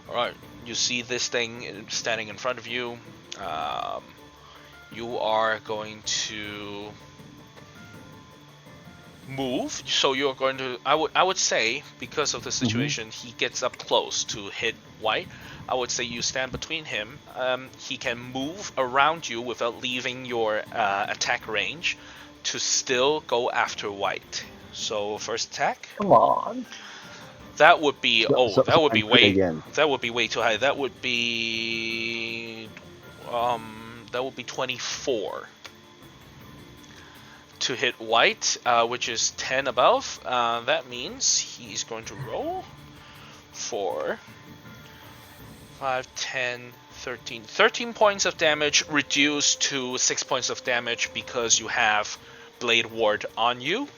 All right, you see this thing standing in front of you. Um, you are going to move. So you're going to. I would say, because of the situation, he gets up close to hit white. I would say you stand between him. He can move around you without leaving your attack range to still go after white. So first attack. Come on. That would be So I'm free again. that would be way too high. That would be 24 to hit white, which is 10 above. That means he's going to roll for 5, 10, 13. 13 points of damage reduced to 6 points of damage because you have Blade Ward on you.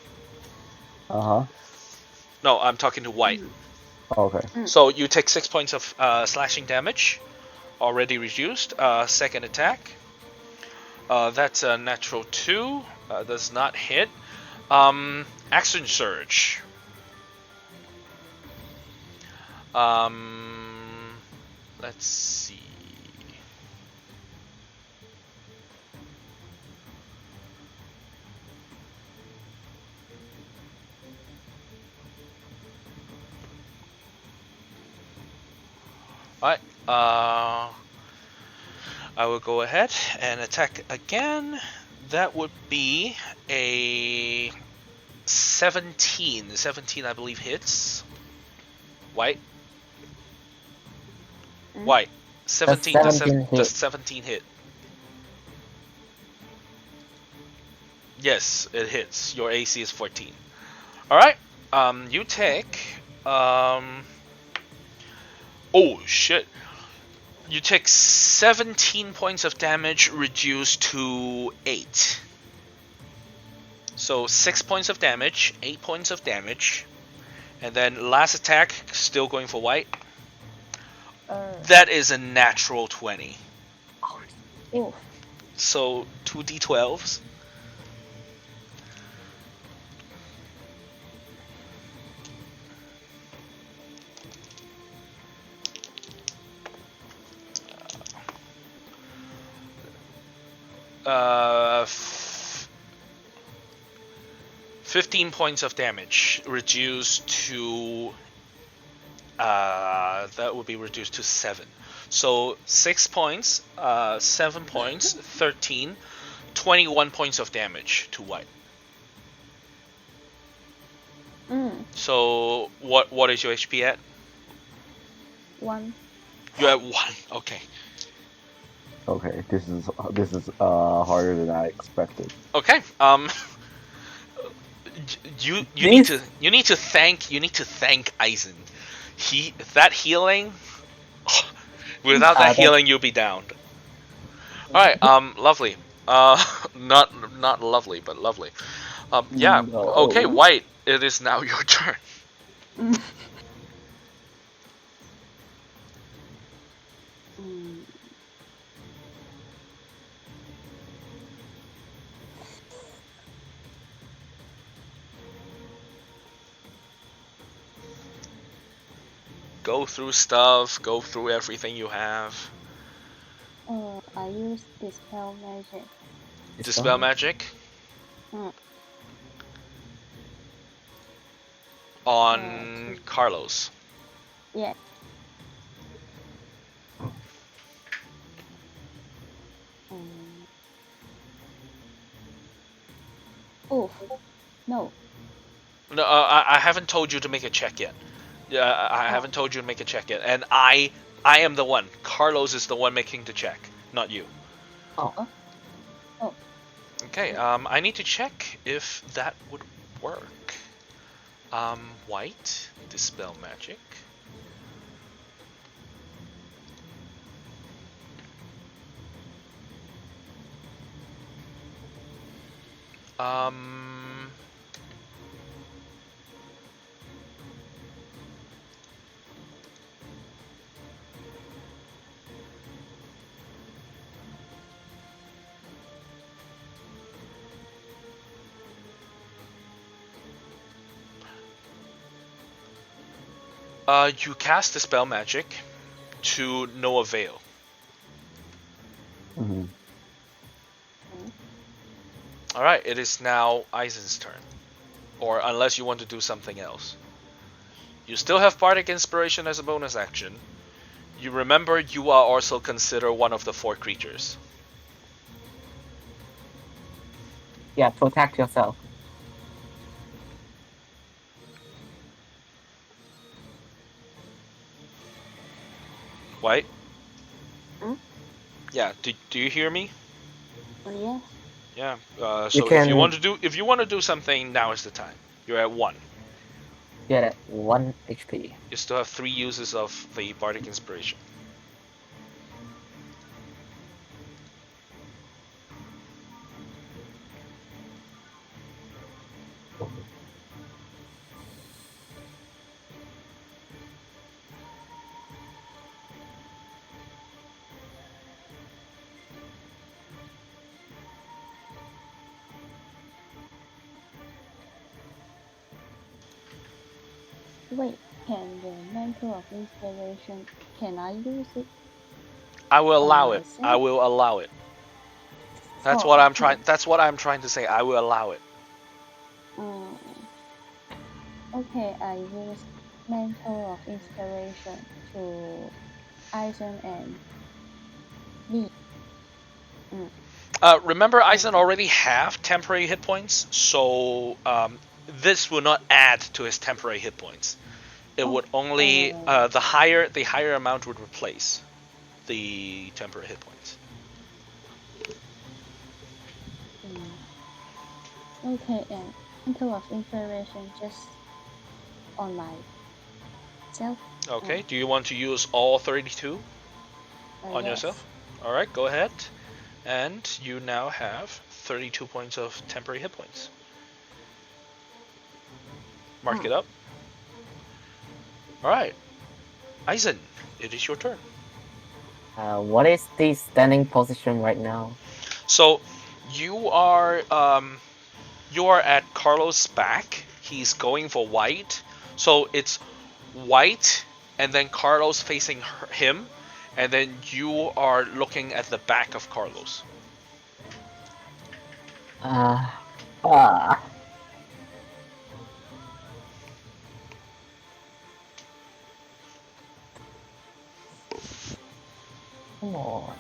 Uh-huh. No, I'm talking to white. Okay. So you take 6 points of slashing damage, already reduced. Second attack. That's a natural 2. Does not hit. Action Surge. Let's see. Alright, I will go ahead and attack again. That would be a 17. 17, I believe, hits. White. White. 17. Does 17 Does hit? 17 hit? Yes, it hits. Your AC is 14. Alright. You take. Oh, shit. You take 17 points of damage reduced to 8. So 6 points of damage, 8 points of damage. And then last attack, still going for white. That is a natural 20. Oof. So 2d12s. Uh, 15 points of damage reduced to that would be reduced to 7. So 6 points, 7 points, 13, 21 points of damage to white. So what is your HP at? 1. You're at 1. Okay. Okay, this is harder than I expected. Okay. You need to thank Eisen. That healing. Without that healing, you'll be downed. All right. Lovely. Not lovely, but lovely. Yeah. No. Okay, White. It is now your turn. Go through stuff. Go through everything you have. I use Dispel Magic. Dispel magic. On Carlos. Yeah. Oof. No. No, I haven't told you to make a check yet. Yeah, I Oh. haven't told you to make a check yet, and I am the one. Carlos is the one making the check, not you. Oh, Okay. I need to check if that would work. White dispel magic. Um. You cast dispel magic to no avail. Mhm. All right. It is now Eisen's turn, or unless you want to do something else. You still have Bardic Inspiration as a bonus action. You remember you are also considered one of the 4 creatures. yeah, protect yourself. White? Hmm? Yeah. Do you hear me? Yes. Yeah. So You if you can- want to do something, now is the time. You're at 1. Get it. 1 HP. You still have 3 uses of the Bardic Inspiration. Wait, can the Mantle of Inspiration, can I use it? I will allow it. myself? I will allow it. That's Oh, what I'm okay. trying. That's what I'm trying to say. I will allow it. Mm. Okay, I use Mantle of Inspiration to Eisen and me. Remember, Eisen already have temporary hit points, so this will not add to his temporary hit points. It would only the higher amount would replace the temporary hit points. Okay, and Mantle of Inspiration just on myself. Okay. Do you want to use all 32 on Yes. yourself? All right. Go ahead, and you now have 32 points of temporary hit points. Mark it up. All right, Eisen, it is your turn. What is the standing position right now? So you are at Carlos' back. He's going for white. So it's white and then Carlos facing him, and then you are looking at the back of Carlos. Come on.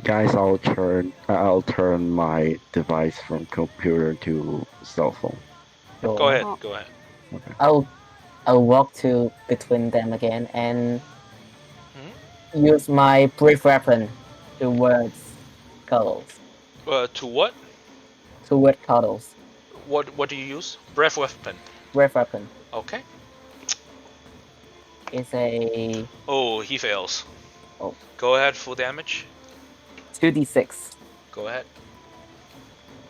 Guys, I'll turn my device from computer to cell phone. Sure. Go ahead. Go ahead. Okay. I'll walk to between them again and Mhm. use my brief weapon towards Cuddles. To what? Toward Cuddles. What do you use? Breath weapon. Brief weapon Okay. is a Oh, he fails. Oh. Go ahead. Full damage. 2d6. Go ahead.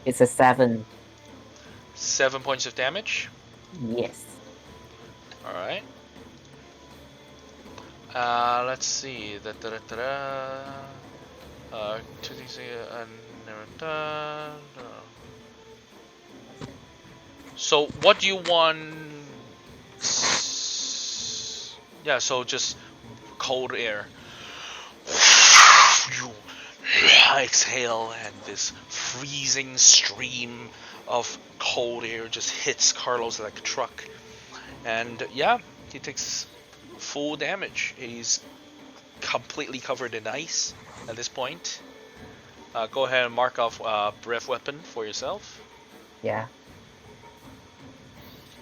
It's a 7. 7 points of damage. Yes. All right. Let's see. 2d6 So what do you want? Yeah, so just cold air. You exhale, and this freezing stream of cold air just hits Carlos like a truck. And yeah, he takes full damage. He's completely covered in ice at this point. Go ahead and mark off breath weapon for yourself. Yeah.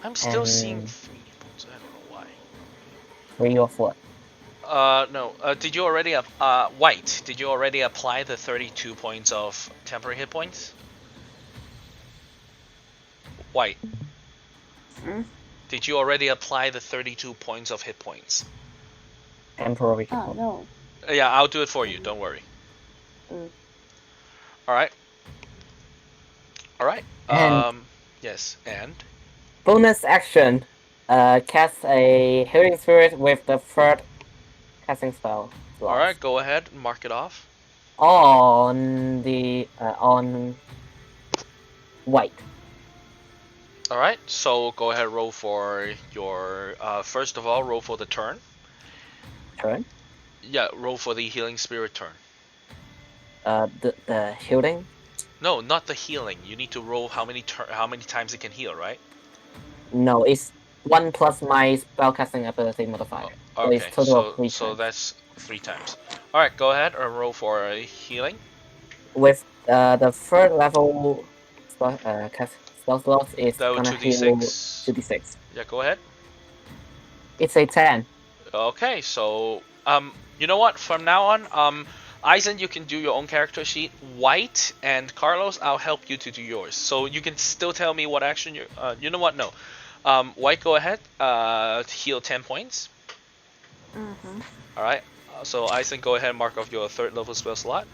I'm still seeing And 3 hit points. I don't know why. 3 of what? No. Did you already White? Did you already apply the 32 points of temporary hit points? White. Hmm? Did you already apply the 32 points of hit points? Temporary hit Oh, point. no. Yeah, I'll do it for you. Don't worry. Mm. All right. All right. And- Yes. And Bonus action. Cast a healing spirit with the third casting spell slot. all right. Go ahead and mark it off. On the on White. All right. So go ahead. Roll for your. First of all, roll for the turn. Turn. Yeah. Roll for the healing spirit turn. The healing. No, not the healing. You need to roll how many times it can heal, right? No, it's 1 plus my spellcasting ability modifier. So Okay. it's total of 3 So times. that's 3 times. All right. Go ahead and roll for a healing. With the third level spell slot is That would gonna heal 2d6. 2d6. Yeah. Go ahead. It's a 10. Okay, so you know what? From now on, Eisen, you can do your own character sheet. White and Carlos, I'll help you to do yours. So you can still tell me what action you. You know what? No. White, go ahead. Heal 10 points. Mm-hmm. All right. So Eisen, go ahead and mark off your third level spell slot.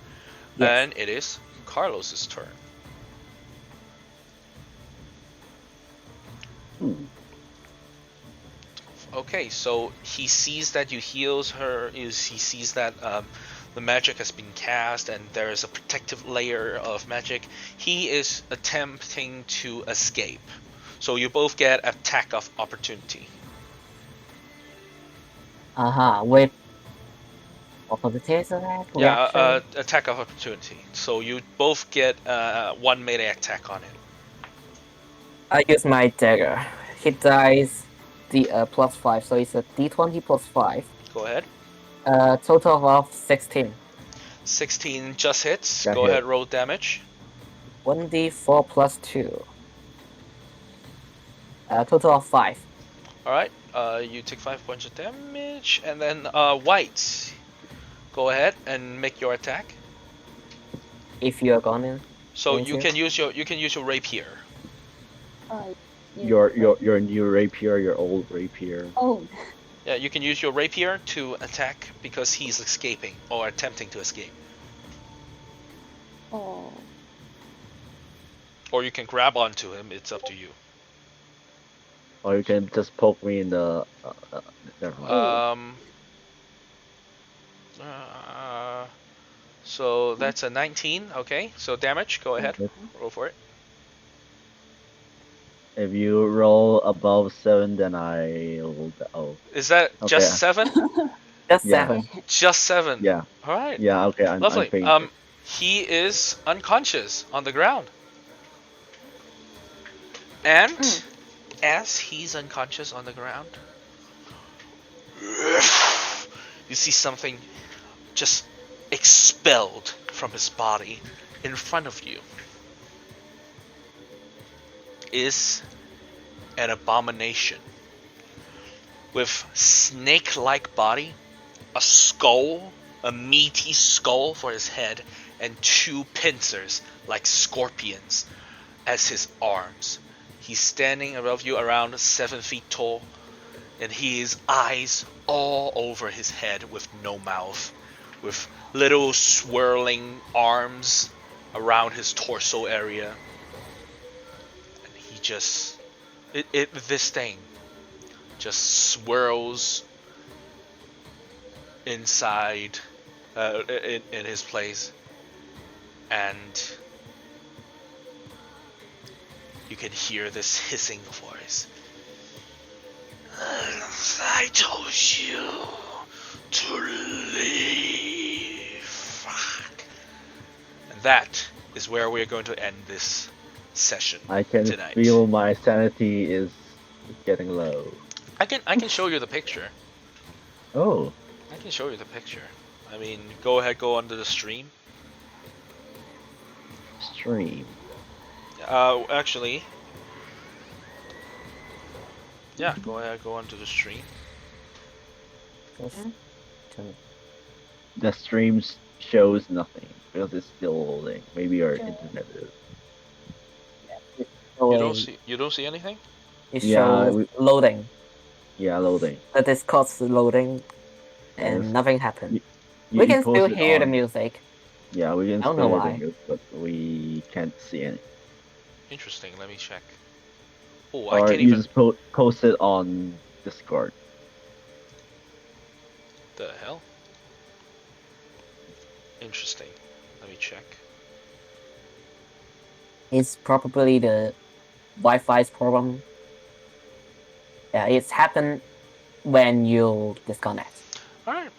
Yes. And it is Carlos's turn. Okay, so he sees that you heals her. He sees that the magic has been cast and there is a protective layer of magic. He is attempting to escape. So you both get attack of opportunity. With opportunities of that reaction. Attack of opportunity. So you both get 1 melee attack on it. I use my dagger. Hit dice the +5, so it's a d20 +5. Go ahead. Total of 16. 16 just hits. That Go hit. ahead, roll damage. 1d4 +2. Total of 5. Alright, you take 5 points of damage. And then White, go ahead and make your attack. If you're gonna. So Thank you you. can use your rapier. Your new rapier, your old rapier. Oh, Yeah, you can use your rapier to attack because he's escaping or attempting to escape. oh. Or you can grab onto him, it's up to you. Or you can just poke me in the. Never mind. So that's a 19, okay. So damage, go ahead, roll for it. If you roll above 7, then I'll. Oh, Is that Okay. just 7? Just Yeah. 7. Just 7. yeah, Alright. yeah. Okay, I'm Lovely. paying. He is unconscious on the ground. And as he's unconscious on the ground, you see something just expelled from his body in front of you. Is an abomination with snake-like body, a skull, a meaty skull for his head, and 2 pincers like scorpions as his arms. He's standing above you around 7 feet tall, and his eyes all over his head with no mouth, with little swirling arms around his torso area. And he just, this thing just swirls inside, in his place, and you can hear this hissing voice. I told you to leave. And that is where we're going to end this session I can tonight. feel my sanity is getting low. I can show you the picture. Oh, I can show you the picture. I mean, go ahead, go onto the stream. Stream. Actually, yeah, go ahead, go onto the stream. Just to- The streams shows nothing because it's still loading. Maybe our Sure. internet is. You don't see anything? It Yeah, shows loading. Yeah, loading. The Discord's loading, and Yes. nothing happened. You, We you can still posted hear the on- music. Yeah, we can I don't still know hear the why. music, but we can't see any. Interesting. Let me check. Oh, I Or can't you even. just post it on Discord. The hell? Interesting. Let me check. It's probably the Wi-Fi's problem. Yeah, it's happened when you disconnect. All right.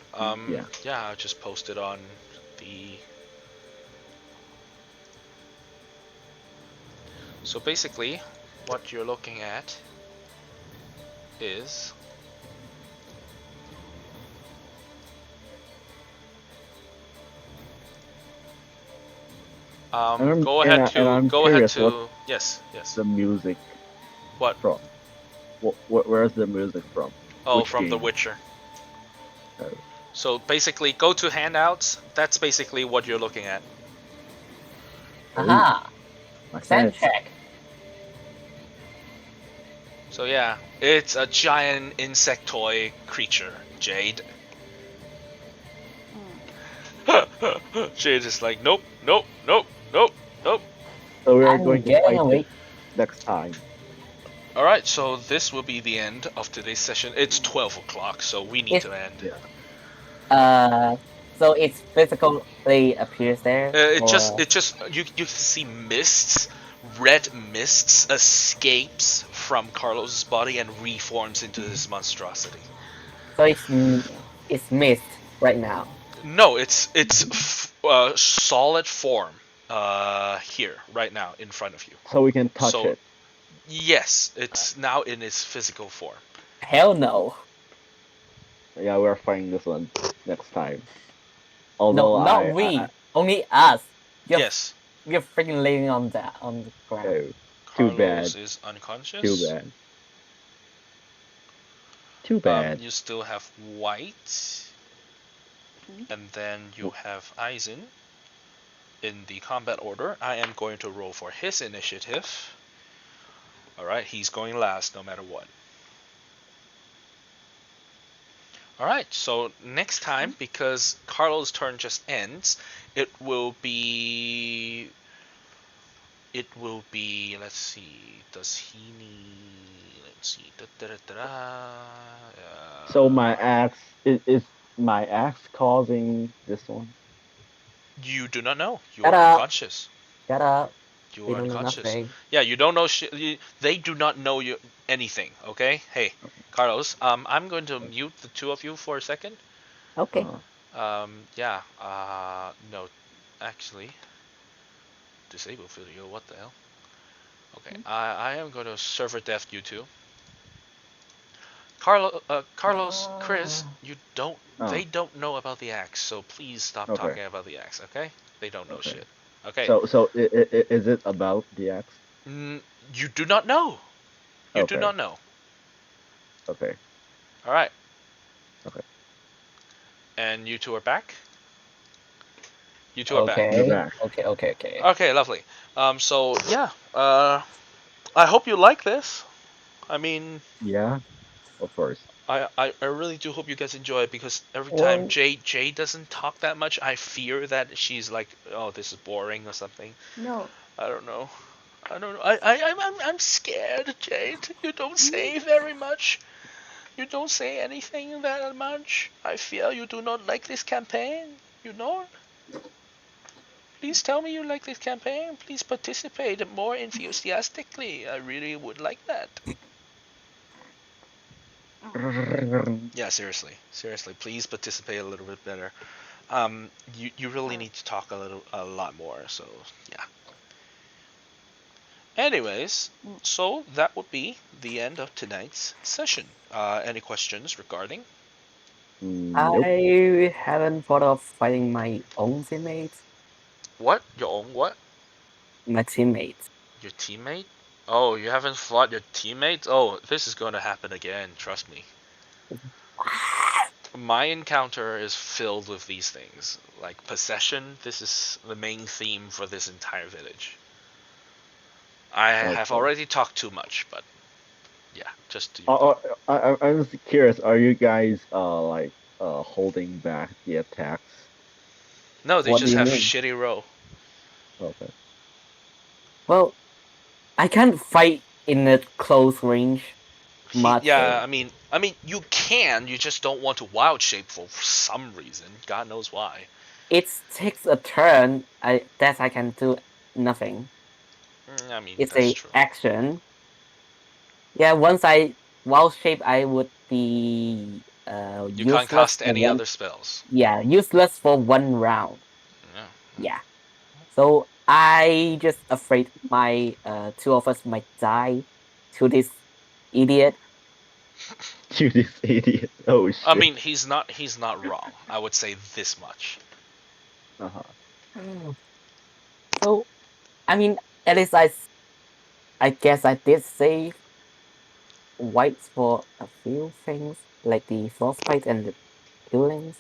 Yeah. Yeah, I just posted on the. So basically, what you're looking at is I'm- go and ahead I- to and I'm go ahead curious to yes. The music What? from? Where's the music from? Oh, Which from The game? Witcher. Oh. So basically, go to handouts. That's basically what you're looking at. Aha! My Send sense. check. So yeah, it's a giant insectoid creature, Jade. Jade is like, nope, nope, nope, nope, nope. So we are I'm going to getting fight away. it next time. Alright, so this will be the end of today's session. It's 12 o'clock, so we need It's- to end. Yeah. So it physically appears there. It or- just you see mists, red mists escapes from Carlos's body and reforms into this monstrosity. So it's missed right now. No, it's solid form here right now in front of you. So we can touch So- it. Yes, it's now in its physical form. Hell no. Yeah, we're fighting this one next time. No, Although not we. Only us. You're, Yes, You're freaking laying on the ground. Oh, Carlos bad. is unconscious. too bad. Too bad. You still have White, and then you have Aizen in the combat order. I am going to roll for his initiative. Alright, he's going last no matter what. Alright, so next time, because Carlo's turn just ends, it will be, let's see, does he need, let's see, So my axe is my axe causing this one? You do not know. You Shut are up. unconscious. Shut up. You We are don't know unconscious. nothing. Yeah, you don't know shit. They do not know you anything. Okay. Hey, Carlos. I'm going to mute the two of you for a second. Okay. Yeah. No, actually, disable video. What the hell? Okay. I am going to server death you two. Carlos, Chris, you don't. Oh. They don't know about the axe, so please stop Okay. talking about the axe. Okay? They don't know Okay. shit. Okay. So is it about the axe? You do not know. You do Okay. not know. Okay. All right. Okay. And you two are back. You two are back. Okay. You're back. Okay. Okay, lovely. So yeah. I hope you like this. I mean, Yeah. Of course. I really do hope you guys enjoy it because every time Well- Jay doesn't talk that much, I fear that she's like, oh, this is boring or something. No, I don't know. I'm scared, Jade. You don't say very much. You don't say anything that much. I fear you do not like this campaign. You know? Please tell me you like this campaign. Please participate more enthusiastically. I really would like that. Yeah, seriously. Seriously, please participate a little bit better. You really need to talk a lot more, so yeah. Anyways, so that would be the end of tonight's session. Any questions regarding? Nope. I haven't thought of fighting my own teammates. What? Your own what? My teammates. Your teammate? Oh, you haven't fought your teammates? Oh, this is going to happen again, trust me. My encounter is filled with these things. Like possession, this is the main theme for this entire village. I have Okay. already talked too much, but yeah, just to I'm just curious. Are you guys like holding back the attacks? No, they What do just you have mean? shitty roll. Okay. Well, I can't fight in a close range much. Yeah, I mean, you can. You just don't want to wild shape for some reason. God knows why. It takes a turn. I can do nothing. I mean, It's that's a true. action. Yeah, once I wild shape, I would be You can't useless cast for any one. other spells. Yeah, useless for one round. Yeah. Yeah. So I just afraid my two of us might die to this idiot. You this idiot. Oh I shit. mean, he's not wrong. I would say this much. Uh-huh. So I mean, at least I guess I did save whites for a few things like the frostbite and the killings.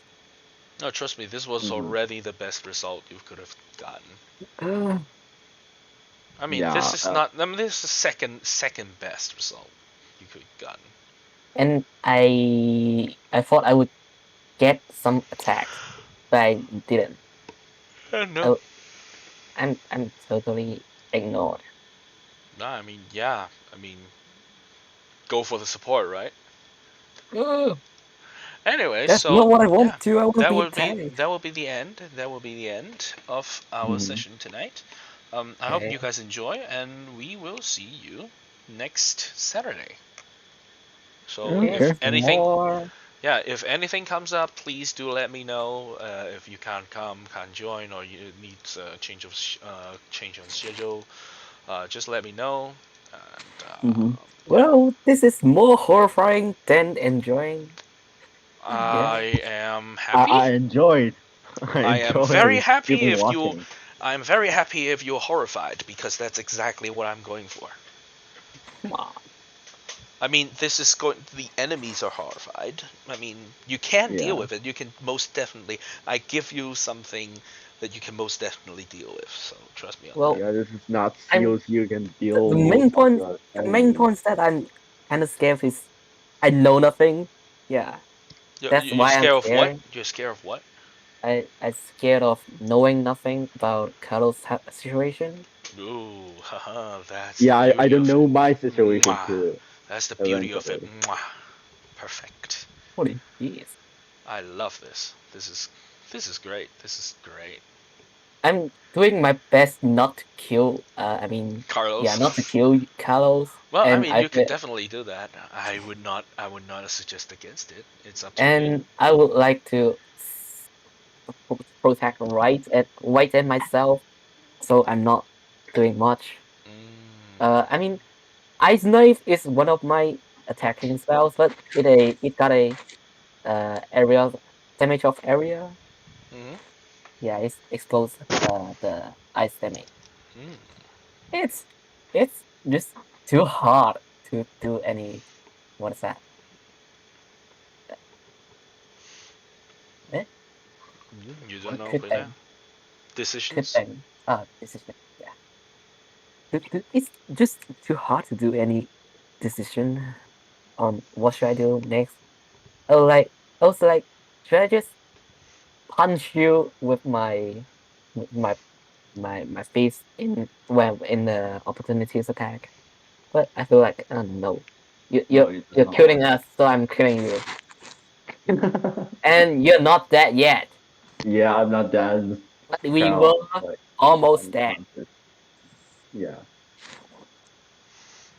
No, trust me, this was Mhm. already the best result you could have gotten. Uh, I mean, Yeah. this is not. I mean, this is the second best result you could have gotten. and I thought I would get some attacks, but I didn't. No. I, I'm totally ignored. No, I mean, yeah. I mean, go for the support, right? Anyway, That's not so what I yeah, want to. I want to be attacked. that will be the end. That will be the end of our Mhm. session tonight. I hope you Okay. guys enjoy, and we will see you next Saturday. So Yes, if Okay. anything, more. yeah, if anything comes up, please do let me know. If you can't come, can't join, or you need a change of schedule, just let me know. And Mm-hmm. Well, this is more horrifying than enjoying. Yeah. I am I, happy. I enjoyed. I I am very enjoyed happy even if you. watching. I'm very happy if you're horrified because that's exactly what I'm going for. Come on. I mean, this is going. The enemies are horrified. I mean, you can deal Yeah. with it. You can most definitely. I give you something that you can most definitely deal with. So trust me on Well, that. Yeah, this is not I'm skills you can the deal with main point. the The main enemies. points that I'm kind of scared is I know nothing. Yeah, that's You're why I'm scared of what? scared. You're scared of what? I'm scared of knowing nothing about Carlos' situation. Ooh, haha. That's the Yeah, I beauty don't of it. know my situation Mwah. too. That's the beauty of it. Eventually. Mwah. Perfect. Holy jeez. I love this. This is great. This is great. I'm doing my best not to kill. I mean, yeah, Carlos. not to kill Carlos, Well, I and mean, you can definitely do that. I would not. I would not suggest against it. It's up to you. I would like to protect right and myself, so I'm not doing much. Mm, I mean, Ice Knife is one of my attacking spells, but it got a area damage of area. mm, Yeah, it explodes the ice damage. mm. It's it's just too hard to do any. What is that? Eh? You don't What know, could but yeah. bang? Could Decisions. bang? Decision. Yeah. It's just too hard to do any decision on what should I do next. Oh, like also like should I just punch you with my face in well in the opportunities attack? But I feel like no, No, you do you're killing not. us, so I'm killing you, and you're not dead yet. Yeah, I'm not that But we were proud, but almost dead. unconscious. Yeah.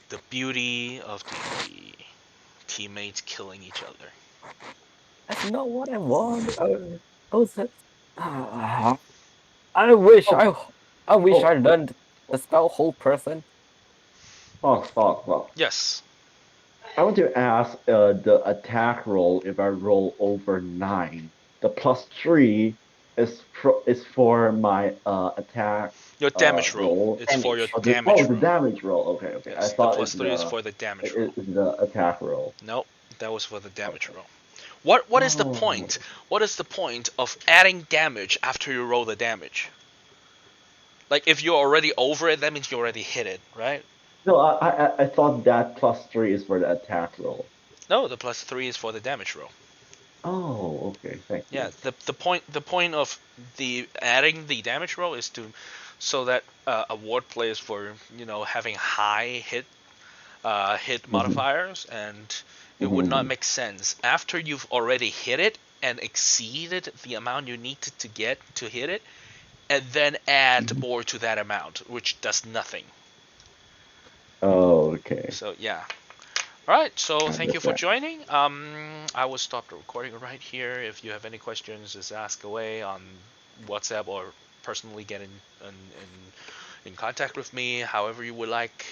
The beauty of D&D. Teammates killing each other. That's not what I want. I was I wish Oh, I wish I oh, learned the spell whole person. fuck. Yes. I want to ask the attack roll. If I roll over 9, the +3 is for my attack Your damage roll. roll. It's for your Damage. damage The roll. damage roll. Okay, okay. I Yes, the thought +3 is for the damage roll. it's the attack roll. Nope, that was for the damage Okay. roll. What is the Oh. point? What is the point of adding damage after you roll the damage? Like if you're already over it, that means you already hit it, right? No, I thought that +3 is for the attack roll. No, the +3 is for the damage roll. Oh, okay. Thank you. Yeah, the point of the adding the damage roll is to so that award players for having high hit modifiers, and it would not make sense after you've already hit it and exceeded the amount you needed to get to hit it, and then add more to that amount, which does nothing. Oh, okay. So yeah. All right. So thank you for Understand. joining. I will stop the recording right here. If you have any questions, just ask away on WhatsApp or personally get in contact with me, however you would like.